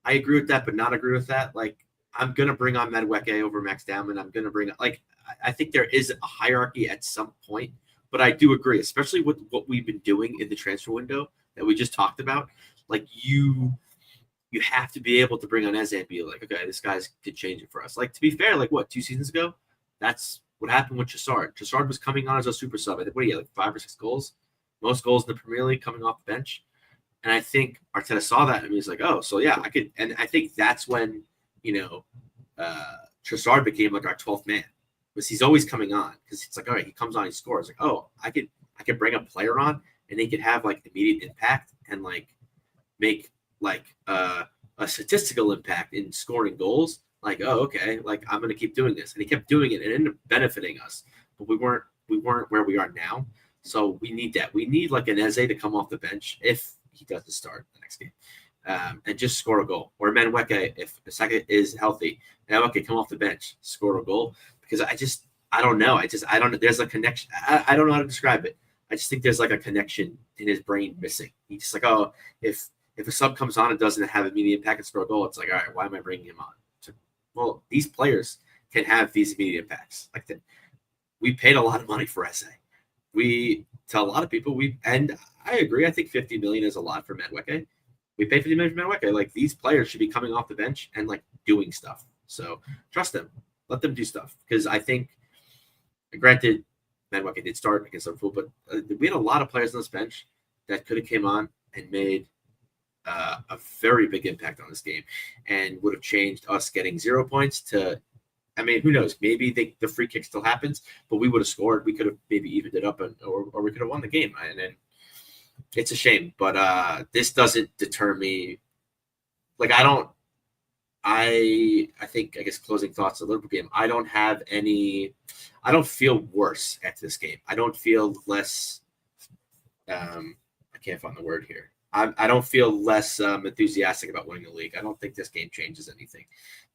agree with that, but not agree with that. Like, I'm gonna bring on Madueke over Max Dowman. I'm gonna bring, like, I think there is a hierarchy at some point. But I do agree, especially with what we've been doing in the transfer window that we just talked about. Like, you have to be able to bring on Eze and be like, okay, this guy's could change it for us. Like, to be fair, like, 2 seasons ago, that's what happened with Trossard. Trossard was coming on as a super sub. I think, like 5 or 6 goals? Most goals in the Premier League coming off the bench. And I think Arteta saw that and he's like, oh, so yeah, I could. And I think that's when, Trossard became like our 12th man. Because he's always coming on, because it's like, all right, he comes on, he scores. Like, oh, I could bring a player on and they could have like immediate impact and like make like a statistical impact in scoring goals. Like, oh, okay, like, I'm gonna keep doing this. And he kept doing it and it ended up benefiting us. But we weren't where we are now. So we need that. We need like an Eze to come off the bench if he doesn't start the next game. And just score a goal. Or Menweke, if Saka is healthy, Menweke come off the bench, score a goal. Because I don't know. I don't know. There's a connection. I don't know how to describe it. I just think there's like a connection in his brain missing. He's just like, oh, if a sub comes on and doesn't have immediate impact and score a goal, it's like, all right, why am I bringing him on? So, well, these players can have these immediate impacts. Like that, we paid a lot of money for Eze. We tell a lot of people and I agree. I think 50 million is a lot for Menweke. We paid 50 million for Menweke. Like these players should be coming off the bench and like doing stuff. So trust them. Let them do stuff. Because I think, granted, Menweke did start against Liverpool, but we had a lot of players on this bench that could have came on and made a very big impact on this game and would have changed us getting 0 points to, I mean, who knows? Maybe the free kick still happens, but we would have scored. We could have maybe evened it up or we could have won the game. And then it's a shame, but this doesn't deter me. Like, I think, I guess, closing thoughts of the Liverpool game, I don't feel worse after this game. I don't feel less, I can't find the word here. I don't feel less enthusiastic about winning the league. I don't think this game changes anything.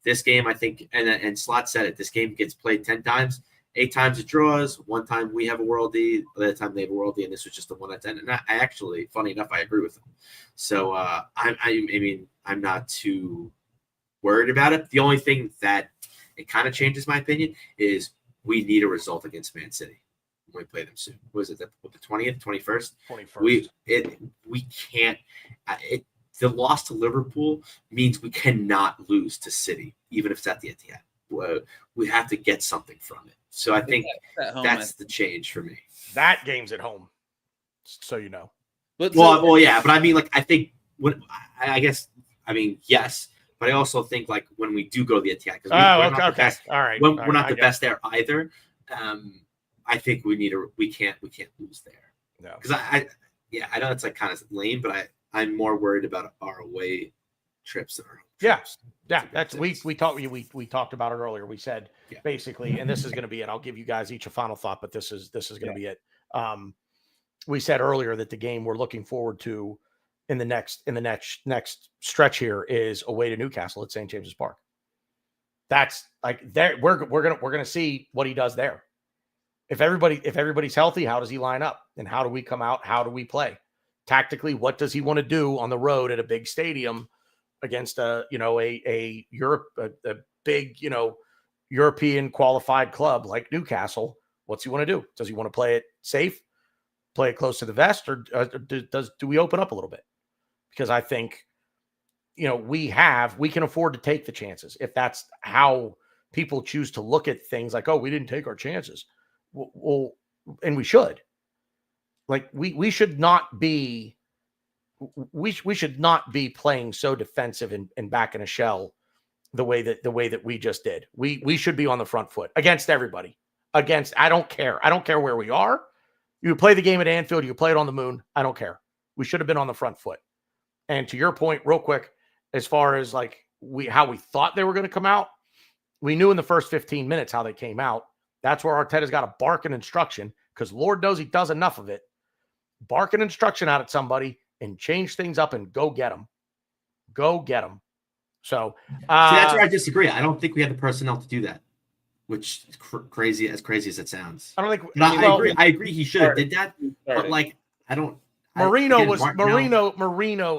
This game, I think, and Slot said it, this game gets played 10 times. 8 times it draws. 1 time we have a worldie. The other time they have a worldie, and this was just the 1 out of 10. And I actually, funny enough, I agree with them. So I mean, I'm not too worried about it. The only thing that it kind of changes my opinion is we need a result against Man City when we play them soon. What is it? The 20th, 21st? 21st. We can't. The loss to Liverpool means we cannot lose to City, even if it's at the Etihad. We have to get something from it. So I think that's the change for me. That game's at home, so you know. Well, yeah, but I mean, like, I think yes, but I also think like when we do go to the Etihad, because okay, all right, we're not the best there either. I think we can't lose there. No, because I know it's like kind of lame, but I'm more worried about our away trips than our home trips. Yeah, that's we talked about it earlier. We said basically, and this is going to be it. I'll give you guys each a final thought, but this is going to be it. We said earlier that the game we're looking forward to in the next stretch here is away to Newcastle at St. James's Park. That's like there we're gonna see what he does there. If everybody's healthy, how does he line up? And how do we come out? How do we play? Tactically, what does he want to do on the road at a big stadium against a big, European qualified club like Newcastle? What's he want to do? Does he want to play it safe, play it close to the vest, or do we open up a little bit? Because I think, we can afford to take the chances if that's how people choose to look at things. Like, oh, we didn't take our chances. Well, and we should. Like we should not be. We should not be playing so defensive and back in a shell the way that we just did. We should be on the front foot against everybody. I don't care. I don't care where we are. You play the game at Anfield, you play it on the moon. I don't care. We should have been on the front foot. And to your point, real quick, as far as like how we thought they were going to come out, we knew in the first 15 minutes how they came out. That's where Arteta's got to bark an instruction, because Lord knows he does enough of it. Bark an instruction out at somebody and change things up and go get them. Go get them. So that's where I disagree. I don't think we had the personnel to do that, which is crazy as it sounds. I don't think. I agree. He should have did that, but like I don't. Marino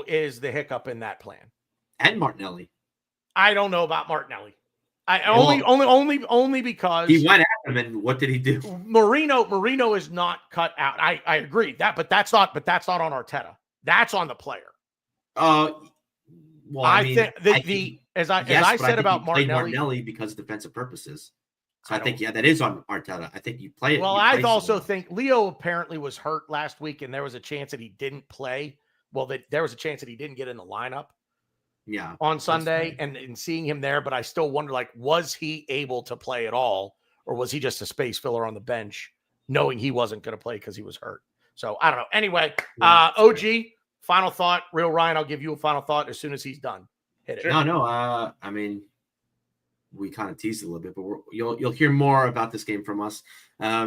is the hiccup in that plan, and Martinelli. I don't know about Martinelli. Only because he went at him, and what did he do? Marino is not cut out. I agree but that's not on Arteta. That's on the player. Well, I think as I said about Martinelli because of defensive purposes. So I think that is on Arteta. I think you play it. Well, I also think Leo apparently was hurt last week, and there was a chance that he didn't play. Well, there was a chance that he didn't get in the lineup. Yeah, on Sunday, and seeing him there, but I still wonder, like, was he able to play at all, or was he just a space filler on the bench, knowing he wasn't going to play because he was hurt? So I don't know. Anyway, OG, final thought. Real Ryan, I'll give you a final thought as soon as he's done. Hit it. No. I mean, we kind of teased a little bit, but you'll hear more about this game from us. Like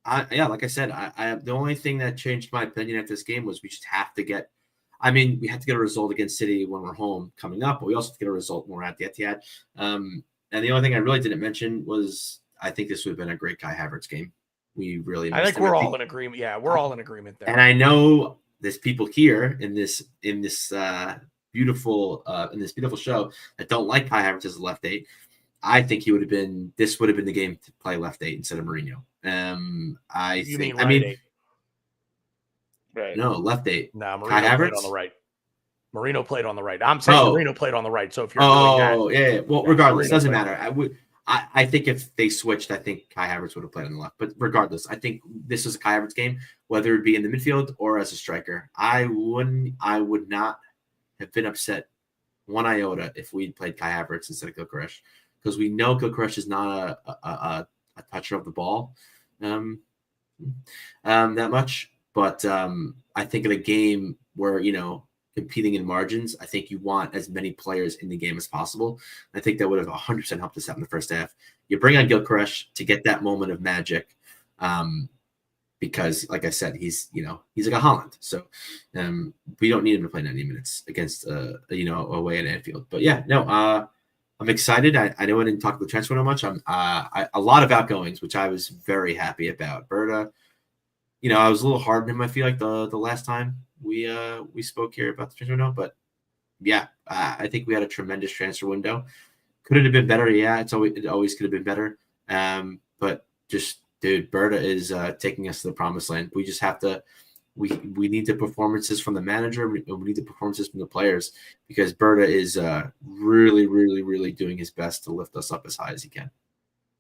I said, I the only thing that changed my opinion at this game was we just have to get. I mean, we had to get a result against City when we're home coming up, but we also have to get a result when we're at the Etihad. And the only thing I really didn't mention was I think this would have been a great Kai Havertz game. We really I think we're all in agreement. Yeah, we're all in agreement there. And I know there's people here in this beautiful show that don't like Kai Havertz as a left 8. I think this would have been the game to play left 8 instead of Mourinho. Right. No, left 8. No, Mourinho played on the right. Mourinho played on the right. I'm saying Mourinho played on the right. So if you're doing that, yeah. Well, regardless, it doesn't matter. I think if they switched, I think Kai Havertz would have played on the left. But regardless, I think this was a Kai Havertz game, whether it be in the midfield or as a striker. I would not have been upset one iota if we'd played Kai Havertz instead of Gyökeres, because we know Gyökeres is not a toucher of the ball that much. But I think in a game where, competing in margins, I think you want as many players in the game as possible. I think that would have 100% helped us out in the first half. You bring on Gyökeres to get that moment of magic, because, like I said, he's like a Haaland. So we don't need him to play 90 minutes against away at Anfield. But yeah, no, I'm excited. I know I didn't talk about the transfer so much. A lot of outgoings, which I was very happy about. Berta, I was a little hard on him, I feel like, the last time we spoke here about the transfer window. But yeah, I think we had a tremendous transfer window. Could it have been better? Yeah, it always could have been better. But just, dude, Berta is taking us to the promised land. We just have to we need the performances from the manager. We need the performances from the players, because Berta is really, really, really doing his best to lift us up as high as he can.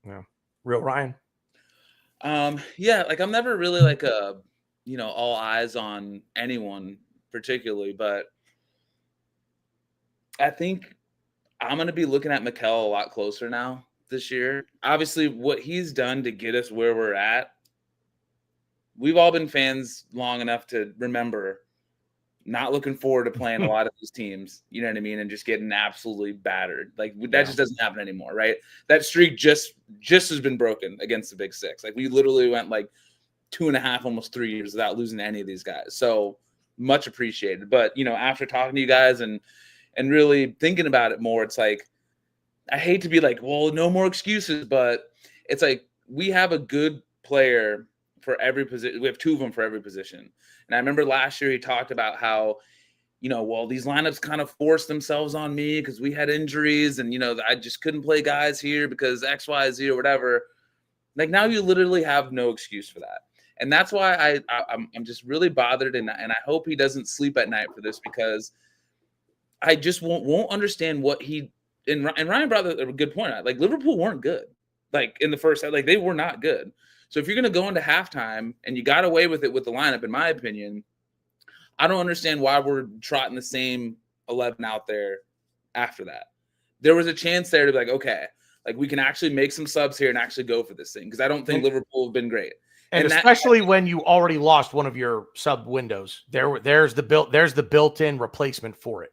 Yeah. Real Ryan. Yeah, like I'm never really like all eyes on anyone particularly, but I think I'm going to be looking at Mikel a lot closer now this year. Obviously, what he's done to get us where we're at, we've all been fans long enough to remember not looking forward to playing a lot of these teams, you know what I mean, and just getting absolutely battered. Like that just doesn't happen anymore, right? That streak just has been broken against the Big Six. Like we literally went like 2.5, almost 3 years without losing to any of these guys. So much appreciated. But after talking to you guys and really thinking about it more, it's like, I hate to be like, well, no more excuses, but it's like we have a good player for every position. We have 2 of them for every position. And I remember last year he talked about how, well, these lineups kind of forced themselves on me because we had injuries and, I just couldn't play guys here because X, Y, Z or whatever. Like now you literally have no excuse for that. And that's why I'm just really bothered. And I hope he doesn't sleep at night for this, because I just won't understand what he – and Ryan brought a good point out. Like Liverpool weren't good. Like in the first half, like they were not good. So if you're going to go into halftime and you got away with it with the lineup, in my opinion, I don't understand why we're trotting the same 11 out there after that. There was a chance there to be like, okay, like we can actually make some subs here and actually go for this thing, because I don't think Liverpool have been great. And especially when you already lost one of your sub windows, there's the built-in replacement for it.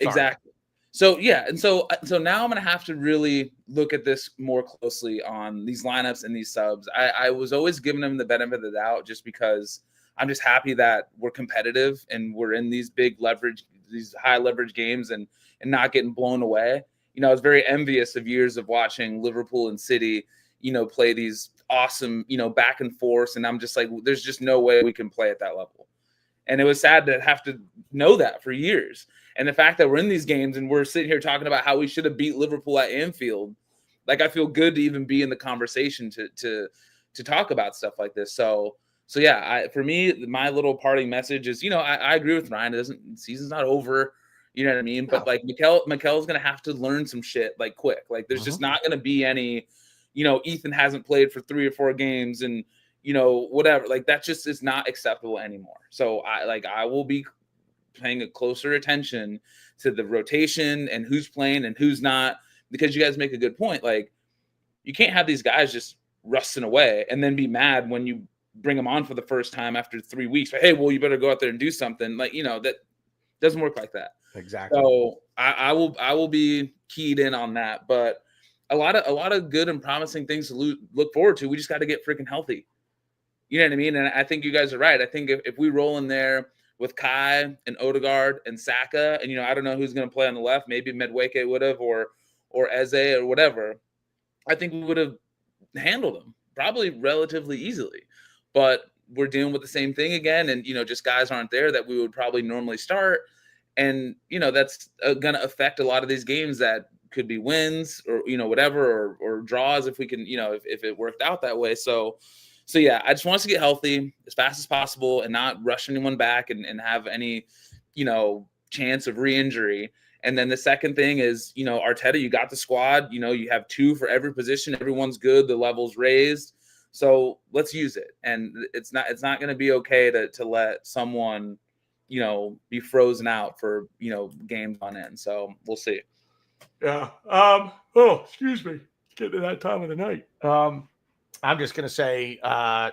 Sorry. Exactly. So yeah, and so now I'm gonna have to really look at this more closely on these lineups and these subs. I was always giving them the benefit of the doubt just because I'm just happy that we're competitive and we're in these these high leverage games and not getting blown away. I was very envious of years of watching Liverpool and City, play these awesome, back and forth, and I'm just like, there's just no way we can play at that level. And it was sad to have to know that for years. And the fact that we're in these games and we're sitting here talking about how we should have beat Liverpool at Anfield, like I feel good to even be in the conversation to talk about stuff like this. So yeah, for me, my little parting message is, I agree with Ryan. Season's not over, you know what I mean? But like Mikel's gonna have to learn some shit like quick. Like there's just not gonna be any, Ethan hasn't played for 3 or 4 games and whatever. Like that just is not acceptable anymore. So I will be paying a closer attention to the rotation and who's playing and who's not, because you guys make a good point. Like you can't have these guys just rusting away and then be mad when you bring them on for the first time after 3 weeks. But hey, well, you better go out there and do something. Like, that doesn't work like that. Exactly. So I will be keyed in on that. But a lot of good and promising things to look forward to. We just got to get freaking healthy. You know what I mean? And I think you guys are right. I think if we roll in there with Kai and Odegaard and Saka. And, I don't know who's going to play on the left. Maybe Medweke would have, or Eze or whatever. I think we would have handled them probably relatively easily. But we're dealing with the same thing again. And, just guys aren't there that we would probably normally start. And, that's going to affect a lot of these games that could be wins or, whatever, or draws if we can, if it worked out that way. So yeah, I just want us to get healthy as fast as possible and not rush anyone back and have any, chance of re-injury. And then the second thing is, Arteta, you got the squad, you have 2 for every position. Everyone's good. The level's raised. So let's use it. And it's not going to be okay to let someone, be frozen out for, games on end. So we'll see. Yeah. Excuse me. Getting to that time of the night. I'm just going to say,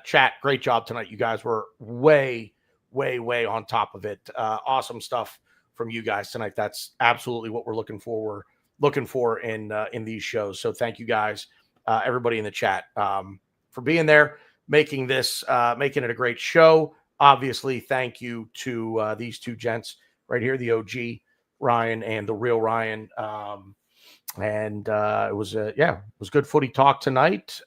chat, great job tonight. You guys were way, way, way on top of it. Awesome stuff from you guys tonight. That's absolutely what we're looking for in these shows. So thank you guys, everybody in the chat, for being there, making it a great show. Obviously, thank you to these 2 gents right here, the OG Ryan and the real Ryan. It was good footy talk tonight.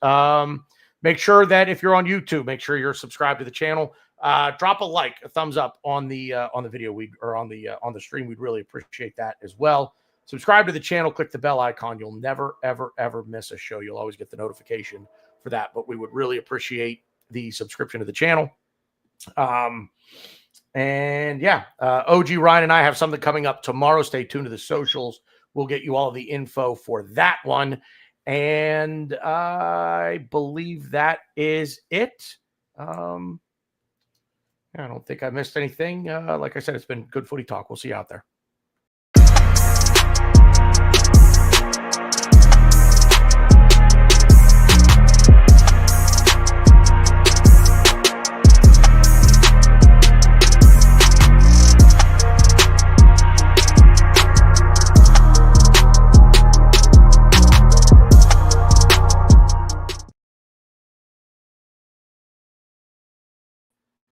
Make sure that if you're on YouTube, make sure you're subscribed to the channel. Drop a like, a thumbs up on the video on the stream. We'd really appreciate that as well. Subscribe to the channel, click the bell icon. You'll never, ever, ever miss a show. You'll always get the notification for that, but we would really appreciate the subscription to the channel. OG Ryan and I have something coming up tomorrow. Stay tuned to the socials. We'll get you all the info for that one. And I believe that is it. I don't think I missed anything. Like I said, it's been good footy talk. We'll see you out there.